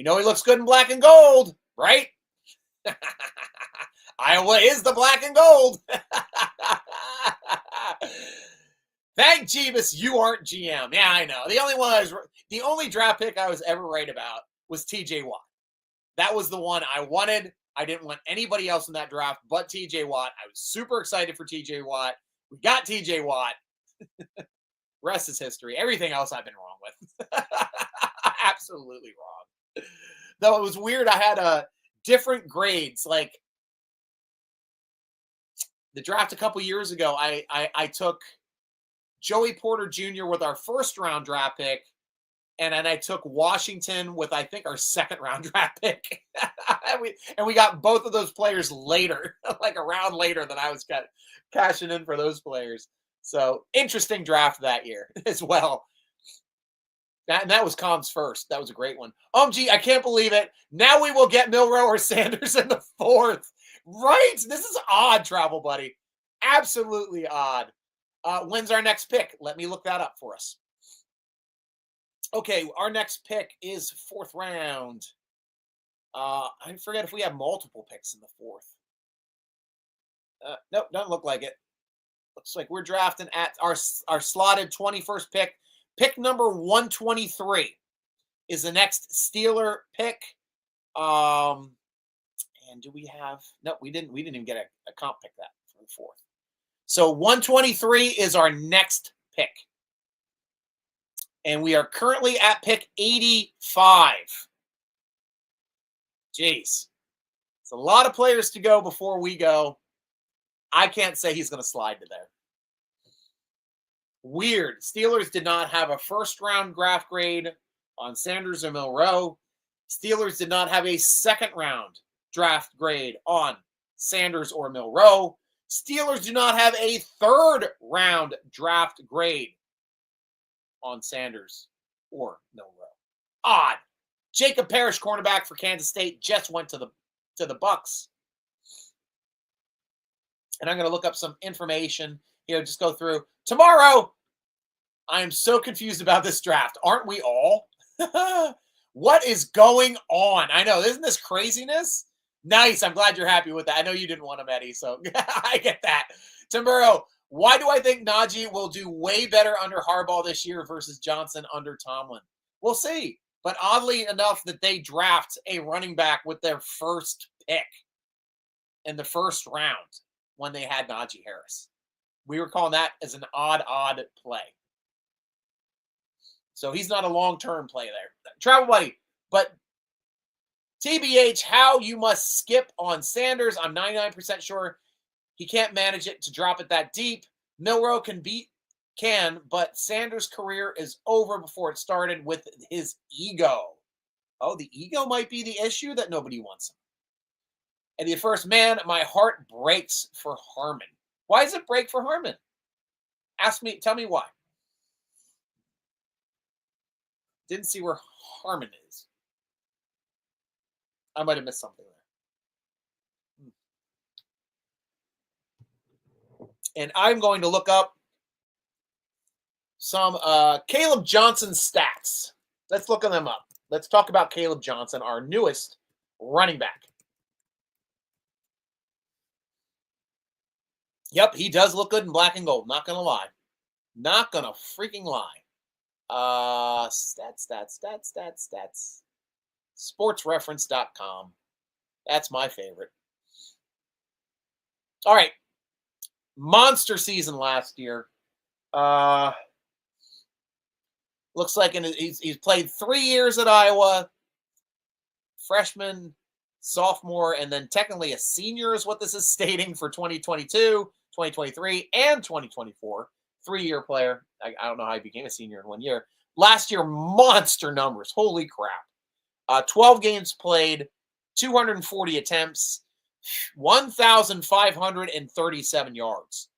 [SPEAKER 1] know he looks good in black and gold, right? Iowa is the black and gold. Thank Jeebus, you aren't GM. Yeah, I know. The only draft pick I was ever right about was TJ Watt. That was the one I wanted. I didn't want anybody else in that draft but TJ Watt. I was super excited for TJ Watt. We got TJ Watt. Rest is history. Everything else I've been wrong with. Absolutely wrong. Though it was weird, I had different grades. Like the draft a couple years ago, I took Joey Porter Jr. with our first round draft pick, and then I took Washington with, I think, our second round draft pick. and we got both of those players later, like a round later than I was cashing in for those players. So interesting draft that year as well. That was Com's first. That was a great one. Gee, I can't believe it. Now we will get Milroe or Sanders in the fourth. Right? This is odd, Travel Buddy. Absolutely odd. When's our next pick? Let me look that up for us. Okay, our next pick is fourth round. I forget if we have multiple picks in the fourth. Nope, doesn't look like it. Looks like we're drafting at our slotted 21st pick. Pick number 123 is the next Steeler pick. And do we have? No, we didn't even get a comp pick that for the fourth. So 123 is our next pick. And we are currently at pick 85. Jeez. It's a lot of players to go before we go. I can't say he's going to slide to there. Weird. Steelers did not have a first-round draft grade on Sanders or Milroe. Steelers did not have a second-round draft grade on Sanders or Milroe. Steelers do not have a third-round draft grade on Sanders or Milroe. Odd. Jacob Parrish, cornerback for Kansas State, just went to the Bucks. And I'm going to look up some information here, just go through. Tomorrow, I am so confused about this draft. Aren't we all? What is going on? I know, isn't this craziness? Nice. I'm glad you're happy with that. I know you didn't want him, Eddie, so I get that. Tomorrow, why do I think Najee will do way better under Harbaugh this year versus Johnson under Tomlin? We'll see. But oddly enough that they draft a running back with their first pick in the first round when they had Najee Harris. We were calling that as an odd play. So he's not a long-term play there. Travel Buddy, but TBH, how you must skip on Sanders. I'm 99% sure he can't manage it to drop it that deep. Milroe can, but Sanders' career is over before it started with his ego. Oh, the ego might be the issue that nobody wants him. And the first man, my heart breaks for Harmon. Why does it break for Harmon? Tell me why. Didn't see where Harmon is. I might have missed something there. And I'm going to look up some Caleb Johnson stats. Let's look them up. Let's talk about Caleb Johnson, our newest running back. Yep, he does look good in black and gold. Not going to lie. Not going to freaking lie. Stats. Sportsreference.com. That's my favorite. All right. Monster season last year. Looks like he's played 3 years at Iowa. Freshman, sophomore, and then technically a senior is what this is stating for 2022, 2023, and 2024. 3-year player. I don't know how he became a senior in 1 year. Last year, monster numbers. Holy crap. 12 games played, 240 attempts, 1,537 yards.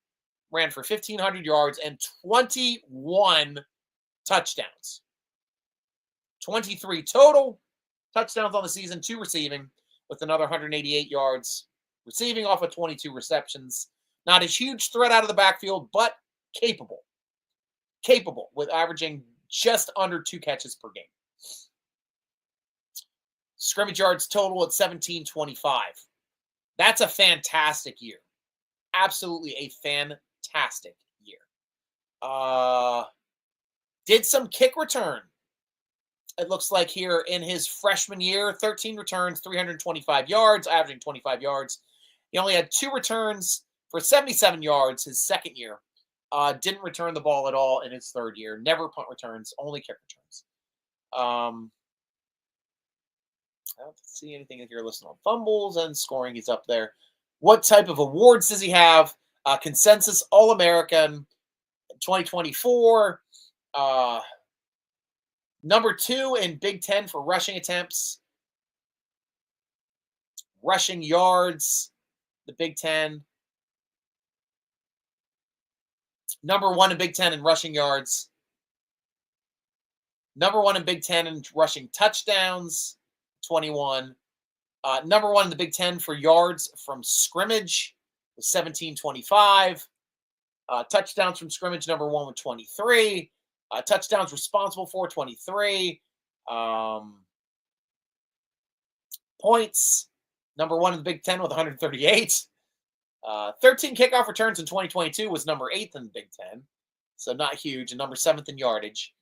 [SPEAKER 1] Ran for 1,500 yards and 21 touchdowns. 23 total touchdowns on the season, 2 receiving, with another 188 yards receiving off of 22 receptions. Not a huge threat out of the backfield, but capable. Capable, with averaging just under 2 catches per game. Scrimmage yards total at 1,725. That's a fantastic year. Absolutely a fantastic year. Did some kick return. It looks like here in his freshman year, 13 returns, 325 yards, averaging 25 yards. He only had 2 returns for 77 yards his second year. Didn't return the ball at all in his third year. Never punt returns, only kick returns. I don't see anything if you're listed on fumbles and scoring. He's up there. What type of awards does he have? Consensus All-American 2024. Number 2 in Big Ten for rushing attempts. Rushing yards, the Big Ten. Number 1 in Big Ten in rushing yards. Number 1 in Big Ten in rushing touchdowns, 21. Number 1 in the Big Ten for yards from scrimmage, with 1,725. Touchdowns from scrimmage, number 1 with 23. Touchdowns responsible for, 23. Points, number 1 in the Big Ten with 138. 13 kickoff returns in 2022 was number 8th in the Big Ten. So not huge, and number 7th in yardage.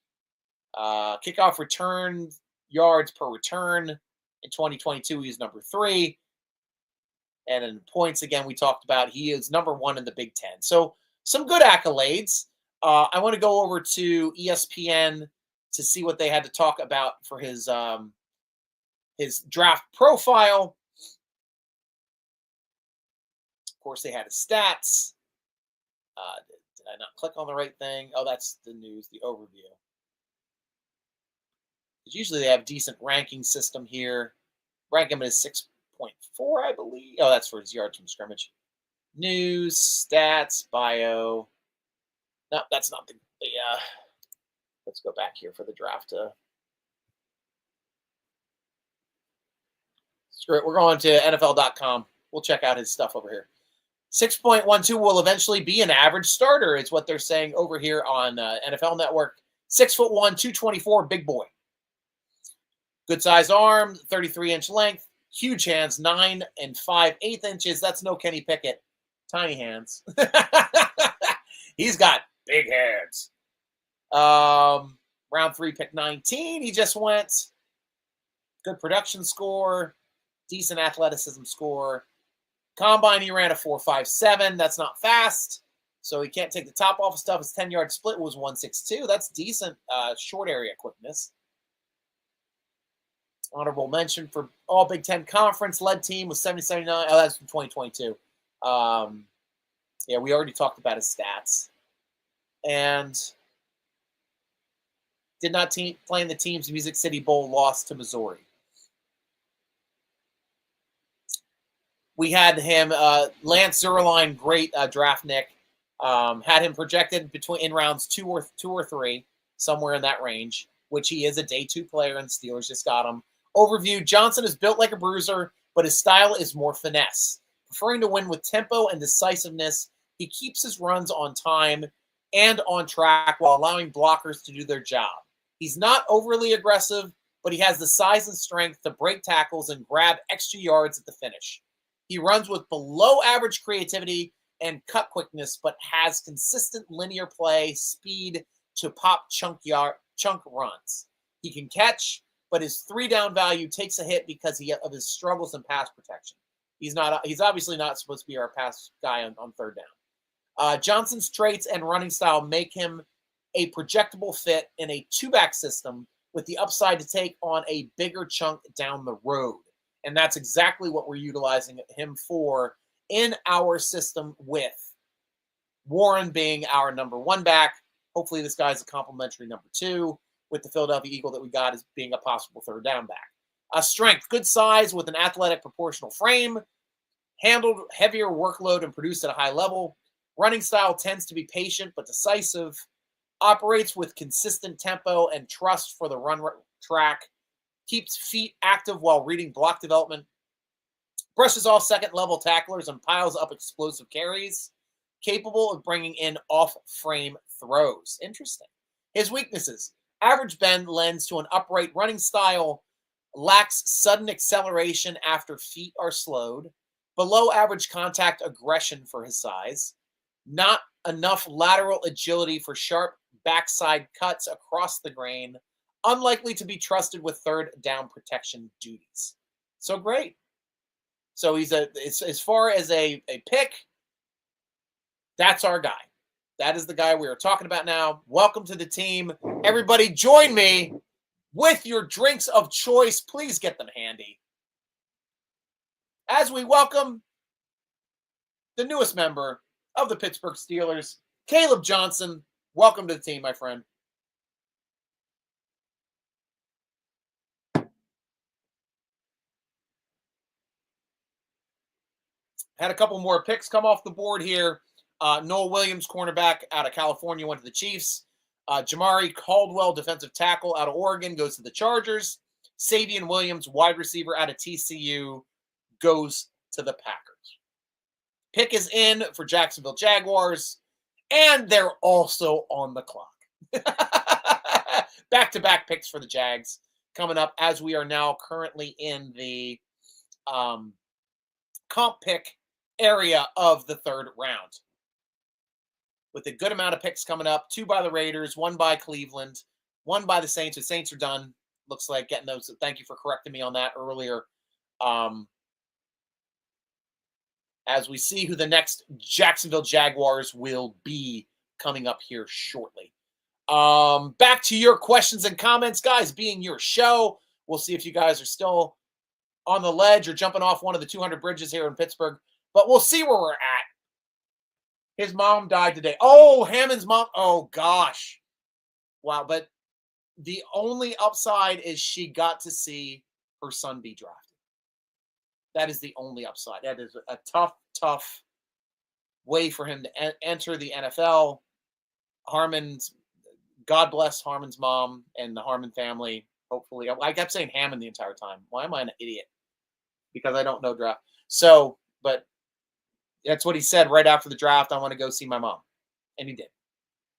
[SPEAKER 1] Kickoff return yards per return in 2022, he's number 3. And in points, again, we talked about, he is number 1 in the Big Ten. So some good accolades. I want to go over to ESPN to see what they had to talk about for his draft profile. Of course, they had his stats. Did I not click on the right thing? Oh, that's the news, the overview. Usually they have a decent ranking system here. Rank him as 6.4, I believe. Oh, that's for his yards from scrimmage. News, stats, bio. No, that's not the let's go back here for the draft. Screw it. We're going to NFL.com. We'll check out his stuff over here. 6.12 will eventually be an average starter, is what they're saying over here on NFL Network. 6'1", 224, big boy. Good size arm, 33-inch length, huge hands, 9 5/8 inches. That's no Kenny Pickett. Tiny hands. He's got big hands. Round 3, pick 19. He just went. Good production score. Decent athleticism score. Combine, he ran a 4.57. That's not fast. So he can't take the top off of stuff. His 10-yard split was 1.62. That's decent short area quickness. Honorable mention for all Big Ten Conference led team was 70-79. Oh, that's from 2022. Yeah, we already talked about his stats. And did not play in the team's Music City Bowl loss to Missouri. We had him, Lance Zierlein, great draft nick. Had him projected in rounds two or three, somewhere in that range, which he is a day 2 player, and the Steelers just got him. Overview: Johnson is built like a bruiser, but his style is more finesse. Preferring to win with tempo and decisiveness, he keeps his runs on time and on track while allowing blockers to do their job. He's not overly aggressive, but he has the size and strength to break tackles and grab extra yards at the finish. He runs with below average creativity and cut quickness, but has consistent linear play speed to pop chunk runs. He can catch, but his 3-down value takes a hit because of his struggles in pass protection. He's obviously not supposed to be our pass guy on third down. Johnson's traits and running style make him a projectable fit in a 2-back system with the upside to take on a bigger chunk down the road. And that's exactly what we're utilizing him for in our system, with Warren being our number 1 back. Hopefully this guy's a complimentary number 2, with the Philadelphia Eagle that we got as being a possible third down back. Strength: good size with an athletic proportional frame, handled heavier workload and produced at a high level. Running style tends to be patient but decisive, operates with consistent tempo and trust for the run track, keeps feet active while reading block development, brushes off second-level tacklers and piles up explosive carries, capable of bringing in off-frame throws. Interesting. His weaknesses: average bend lends to an upright running style, lacks sudden acceleration after feet are slowed, below average contact aggression for his size, not enough lateral agility for sharp backside cuts across the grain, unlikely to be trusted with third down protection duties. So great. So he's as far as a pick, that's our guy. That is the guy we are talking about now. Welcome to the team. Everybody join me with your drinks of choice. Please get them handy as we welcome the newest member of the Pittsburgh Steelers, Caleb Johnson. Welcome to the team, my friend. Had a couple more picks come off the board here. Noel Williams, cornerback out of California, went to the Chiefs. Jamari Caldwell, defensive tackle out of Oregon, goes to the Chargers. Savion Williams, wide receiver out of TCU, goes to the Packers. Pick is in for Jacksonville Jaguars, and they're also on the clock. Back-to-back picks for the Jags coming up as we are now currently in the comp pick area of the third round, with a good amount of picks coming up. 2 by the Raiders, 1 by Cleveland, 1 by the Saints. The Saints are done. Looks like getting those. Thank you for correcting me on that earlier. As we see who the next Jacksonville Jaguars will be coming up here shortly. Back to your questions and comments, guys, being your show. We'll see if you guys are still on the ledge or jumping off one of the 200 bridges here in Pittsburgh, but we'll see where we're at. His mom died today. Oh, Hammond's mom. Oh, gosh. Wow. But the only upside is she got to see her son be drafted. That is the only upside. That is a tough way for him to enter the NFL. God bless Harmon's mom and the Harmon family. Hopefully. I kept saying Hammond the entire time. Why am I an idiot? Because I don't know draft. So, but that's what he said right after the draft. I want to go see my mom. And he did.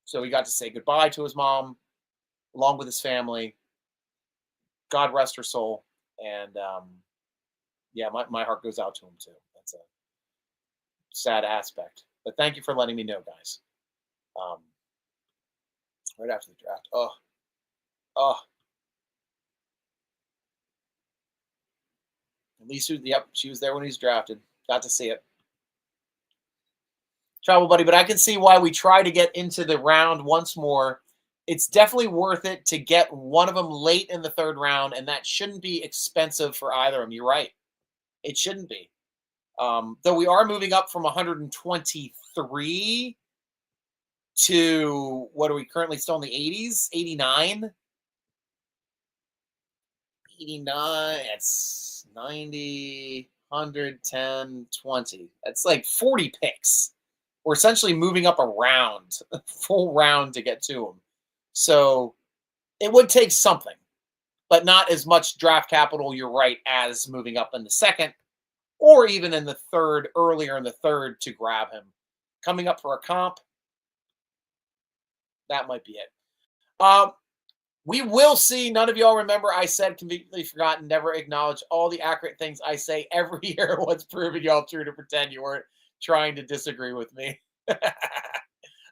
[SPEAKER 1] So he got to say goodbye to his mom along with his family. God rest her soul. And yeah, my heart goes out to him too. That's a sad aspect. But thank you for letting me know, guys. Right after the draft. Oh. At least, yep, she was there when he was drafted. Got to see it. Travel Buddy, but I can see why we try to get into the round once more. It's definitely worth it to get one of them late in the third round, and that shouldn't be expensive for either of them. You're right. It shouldn't be. Though we are moving up from 123 to, what are we currently still in the 80s? 89? 89, it's 90, 110, 20. That's like 40 picks. We're essentially moving up a round, a full round to get to them. So it would take something, but not as much draft capital, you're right, as moving up in the second or even in the third, earlier in the third to grab him. Coming up for a comp, that might be it. We will see. None of y'all remember I said conveniently forgotten, never acknowledge all the accurate things I say every year. What's proving y'all true to pretend you weren't trying to disagree with me. The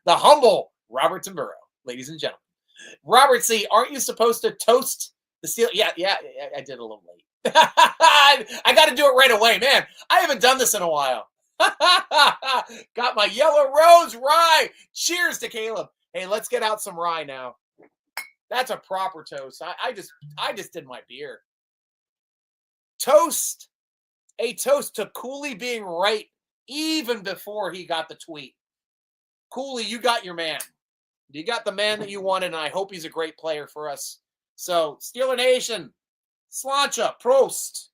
[SPEAKER 1] humble Robert Tamburo, ladies and gentlemen. Robert C., aren't you supposed to toast the steel? Yeah, I did a little late. I got to do it right away, man. I haven't done this in a while. Got my yellow rose rye. Cheers to Caleb. Hey, let's get out some rye now. That's a proper toast. I just did my beer. Toast. A toast to Cooley being right even before he got the tweet. Cooley, you got your man. You got the man that you wanted, and I hope he's a great player for us. So, Steeler Nation, Slancha, Prost,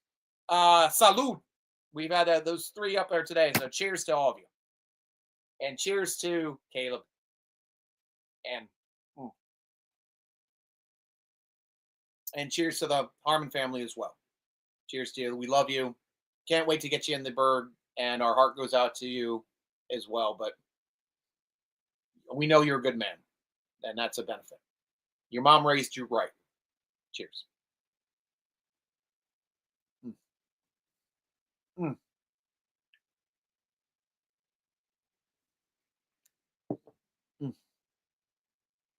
[SPEAKER 1] Salud. We've had those three up there today, so cheers to all of you. And cheers to Caleb. And cheers to the Harmon family as well. Cheers to you. We love you. Can't wait to get you in the Berg, and our heart goes out to you as well. But we know you're a good man, and that's a benefit. Your mom raised you right. Cheers.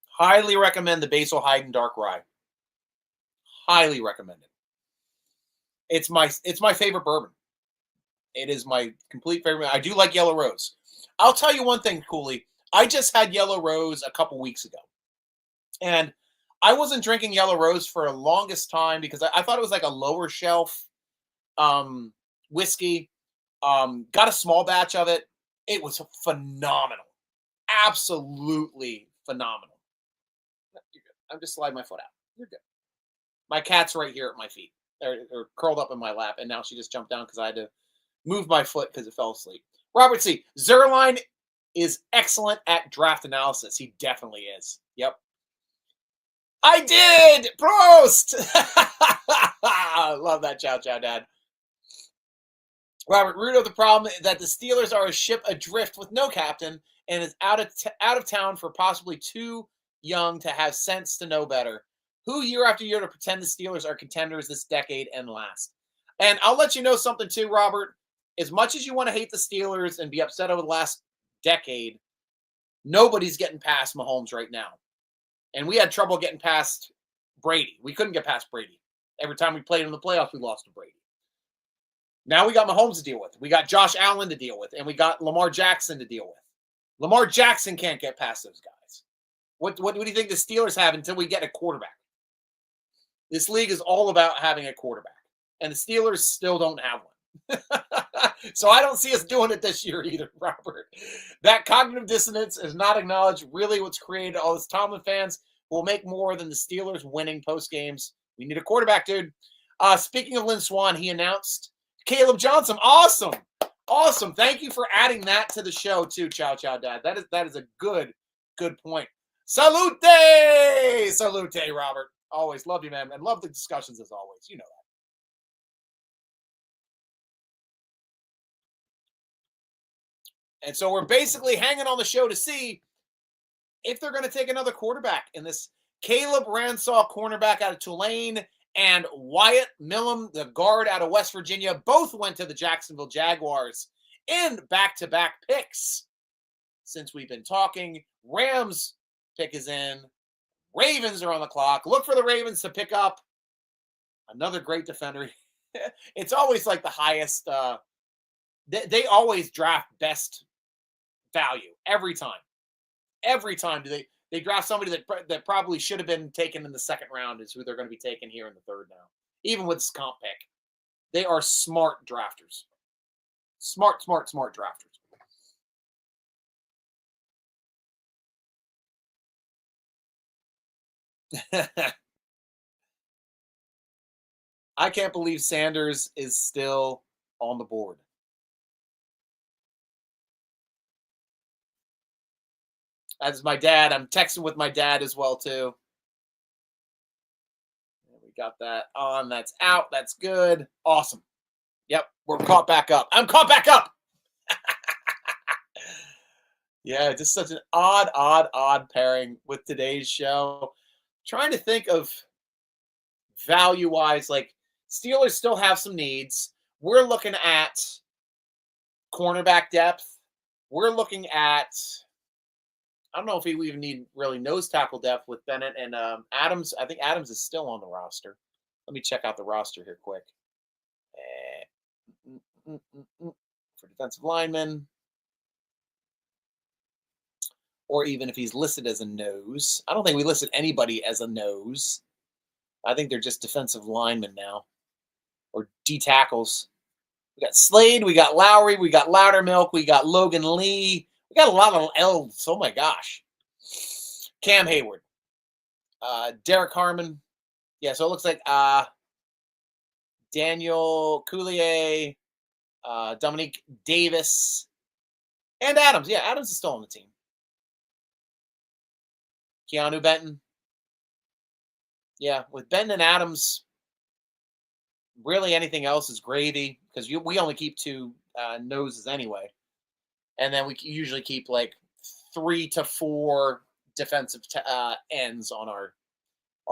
[SPEAKER 1] Highly recommend the Basil Hayden Dark Rye. Highly recommend it. It's my favorite bourbon. It is my complete favorite. I do like Yellow Rose. I'll tell you one thing, Cooley. I just had Yellow Rose a couple weeks ago. And I wasn't drinking Yellow Rose for the longest time because I thought it was like a lower shelf whiskey. Got a small batch of it. It was phenomenal. Absolutely phenomenal. You're good. I'm just sliding my foot out. You're good. My cat's right here at my feet. They're curled up in my lap, and now she just jumped down because I had to move my foot because it fell asleep. Robert C. Zerline is excellent at draft analysis. He definitely is. Yep. I did! Prost! Love that. Chow, Dad. Robert Rudo, the problem is that the Steelers are a ship adrift with no captain and is out of town for possibly too young to have sense to know better. Who year after year to pretend the Steelers are contenders this decade and last? And I'll let you know something too, Robert. As much as you want to hate the Steelers and be upset over the last decade, nobody's getting past Mahomes right now. And we had trouble getting past Brady. We couldn't get past Brady. Every time we played in the playoffs, we lost to Brady. Now we got Mahomes to deal with. We got Josh Allen to deal with. And we got Lamar Jackson to deal with. Lamar Jackson can't get past those guys. What do you think the Steelers have until we get a quarterback? This league is all about having a quarterback. And the Steelers still don't have one. So I don't see us doing it this year either, Robert. That cognitive dissonance is not acknowledged. Really what's created all this Tomlin fans will make more than the Steelers winning post games. We need a quarterback, dude. Speaking of Lynn Swan, he announced Caleb Johnson. Awesome. Thank you for adding that to the show too, Chow Dad. That is a good point. Salute, Robert. Always love you, man, and love the discussions as always. You know that. And so we're basically hanging on the show to see if they're going to take another quarterback in this. Caleb Ransaw, cornerback out of Tulane, and Wyatt Millum, the guard out of West Virginia, both went to the Jacksonville Jaguars in back-to-back picks. Since we've been talking, Rams pick is in. Ravens are on the clock. Look for the Ravens to pick up another great defender. It's always like the highest. They always draft best value every time. Every time they draft somebody that probably should have been taken in the second round is who they're going to be taking here in the third now. Even with this comp pick, they are smart drafters. Smart drafters. I can't believe Sanders is still on the board. That's my dad. I'm texting with my dad as well, too. We got that on. That's out. That's good. Awesome. Yep, we're caught back up. I'm caught back up. Yeah, just such an odd pairing with today's show. Trying to think of value-wise, like Steelers still have some needs. We're looking at cornerback depth. We're looking at, I don't know if we even need really nose tackle depth with Bennett and Adams. I think Adams is still on the roster. Let me check out the roster here quick. For defensive linemen. Or even if he's listed as a nose. I don't think we listed anybody as a nose. I think they're just defensive linemen now. Or D tackles. We got Slade, we got Lowry, we got Loudermilk, we got Logan Lee. We got a lot of L's. Oh my gosh. Cam Hayward. Derek Harmon. Yeah, so it looks like Daniel Coulier, Dominique Davis, and Adams. Yeah, Adams is still on the team. Keanu Benton. Yeah, with Benton and Adams, really anything else is gravy because we only keep two noses anyway. And then we usually keep like 3 to 4 defensive ends on our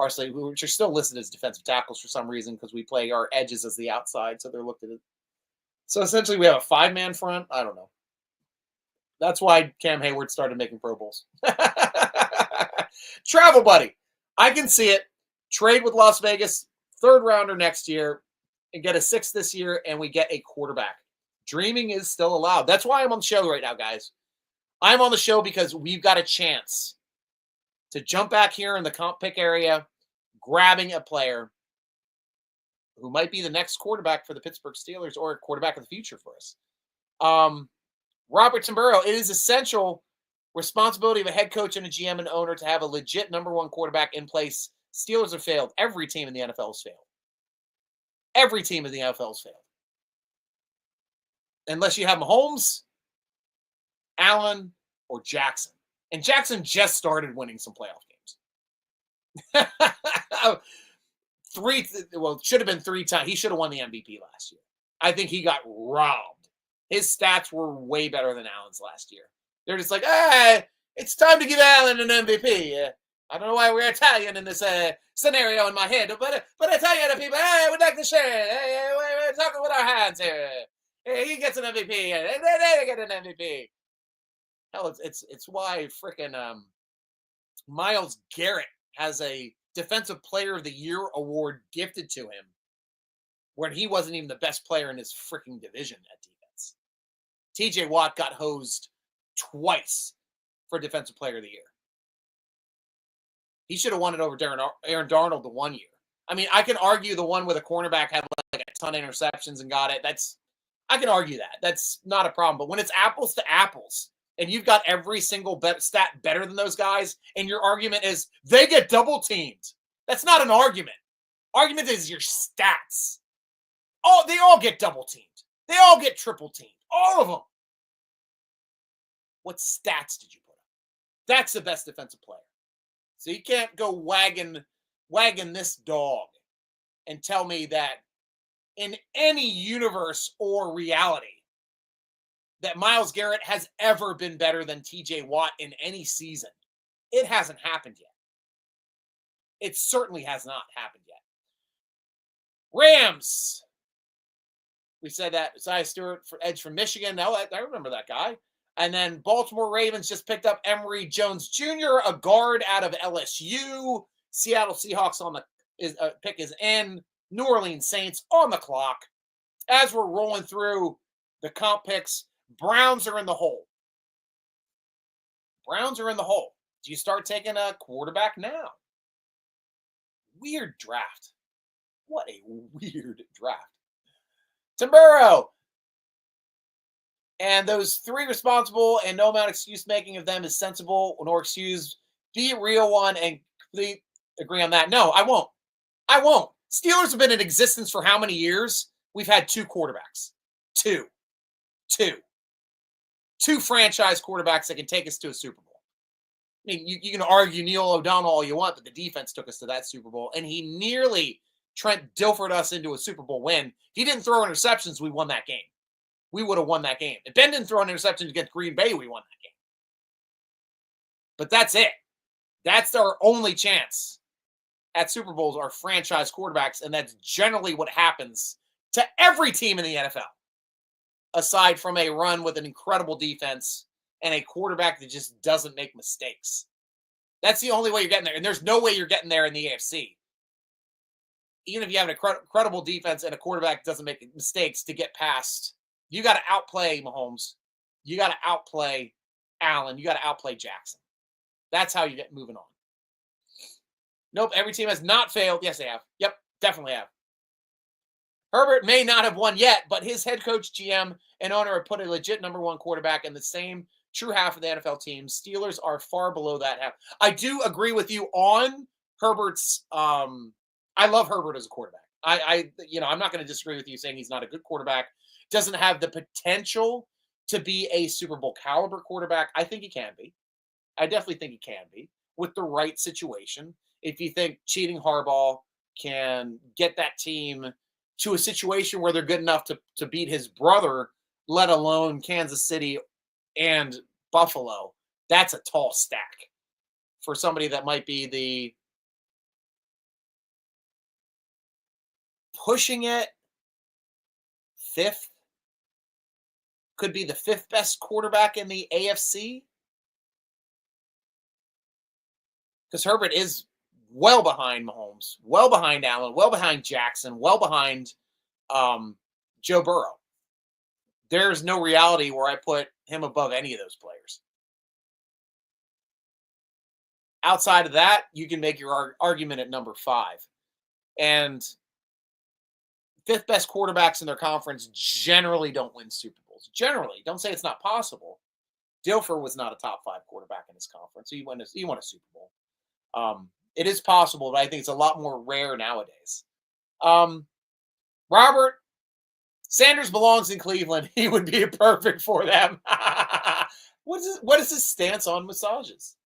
[SPEAKER 1] slate, which are still listed as defensive tackles for some reason because we play our edges as the outside, so they're looked at it. So essentially we have a 5-man front. I don't know. That's why Cam Hayward started making Pro Bowls. Travel buddy. I can see it. Trade with Las Vegas, 3rd rounder next year, and get a 6th this year, and we get a quarterback. Dreaming is still allowed. That's why I'm on the show right now, guys. I'm on the show because we've got a chance to jump back here in the comp pick area, grabbing a player who might be the next quarterback for the Pittsburgh Steelers or a quarterback of the future for us. Robert Tamburo, it is essential responsibility of a head coach and a GM and owner to have a legit number 1 quarterback in place. Steelers have failed. Every team in the NFL has failed. Every team in the NFL has failed. Unless you have Mahomes, Allen, or Jackson. And Jackson just started winning some playoff games. It should have been 3 times. He should have won the MVP last year. I think he got robbed. His stats were way better than Allen's last year. They're just like, it's time to give Allen an MVP. I don't know why we're Italian in this scenario in my head, but Italian people, we'd like to share. We're talking with our hands here. He gets an MVP. They get an MVP. Hell, it's why freaking Myles Garrett has a Defensive Player of the Year award gifted to him, when he wasn't even the best player in his freaking division at defense. T.J. Watt got hosed twice for Defensive Player of the Year. He should have won it over Aaron Darnold the one year. I mean, I can argue the one where the cornerback had like a ton of interceptions and got it. I can argue that. That's not a problem. But when it's apples to apples, and you've got every single stat better than those guys, and your argument is they get double teamed. That's not an argument. Argument is your stats. They all get double teamed. They all get triple teamed. All of them. What stats did you put up? That's the best defensive player. So you can't go wagging this dog and tell me that in any universe or reality that Myles Garrett has ever been better than TJ Watt in any season. It hasn't happened yet. It certainly has not happened yet. Rams. We said that Isaiah Stewart for edge from Michigan. No, I remember that guy. And then Baltimore Ravens just picked up Emory Jones Jr., a guard out of LSU. Seattle Seahawks pick is in. New Orleans Saints on the clock. As we're rolling through the comp picks, Browns are in the hole. Browns are in the hole. Do you start taking a quarterback now? Weird draft. What a weird draft. Tim Burrow. And those 3 responsible and no amount of excuse making of them is sensible nor excuse. Be a real one and complete agree on that. No, I won't. I won't. Steelers have been in existence for how many years? We've had 2 quarterbacks. Two franchise quarterbacks that can take us to a Super Bowl. I mean, you can argue Neil O'Donnell all you want, but the defense took us to that Super Bowl, and he nearly Trent Dilfered us into a Super Bowl win. If he didn't throw interceptions, we won that game. We would have won that game. If Ben didn't throw an interception against Green Bay, we won that game. But that's it. That's our only chance at Super Bowls are franchise quarterbacks, and that's generally what happens to every team in the NFL, aside from a run with an incredible defense and a quarterback that just doesn't make mistakes. That's the only way you're getting there, and there's no way you're getting there in the AFC. Even if you have an incredible defense and a quarterback doesn't make mistakes to get past, you got to outplay Mahomes. You got to outplay Allen. You got to outplay Jackson. That's how you get moving on. Nope, every team has not failed. Yes, they have. Yep, definitely have. Herbert may not have won yet, but his head coach, GM, and owner have put a legit number 1 quarterback in the same true half of the NFL teams. Steelers are far below that half. I do agree with you on Herbert's. I love Herbert as a quarterback. I'm not going to disagree with you saying he's not a good quarterback. Doesn't have the potential to be a Super Bowl caliber quarterback. I think he can be. I definitely think he can be with the right situation. If you think cheating Harbaugh can get that team to a situation where they're good enough to beat his brother, let alone Kansas City and Buffalo, that's a tall stack for somebody that might be the pushing it 5th, could be the 5th best quarterback in the AFC. Because Herbert is well behind Mahomes, well behind Allen, well behind Jackson, well behind Joe Burrow. There's no reality where I put him above any of those players. Outside of that, you can make your argument at number 5. And 5th best quarterbacks in their conference generally don't win Super Bowls. Generally. Don't say it's not possible. Dilfer was not a top 5 quarterback in his conference. So he won a Super Bowl. It is possible, but I think it's a lot more rare nowadays. Robert, Sanders belongs in Cleveland. He would be perfect for them. What is his stance on massages?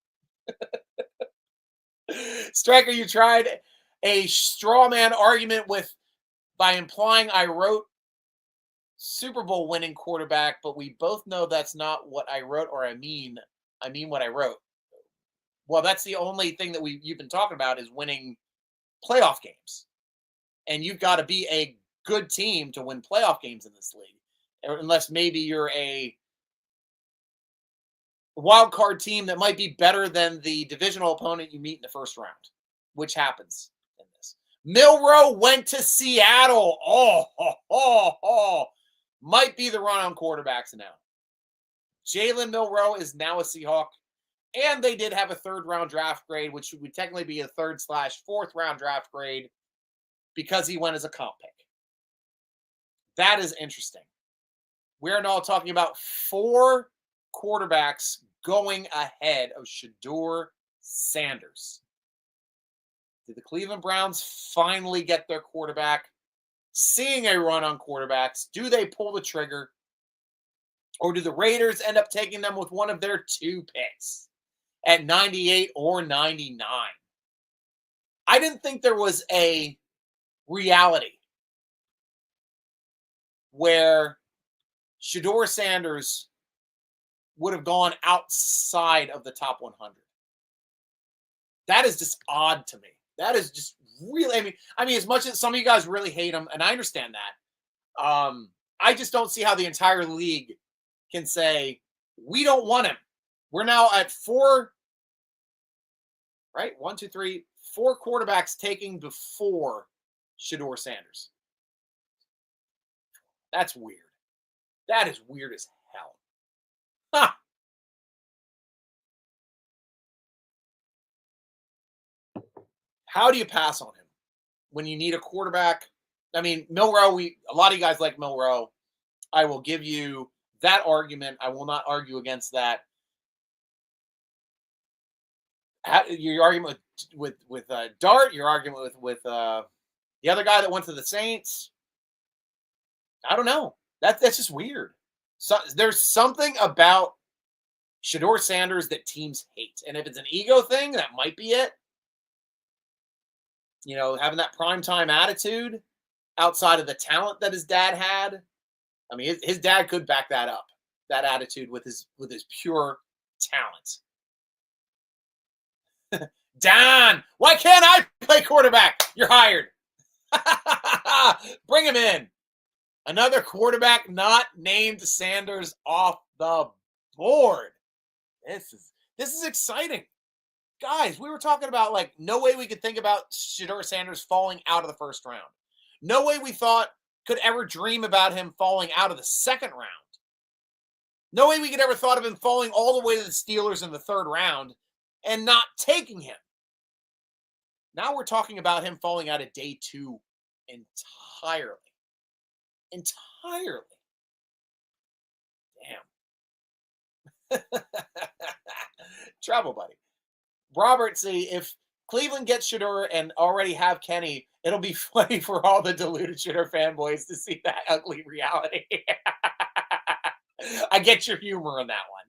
[SPEAKER 1] Stryker, you tried a straw man argument by implying I wrote Super Bowl winning quarterback, but we both know that's not what I wrote, or I mean what I wrote. Well, that's the only thing that you've been talking about is winning playoff games. And you've got to be a good team to win playoff games in this league. Unless maybe you're a wild card team that might be better than the divisional opponent you meet in the first round, which happens in this. Milroe went to Seattle. Might be the run on quarterbacks now. Jalen Milroe is now a Seahawk. And they did have a 3rd round draft grade, which would technically be a 3rd/4th round draft grade because he went as a comp pick. That is interesting. We're now talking about 4 quarterbacks going ahead of Shedeur Sanders. Did the Cleveland Browns finally get their quarterback? Seeing a run on quarterbacks, do they pull the trigger? Or do the Raiders end up taking them with one of their 2 picks at 98 or 99? I didn't think there was a reality where Shedeur Sanders would have gone outside of the top 100. That is just odd to me. That is just really, I mean, as much as some of you guys really hate him, and I understand that, I just don't see how the entire league can say, we don't want him. We're now at 4, right? 1, 2, 3, 4 quarterbacks taking before Shedeur Sanders. That's weird. That is weird as hell. Huh. How do you pass on him when you need a quarterback? I mean, Milroe, a lot of you guys like Milroe. I will give you that argument. I will not argue against that. Your argument with Dart, your argument with the other guy that went to the Saints. I don't know. That's just weird. So there's something about Shedeur Sanders that teams hate, and if it's an ego thing, that might be it. You know, having that primetime attitude outside of the talent that his dad had. I mean, his dad could back that up, that attitude with his pure talent. Don, why can't I play quarterback? You're hired. Bring him in. Another quarterback not named Sanders off the board. This is exciting. Guys, we were talking about like no way we could think about Shedeur Sanders falling out of the first round. No way we thought could ever dream about him falling out of the second round. No way we could ever thought of him falling all the way to the Steelers in the third round and not taking him. Now we're talking about him falling out of day 2 entirely. Entirely. Damn. Travel buddy. Robert, see, if Cleveland gets Shedeur and already have Kenny, it'll be funny for all the deluded Shedeur fanboys to see that ugly reality. I get your humor on that one.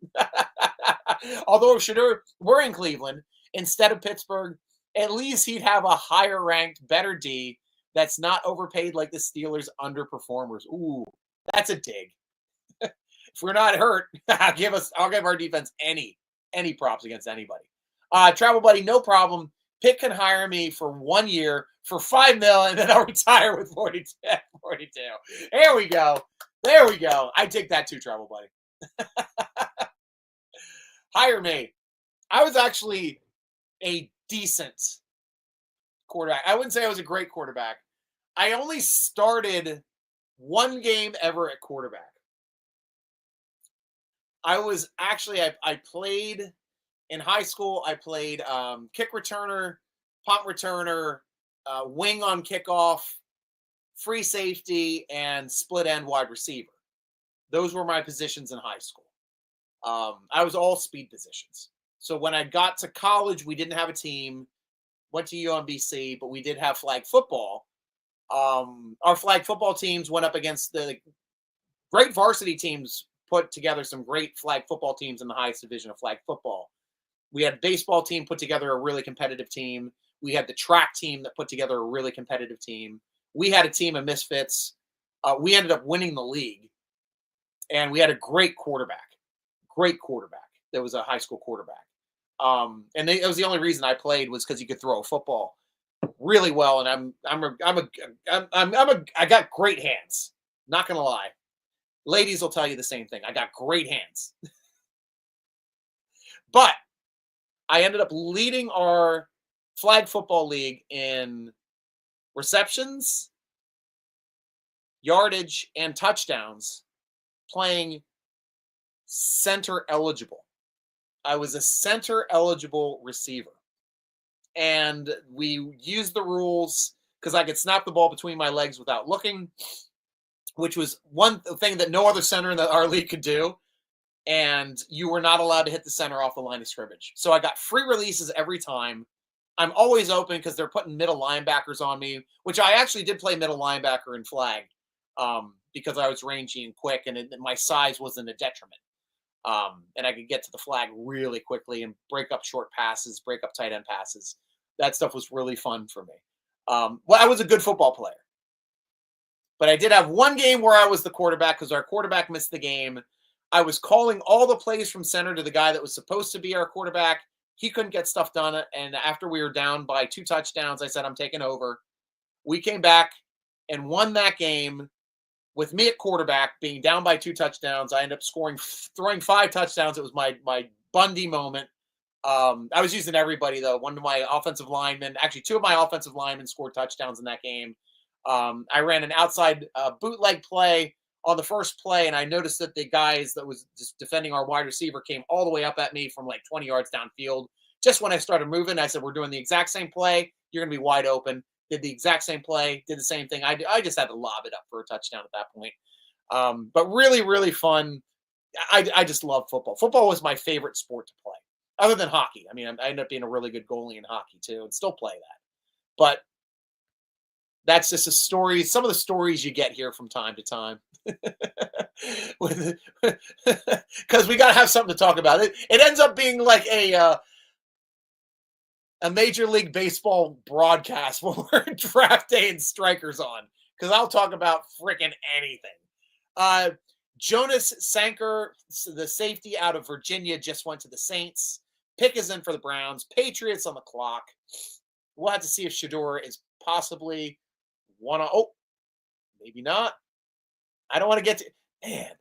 [SPEAKER 1] Although if Shedeur were in Cleveland instead of Pittsburgh, at least he'd have a higher ranked, better D that's not overpaid like the Steelers underperformers. Ooh, that's a dig. If we're not hurt, I'll give our defense any props against anybody. Travel buddy, no problem. Pitt can hire me for 1 year for $5 million, and then I'll retire with 42. There we go. There we go. I take that too, travel buddy. Hire me. I was actually a decent quarterback. I wouldn't say I was a great quarterback. I only started one game ever at quarterback. I was actually, I played in high school. I played kick returner, punt returner, wing on kickoff, free safety, and split end wide receiver. Those were my positions in high school. I was all speed positions. So when I got to college, we didn't have a team. Went to UMBC, but we did have flag football. Our flag football teams went up against the great varsity teams, put together some great flag football teams in the highest division of flag football. We had a baseball team put together a really competitive team. We had the track team that put together a really competitive team. We had a team of misfits. We ended up winning the league. And we had a great quarterback. That was a high school quarterback. And it was the only reason I played was because he could throw a football really well. And I got great hands. Not gonna lie. Ladies will tell you the same thing. I got great hands. But I ended up leading our flag football league in receptions, yardage, and touchdowns, playing center eligible. I was a center eligible receiver. And we used the rules because I could snap the ball between my legs without looking, which was one thing that no other center in our league could do. And you were not allowed to hit the center off the line of scrimmage. So I got free releases every time. I'm always open because they're putting middle linebackers on me, which I actually did play middle linebacker in flag because I was rangy and quick and my size wasn't a detriment. And I could get to the flag really quickly and break up short passes, break up tight end passes. That stuff was really fun for me. Well, I was a good football player. But I did have one game where I was the quarterback because our quarterback missed the game. I was calling all the plays from center to the guy that was supposed to be our quarterback. He couldn't get stuff done. And after we were down by 2 touchdowns, I said, I'm taking over. We came back and won that game with me at quarterback being down by 2 touchdowns. I ended up throwing 5 touchdowns. It was my Bundy moment. I was using everybody, though. One of my offensive linemen, actually 2 of my offensive linemen scored touchdowns in that game. I ran an outside bootleg play on the first play, and I noticed that the guys that was just defending our wide receiver came all the way up at me from like 20 yards downfield, Just when I started moving, I said, we're doing the exact same play. You're going to be wide open. Did the exact same play. Did the same thing. I just had to lob it up for a touchdown at that point. But really, really fun. I just love football. Football was my favorite sport to play, other than hockey. I mean, I ended up being a really good goalie in hockey too, and still play that. But that's just a story. Some of the stories you get here from time to time, because we got to have something to talk about. It ends up being like a Major League Baseball broadcast when we're draft day and Stryker's on, because I'll talk about freaking anything. Jonas Sanker, the safety out of Virginia, just went to the Saints. Pick is in for the Browns. Patriots on the clock. We'll have to see if Shedeur is possibly maybe not. I don't want to get to, man.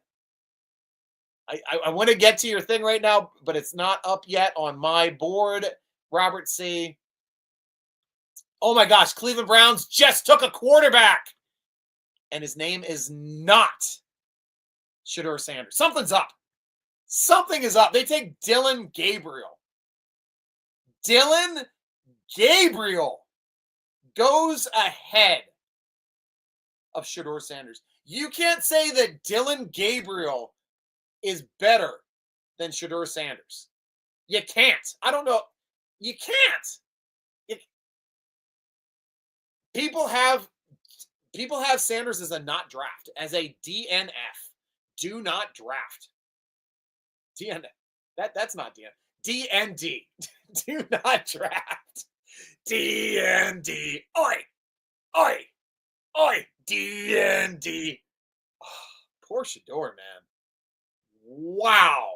[SPEAKER 1] I want to get to your thing right now, but it's not up yet on my board. Robert C. Oh my gosh, Cleveland Browns just took a quarterback, and his name is not Shedeur Sanders. Something's up. Something is up. They take Dillon Gabriel. Dillon Gabriel goes ahead of Shedeur Sanders. You can't say that Dillon Gabriel is better than Shedeur Sanders. You can't. I don't know. You can't. People have Sanders as a not draft, as a DNF. Do not draft. DNF. That's not DNF. DND. Do not draft. DND. Oi. Oi. Oi. DND. Oh, poor Shedeur, man. Wow.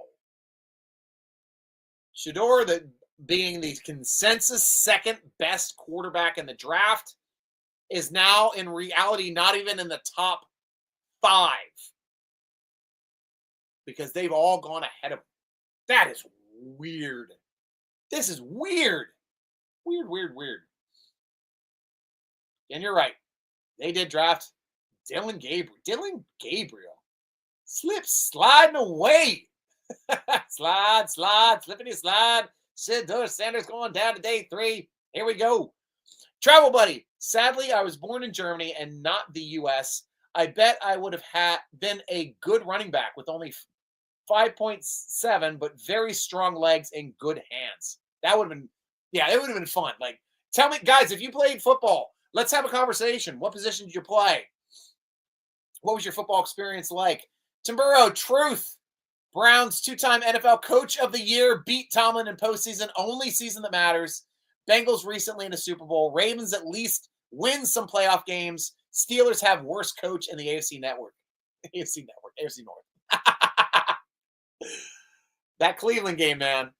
[SPEAKER 1] Shedeur, being the consensus second best quarterback in the draft, is now in reality not even in the top 5, because they've all gone ahead of him. That is weird. This is weird. Weird. And you're right. They did draft Dillon Gabriel. Dillon Gabriel. Sliding away. slide, slippity slide. Shedeur Sanders going down to day 3. Here we go. Travel buddy. Sadly, I was born in Germany and not the U.S. I bet I would have been a good running back with only 5.7, but very strong legs and good hands. That would have been, it would have been fun. Like, tell me, guys, if you played football, let's have a conversation. What position did you play? What was your football experience like? Timburo, truth. Browns 2-time NFL Coach of the Year, beat Tomlin in postseason, only season that matters. Bengals recently in the Super Bowl. Ravens at least win some playoff games. Steelers have worst coach in the AFC Network. AFC North. That Cleveland game, man.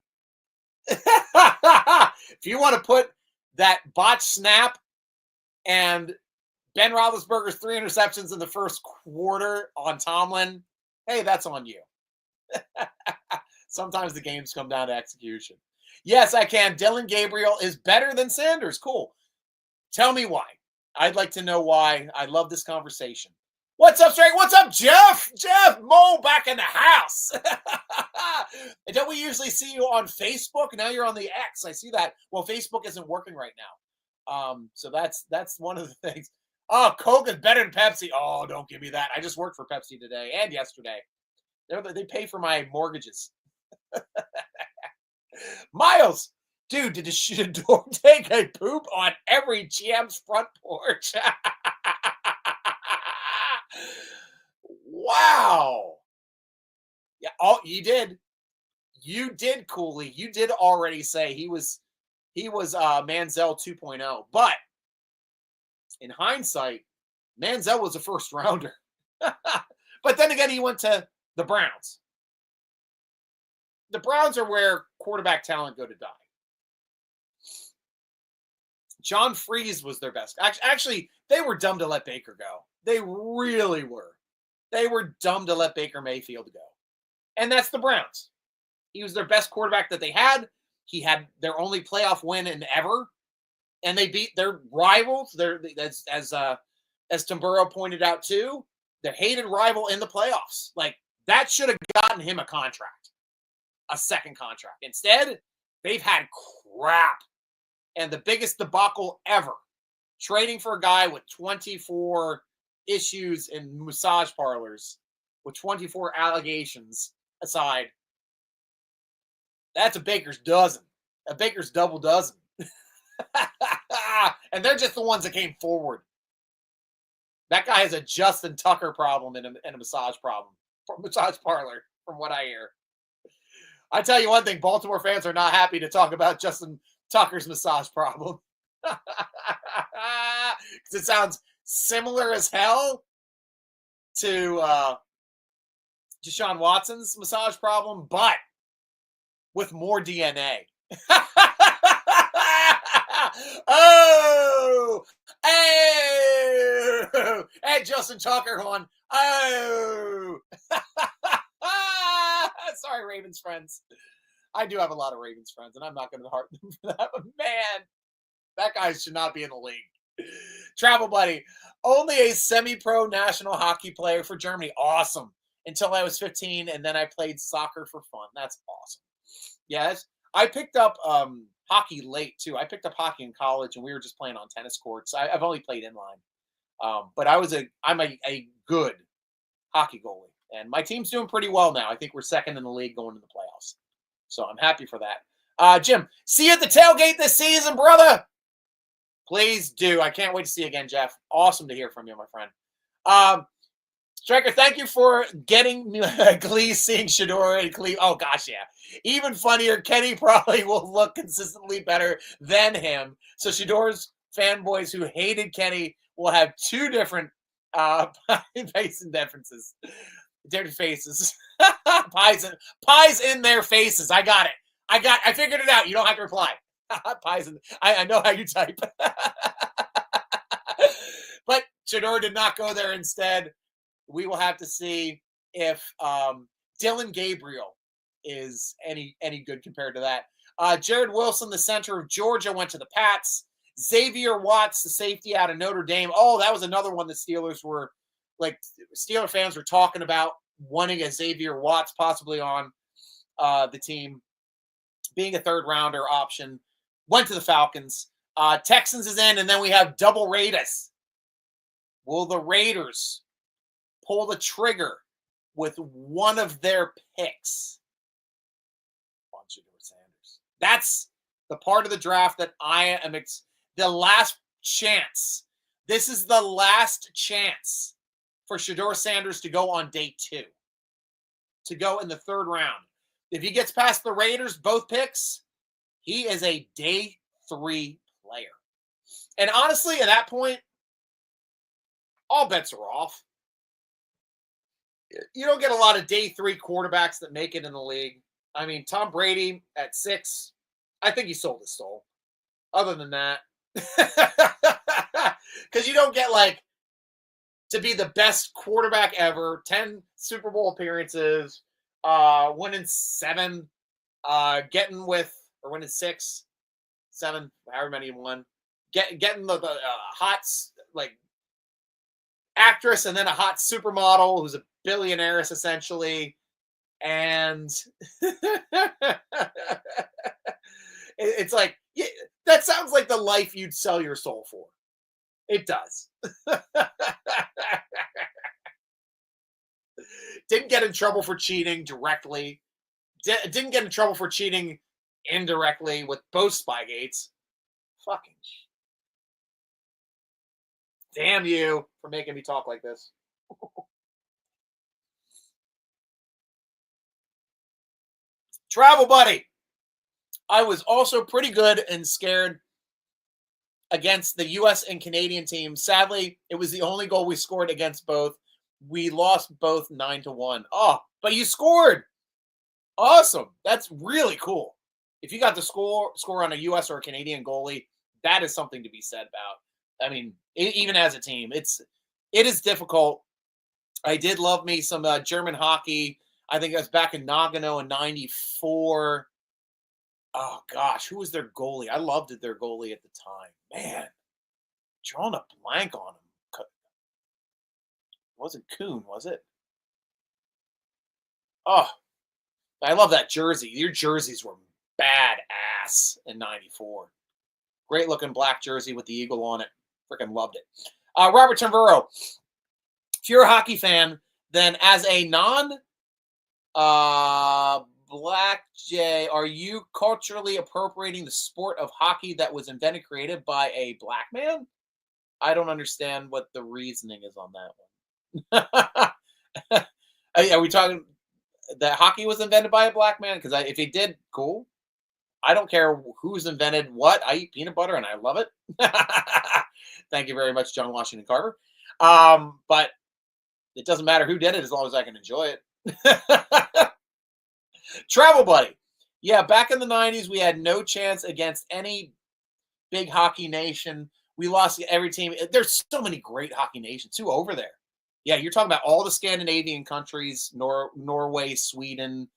[SPEAKER 1] If you want to put that botch snap and Ben Roethlisberger's 3 interceptions in the first quarter on Tomlin, hey, that's on you. Sometimes the games come down to execution. Yes, I can. Dillon Gabriel is better than Sanders. Cool. Tell me why. I'd like to know why. I love this conversation. What's up, Stryker? What's up, Jeff? Jeff Mo back in the house. And don't we usually see you on Facebook? Now you're on the X. I see that. Well, Facebook isn't working right now. So that's one of the things. Oh, Coke is better than Pepsi. Oh, don't give me that. I just worked for Pepsi today and yesterday. They pay for my mortgages. Miles, dude, did Shedeur take a poop on every GM's front porch? Wow. Yeah, you did. You did, Cooley. You did already say he was Manziel 2.0. But in hindsight, Manziel was a first rounder. But then again, he went to the Browns. The Browns are where quarterback talent go to die. John Freeze was their best. Actually, they were dumb to let Baker go. They really were. They were dumb to let Baker Mayfield go. And that's the Browns. He was their best quarterback that they had. He had their only playoff win in ever. And they beat their rivals. As Timburo pointed out too, their hated rival in the playoffs. Like, that should have gotten him a contract. A second contract. Instead, they've had crap. And the biggest debacle ever, trading for a guy with 24 issues in massage parlors, with 24 allegations aside. That's a baker's dozen, a baker's double dozen. And they're just the ones that came forward. That guy has a Justin Tucker problem and a massage parlor, from what I hear. I tell you one thing, Baltimore fans are not happy to talk about Justin Tucker's massage problem. Because it sounds similar as hell to Deshaun Watson's massage problem, but with more DNA. Oh, oh, hey, Justin Tucker on. Oh, sorry, Ravens friends. I do have a lot of Ravens friends, and I'm not going to heart them for that. But man, that guy should not be in the league. Travel buddy, only a semi-pro national hockey player for Germany. Awesome. Until I was 15, and then I played soccer for fun. That's awesome. Yes, I picked up hockey late too. I picked up hockey in college, and we were just playing on tennis courts. I've only played inline, but I'm a good hockey goalie, and my team's doing pretty well now. I think we're second in the league going to the playoffs, so I'm happy for that. Jim, see you at the tailgate this season, brother. Please do. I can't wait to see you again, Jeff. Awesome to hear from you, my friend. Stryker, thank you for getting Glee seeing Shador and Glee. Oh, gosh, yeah. Even funnier, Kenny probably will look consistently better than him. So Shador's fanboys who hated Kenny will have two different face and differences. Different faces. Pies in their faces. I got it. I figured it out. You don't have to reply. Pies in. I know how you type. But Shador did not go there instead. We will have to see if Dylan Gabriel is any good compared to that. Jared Wilson, the center of Georgia, went to the Pats. Xavier Watts, the safety out of Notre Dame. Oh, that was another one the Steelers were Steeler fans were talking about wanting a Xavier Watts possibly on the team, being a third rounder option. Went to the Falcons. Texans is in, and then we have double Raiders. Will the Raiders pull the trigger with one of their picks on Shador Sanders? That's the part of the draft that I am the last chance. This is the last chance for Shador Sanders to go on day 2, to go in the 3rd round. If he gets past the Raiders, both picks, he is a day 3 player. And honestly, at that point, all bets are off. You don't get a lot of day 3 quarterbacks that make it in the league. I mean, Tom Brady at 6, I think he sold his soul. Other than that, because you don't get to be the best quarterback ever, 10 Super Bowl appearances, winning 7, winning 6, 7, however many you won, getting the hot actress and then a hot supermodel who's a billionaire essentially, and it's that sounds like the life you'd sell your soul for. It does. Didn't get in trouble for cheating directly. Didn't get in trouble for cheating indirectly with both Spygates. Fucking damn you for making me talk like this. Travel buddy. I was also pretty good and scared against the U.S. and Canadian teams. Sadly, it was the only goal we scored against both. We lost both 9-1. Oh, but you scored. Awesome. That's really cool. If you got the score on a U.S. or a Canadian goalie, that is something to be said about. I mean, even as a team, it is difficult. I did love me some German hockey. I think it was back in Nagano in '94. Oh, gosh, who was their goalie? I loved their goalie at the time. Man, drawing a blank on him. It wasn't Kuhn, was it? Oh, I love that jersey. Your jerseys were badass in 94. Great looking black jersey with the eagle on it. Freaking loved it. Robert Tamburo. If you're a hockey fan, then as a Black Jay, are you culturally appropriating the sport of hockey that was invented, created by a black man? I don't understand what the reasoning is on that one. Are we talking that hockey was invented by a black man? Because if he did, cool. I don't care who's invented what. I eat peanut butter and I love it. Thank you very much, John Washington Carver. But it doesn't matter who did it as long as I can enjoy it. Travel Buddy. Yeah, back in the 90s, we had no chance against any big hockey nation. We lost every team. There's so many great hockey nations too over there. Yeah, you're talking about all the Scandinavian countries, Norway, Sweden.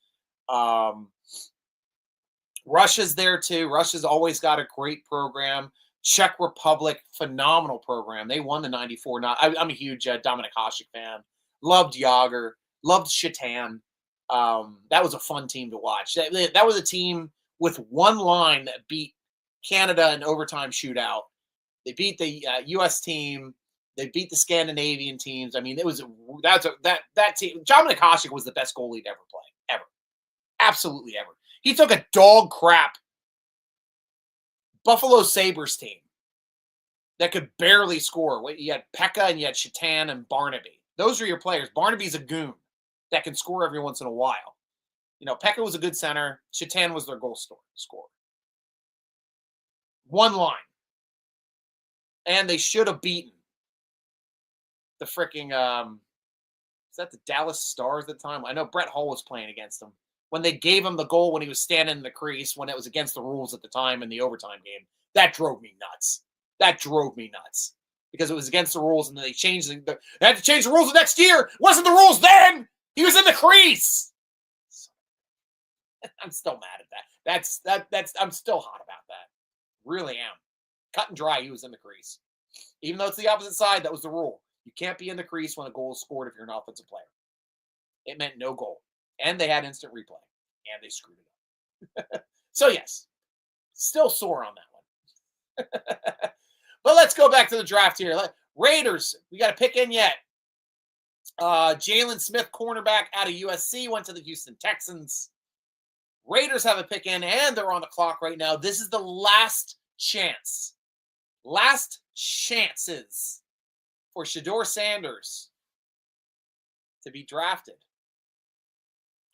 [SPEAKER 1] Russia's there too. Russia's always got a great program. Czech Republic, phenomenal program. They won the 94. I'm a huge Dominik Hasek fan. Loved Yager. Loved Shatan. That was a fun team to watch. That was a team with one line that beat Canada in overtime shootout. They beat the U.S. team. They beat the Scandinavian teams. I mean, that team. Dominik Hasek was the best goalie to ever play, ever, absolutely ever. He took a dog crap Buffalo Sabres team that could barely score. You had Pekka and you had Shatan and Barnaby. Those are your players. Barnaby's a goon that can score every once in a while. You know, Pekka was a good center. Shatan was their goal scorer. One line. And they should have beaten the freaking, is that the Dallas Stars at the time? I know Brett Hull was playing against them. When they gave him the goal when he was standing in the crease, when it was against the rules at the time in the overtime game, that drove me nuts. Because it was against the rules, and then they changed they had to change the rules the next year. It wasn't the rules then. He was in the crease. I'm still mad at that. I'm still hot about that. Really am. Cut and dry, he was in the crease. Even though it's the opposite side, that was the rule. You can't be in the crease when a goal is scored if you're an offensive player. It meant no goal. And they had instant replay. And they screwed it up. So, yes. Still sore on that one. But let's go back to the draft here. Raiders, we got a pick in yet. Jalen Smith, cornerback out of USC, went to the Houston Texans. Raiders have a pick in, and they're on the clock right now. This is the last chance. Last chances for Shedeur Sanders to be drafted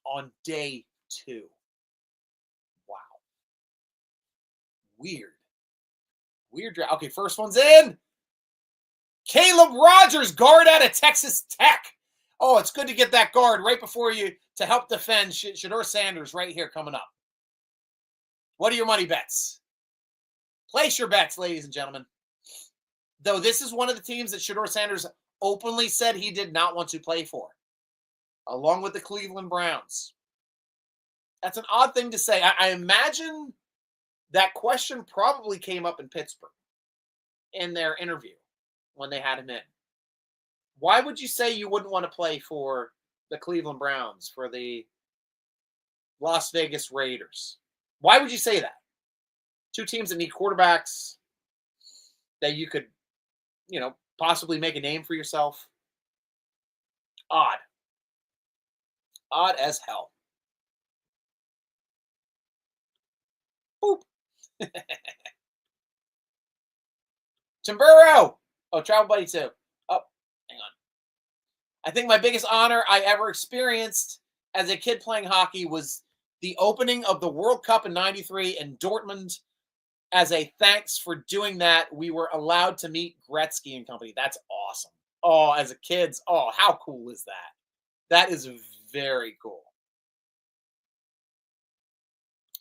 [SPEAKER 1] on day 2. Wow. Weird draft. Okay, first one's in. Caleb Rogers, guard out of Texas Tech. Oh, it's good to get that guard right before you to help defend Shedeur Sanders right here coming up. What are your money bets? Place your bets, ladies and gentlemen. Though this is one of the teams that Shedeur Sanders openly said he did not want to play for, along with the Cleveland Browns. That's an odd thing to say. I imagine that question probably came up in Pittsburgh in their interview when they had him in. Why would you say you wouldn't want to play for the Cleveland Browns, for the Las Vegas Raiders? Why would you say that? Two teams that need quarterbacks that you could, possibly make a name for yourself. Odd. Odd as hell. Boop. Timburo. Oh, Travel Buddy too. Oh, hang on. I think my biggest honor I ever experienced as a kid playing hockey was the opening of the World Cup in '93 in Dortmund. As a thanks for doing that, we were allowed to meet Gretzky and company. That's awesome. Oh, as a kids, how cool is that? That is very cool.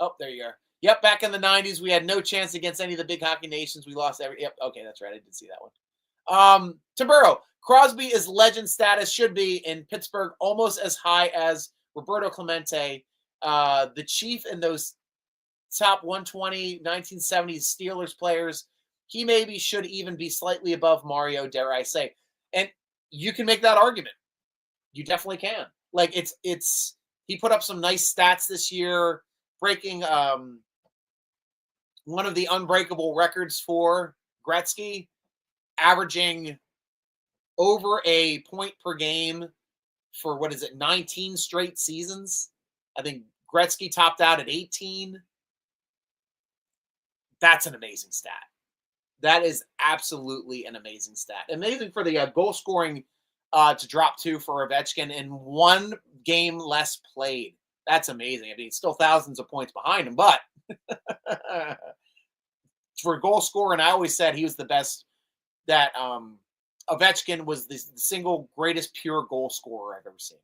[SPEAKER 1] Oh, there you are. Yep, back in the 90s, we had no chance against any of the big hockey nations. We lost every. Yep, okay, that's right. I did see that one. Timburo, Crosby is legend status, should be in Pittsburgh, almost as high as Roberto Clemente, the chief in those top 120 1970s Steelers players. He maybe should even be slightly above Mario, dare I say. And you can make that argument. You definitely can. Like it's he put up some nice stats this year. breaking one of the unbreakable records for Gretzky, averaging over a point per game for 19 straight seasons. I think Gretzky topped out at 18. That's an amazing stat. That is absolutely an amazing stat. Amazing for the goal scoring to drop 2 for Ovechkin in 1 game less played. That's amazing. I mean, still thousands of points behind him, but for goal scoring, I always said he was the best. That Ovechkin was the single greatest pure goal scorer I've ever seen.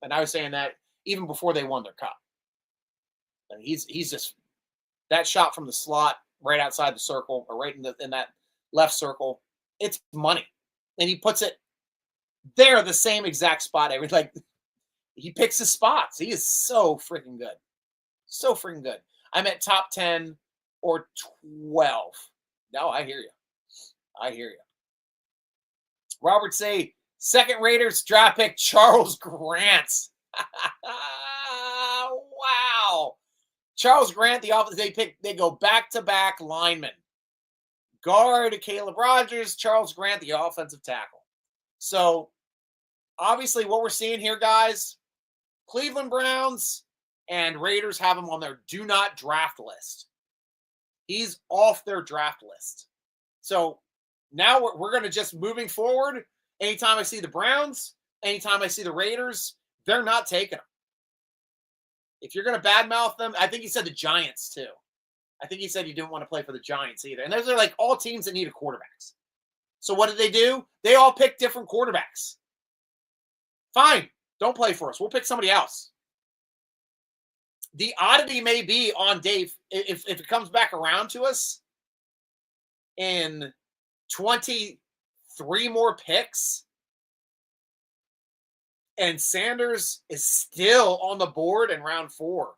[SPEAKER 1] And I was saying that even before they won their cup. And he's just that shot from the slot right outside the circle or right in that left circle. It's money, and he puts it there the same exact spot. He picks his spots. He is so freaking good, so freaking good. I'm at top 10 or 12. No, I hear you. I hear you. Robert say second Raiders draft pick Charles Grant. Wow. Charles Grant, the offense they go back-to-back linemen. Guard Caleb Rogers, Charles Grant, the offensive tackle. So obviously what we're seeing here, guys, Cleveland Browns and Raiders have him on their do not draft list. He's off their draft list. So now we're going to just moving forward. Anytime I see the Browns, anytime I see the Raiders, they're not taking him. If you're going to badmouth them, I think he said the Giants too. I think he said he didn't want to play for the Giants either. And those are like all teams that need a quarterbacks. So what did they do? They all picked different quarterbacks. Fine. Don't play for us. We'll pick somebody else. The oddity may be on Dave, if it comes back around to us in 23 more picks, and Sanders is still on the board in round 4.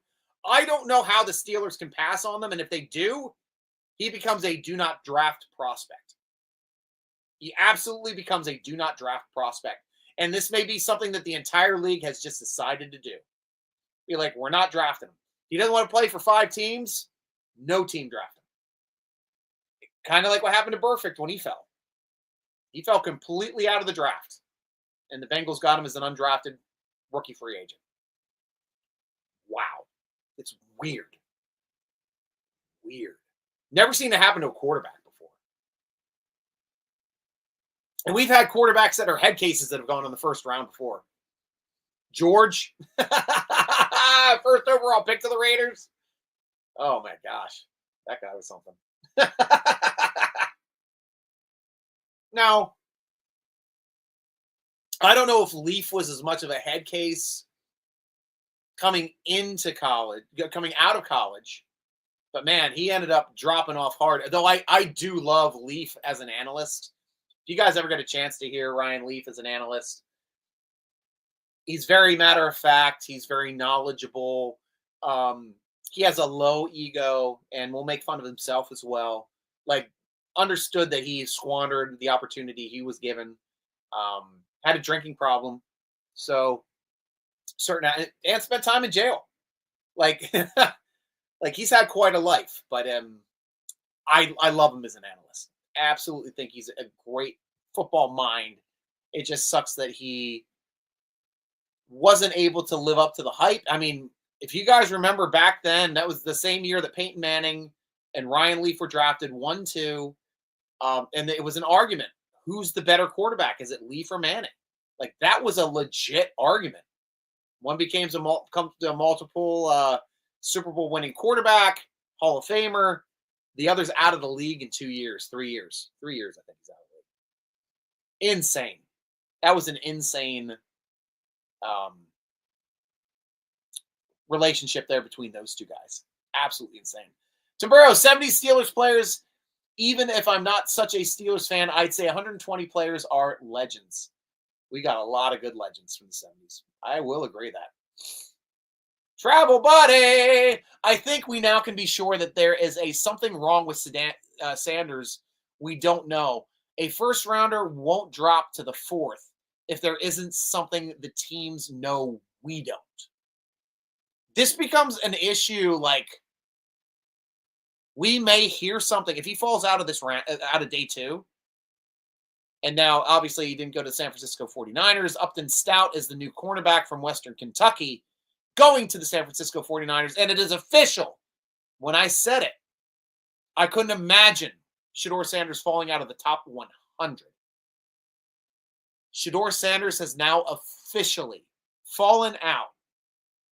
[SPEAKER 1] I don't know how the Steelers can pass on them, and if they do, he becomes a do not draft prospect. He absolutely becomes a do not draft prospect. And this may be something that the entire league has just decided to do. Be like, we're not drafting him. He doesn't want to play for 5 teams. No team draft him. Kind of like what happened to Burfict when he fell. He fell completely out of the draft. And the Bengals got him as an undrafted rookie free agent. Wow. It's weird. Weird. Never seen it happen to a quarterback before. And we've had quarterbacks that are head cases that have gone in the first round before. George, first overall pick to the Raiders. Oh my gosh, that guy was something. Now, I don't know if Leaf was as much of a head case coming out of college, but man, he ended up dropping off hard. Though I do love Leaf as an analyst. If you guys ever get a chance to hear Ryan Leaf as an analyst, he's very matter of fact. He's very knowledgeable. He has a low ego and will make fun of himself as well. Like, understood that he squandered the opportunity he was given. Had a drinking problem. So, and spent time in jail. Like, like he's had quite a life. But I love him as an analyst. Absolutely think he's a great football mind. It just sucks that he wasn't able to live up to the hype. I mean, if you guys remember back then, that was the same year that Peyton Manning and Ryan Leaf were drafted 1-2. And it was an argument. Who's the better quarterback? Is it Leaf or Manning? Like, that was a legit argument. One became a multiple Super Bowl winning quarterback, Hall of Famer. The other's out of the league in 2 years, 3 years. 3 years, I think he's out of the league. Insane. That was an insane relationship there between those two guys. Absolutely insane. Timbero, 70 Steelers players. Even if I'm not such a Steelers fan, I'd say 120 players are legends. We got a lot of good legends from the 70s. I will agree that. Travel buddy! I think we now can be sure that there is something wrong with Sanders we don't know. A first rounder won't drop to the 4th if there isn't something the teams know we don't. this becomes an issue. Like, we may hear something if he falls out of this round, out of day 2. And now, obviously, he didn't go to the San Francisco 49ers. Upton Stout is the new cornerback from Western Kentucky going to the San Francisco 49ers. And it is official. When I said it, I couldn't imagine Shedeur Sanders falling out of the top 100. Shedeur Sanders has now officially fallen out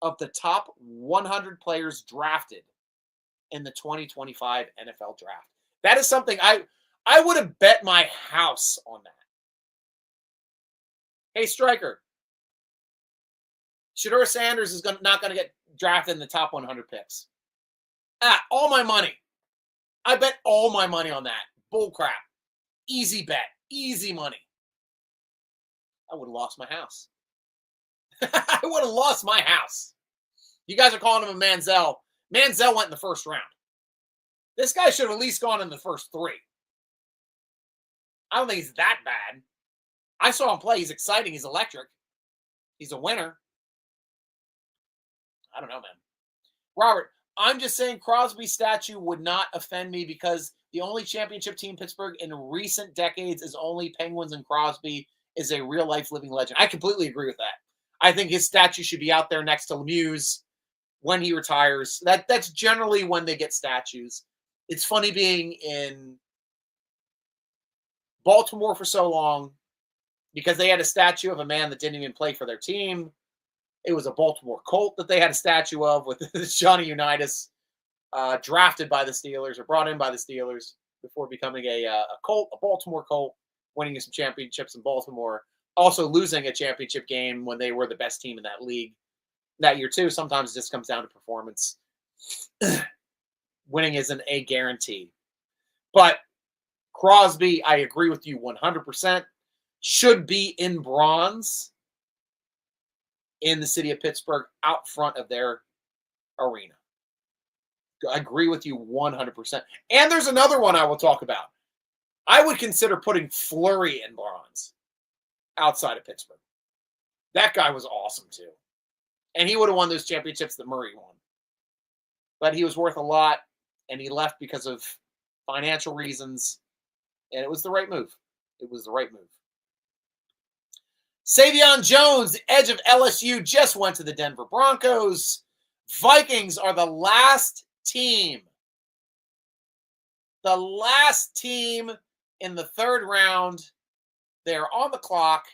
[SPEAKER 1] of the top 100 players drafted in the 2025 NFL draft. That is something I would have bet my house on that. Hey, Stryker. Shedeur Sanders is not going to get drafted in the top 100 picks. All my money. I bet all my money on that. Bull crap. Easy bet. Easy money. I would have lost my house. I would have lost my house. You guys are calling him a Manziel. Manziel went in the first round. This guy should have at least gone in the first 3. I don't think he's that bad. I saw him play. He's exciting. He's electric. He's a winner. I don't know, man. Robert, I'm just saying Crosby's statue would not offend me because the only championship team Pittsburgh in recent decades is only Penguins, and Crosby is a real-life living legend. I completely agree with that. I think his statue should be out there next to Lemieux's when he retires. That's generally when they get statues. It's funny being in Baltimore for so long because they had a statue of a man that didn't even play for their team. It was a Baltimore Colt that they had a statue of with Johnny Unitas, drafted by the Steelers or brought in by the Steelers before becoming a Colt, a Baltimore Colt, winning some championships in Baltimore, also losing a championship game when they were the best team in that league that year too. Sometimes it just comes down to performance. Winning isn't a guarantee. But Crosby, I agree with you 100%, should be in bronze in the city of Pittsburgh out front of their arena. I agree with you 100%. And there's another one I will talk about. I would consider putting Fleury in bronze outside of Pittsburgh. That guy was awesome too. And he would have won those championships that Murray won. But he was worth a lot, and he left because of financial reasons. And it was the right move. It was the right move. Savion Jones, the edge of LSU, just went to the Denver Broncos. Vikings are the last team. The last team in the 3rd round. They're on the clock.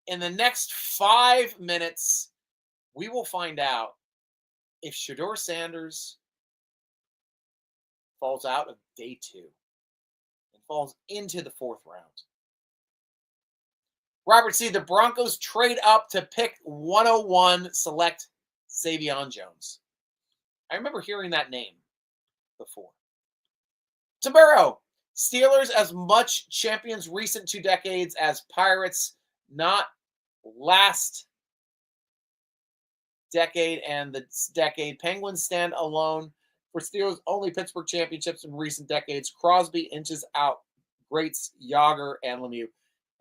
[SPEAKER 1] In the next 5 minutes, we will find out if Shedeur Sanders falls out of day 2 and falls into the 4th round. Robert C., the Broncos trade up to pick 101, select Savion Jones. I remember hearing that name before. Tamburo, Steelers as much champions recent 2 decades as Pirates, not last decade and the decade. Penguins stand alone for Steelers only Pittsburgh championships in recent decades. Crosby inches out greats Yager and Lemieux.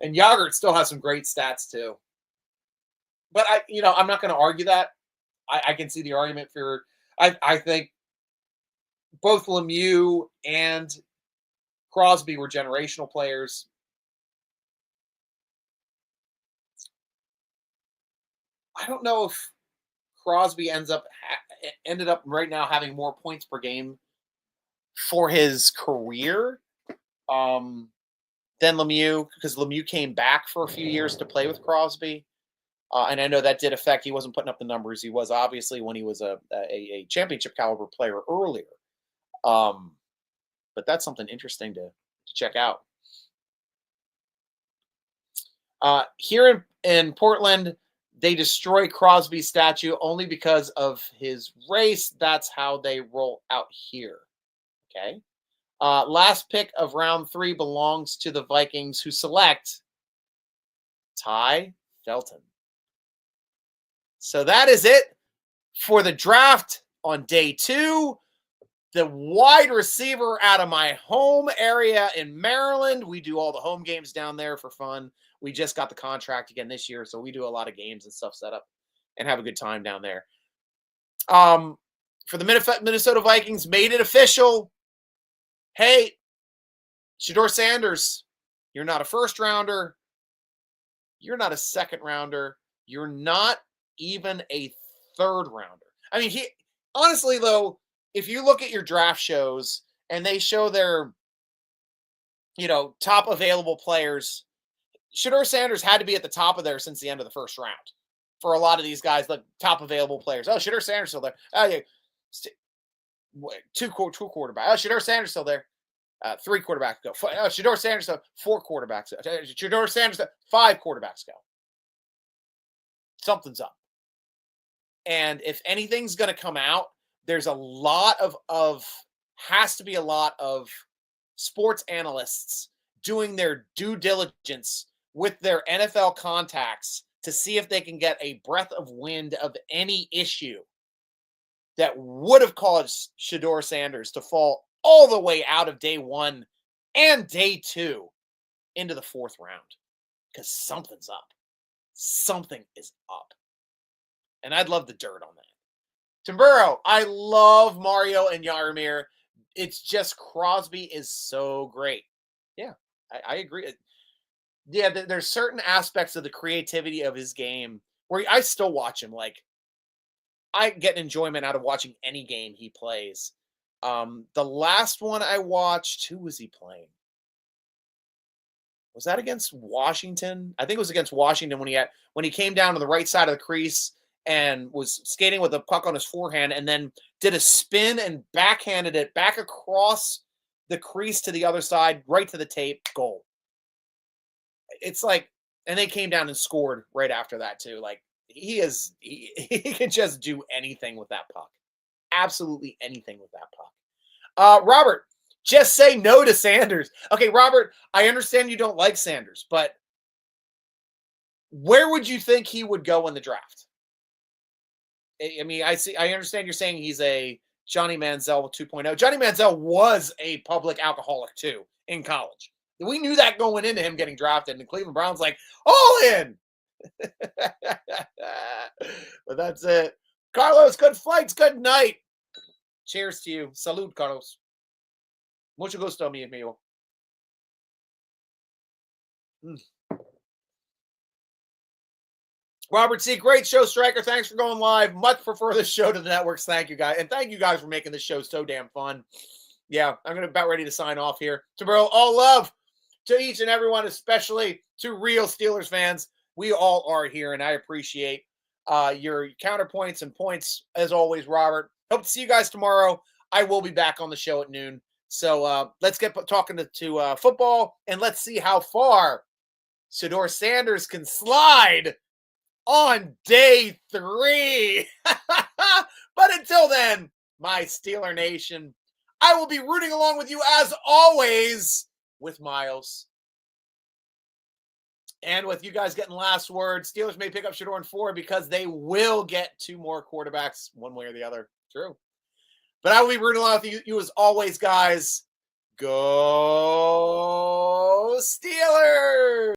[SPEAKER 1] And Yager still has some great stats too. But I'm not going to argue that. I can see the argument for. I think both Lemieux and Crosby were generational players. I don't know if Crosby ended up right now having more points per game for his career than Lemieux, because Lemieux came back for a few years to play with Crosby. And I know that did affect. He wasn't putting up the numbers he was obviously when he was a championship caliber player earlier. But that's something interesting to check out. Here in Portland, they destroy Crosby's statue only because of his race. That's how they roll out here. Okay. Last pick of round 3 belongs to the Vikings, who select Ty Felton. So that is it for the draft on day 2. The wide receiver out of my home area in Maryland. We do all the home games down there for fun. We just got the contract again this year, so we do a lot of games and stuff set up and have a good time down there. For the Minnesota Vikings, made it official. Hey, Shedeur Sanders, you're not a first rounder. You're not a second rounder. You're not even a third rounder. I mean, honestly, though, if you look at your draft shows and they show their, top available players, Shedeur Sanders had to be at the top of there since the end of the first round. For a lot of these guys, the top available players. Oh, Shedeur Sanders still there. Oh, yeah. Two quarterbacks. Oh, Shedeur Sanders still there. 3 quarterbacks go. Oh, Shedeur Sanders, 4 quarterbacks go. Shedeur Sanders, 5 quarterbacks go. Something's up. And if anything's going to come out, there's a lot has to be a lot of sports analysts doing their due diligence with their NFL contacts to see if they can get a breath of wind of any issue that would have caused Shedeur Sanders to fall all the way out of day 1 and day 2 into the 4th round. Because something's up. Something is up. And I'd love the dirt on that. Timburo, I love Mario and Yarmir. It's just Crosby is so great. Yeah, I agree. Yeah, there's certain aspects of the creativity of his game where I still watch him. Like, I get enjoyment out of watching any game he plays. The last one I watched, who was he playing? Was that against Washington? I think it was against Washington when he came down to the right side of the crease and was skating with the puck on his forehand and then did a spin and backhanded it back across the crease to the other side, right to the tape, goal. It's like, and they came down and scored right after that too. Like, he can just do anything with that puck. Absolutely anything with that puck. Robert, just say no to Sanders. Okay, Robert, I understand you don't like Sanders, but where would you think he would go in the draft? I mean, I understand you're saying he's a Johnny Manziel 2.0. Johnny Manziel was a public alcoholic too in college. We knew that going into him getting drafted, and the Cleveland Browns like, all in. But that's it. Carlos, good flights, good night. Cheers to you. Salud, Carlos. Mucho gusto, mi amigo. Robert C., great show, Stryker. Thanks for going live. Much prefer this show to the networks. Thank you, guys. And thank you guys for making this show so damn fun. Yeah, I'm about ready to sign off here. Tomorrow, all love to each and everyone, especially to real Steelers fans. We all are here, and I appreciate your counterpoints and points, as always, Robert. Hope to see you guys tomorrow. I will be back on the show at noon. So let's get talking to football, and let's see how far Shedeur Sanders can slide on day 3. But until then, my Steeler Nation, I will be rooting along with you as always with Miles. And with you guys getting last word, Steelers may pick up Shedeur in 4 because they will get 2 more quarterbacks one way or the other. True. But I will be rooting along with you as always, guys. Go Steelers!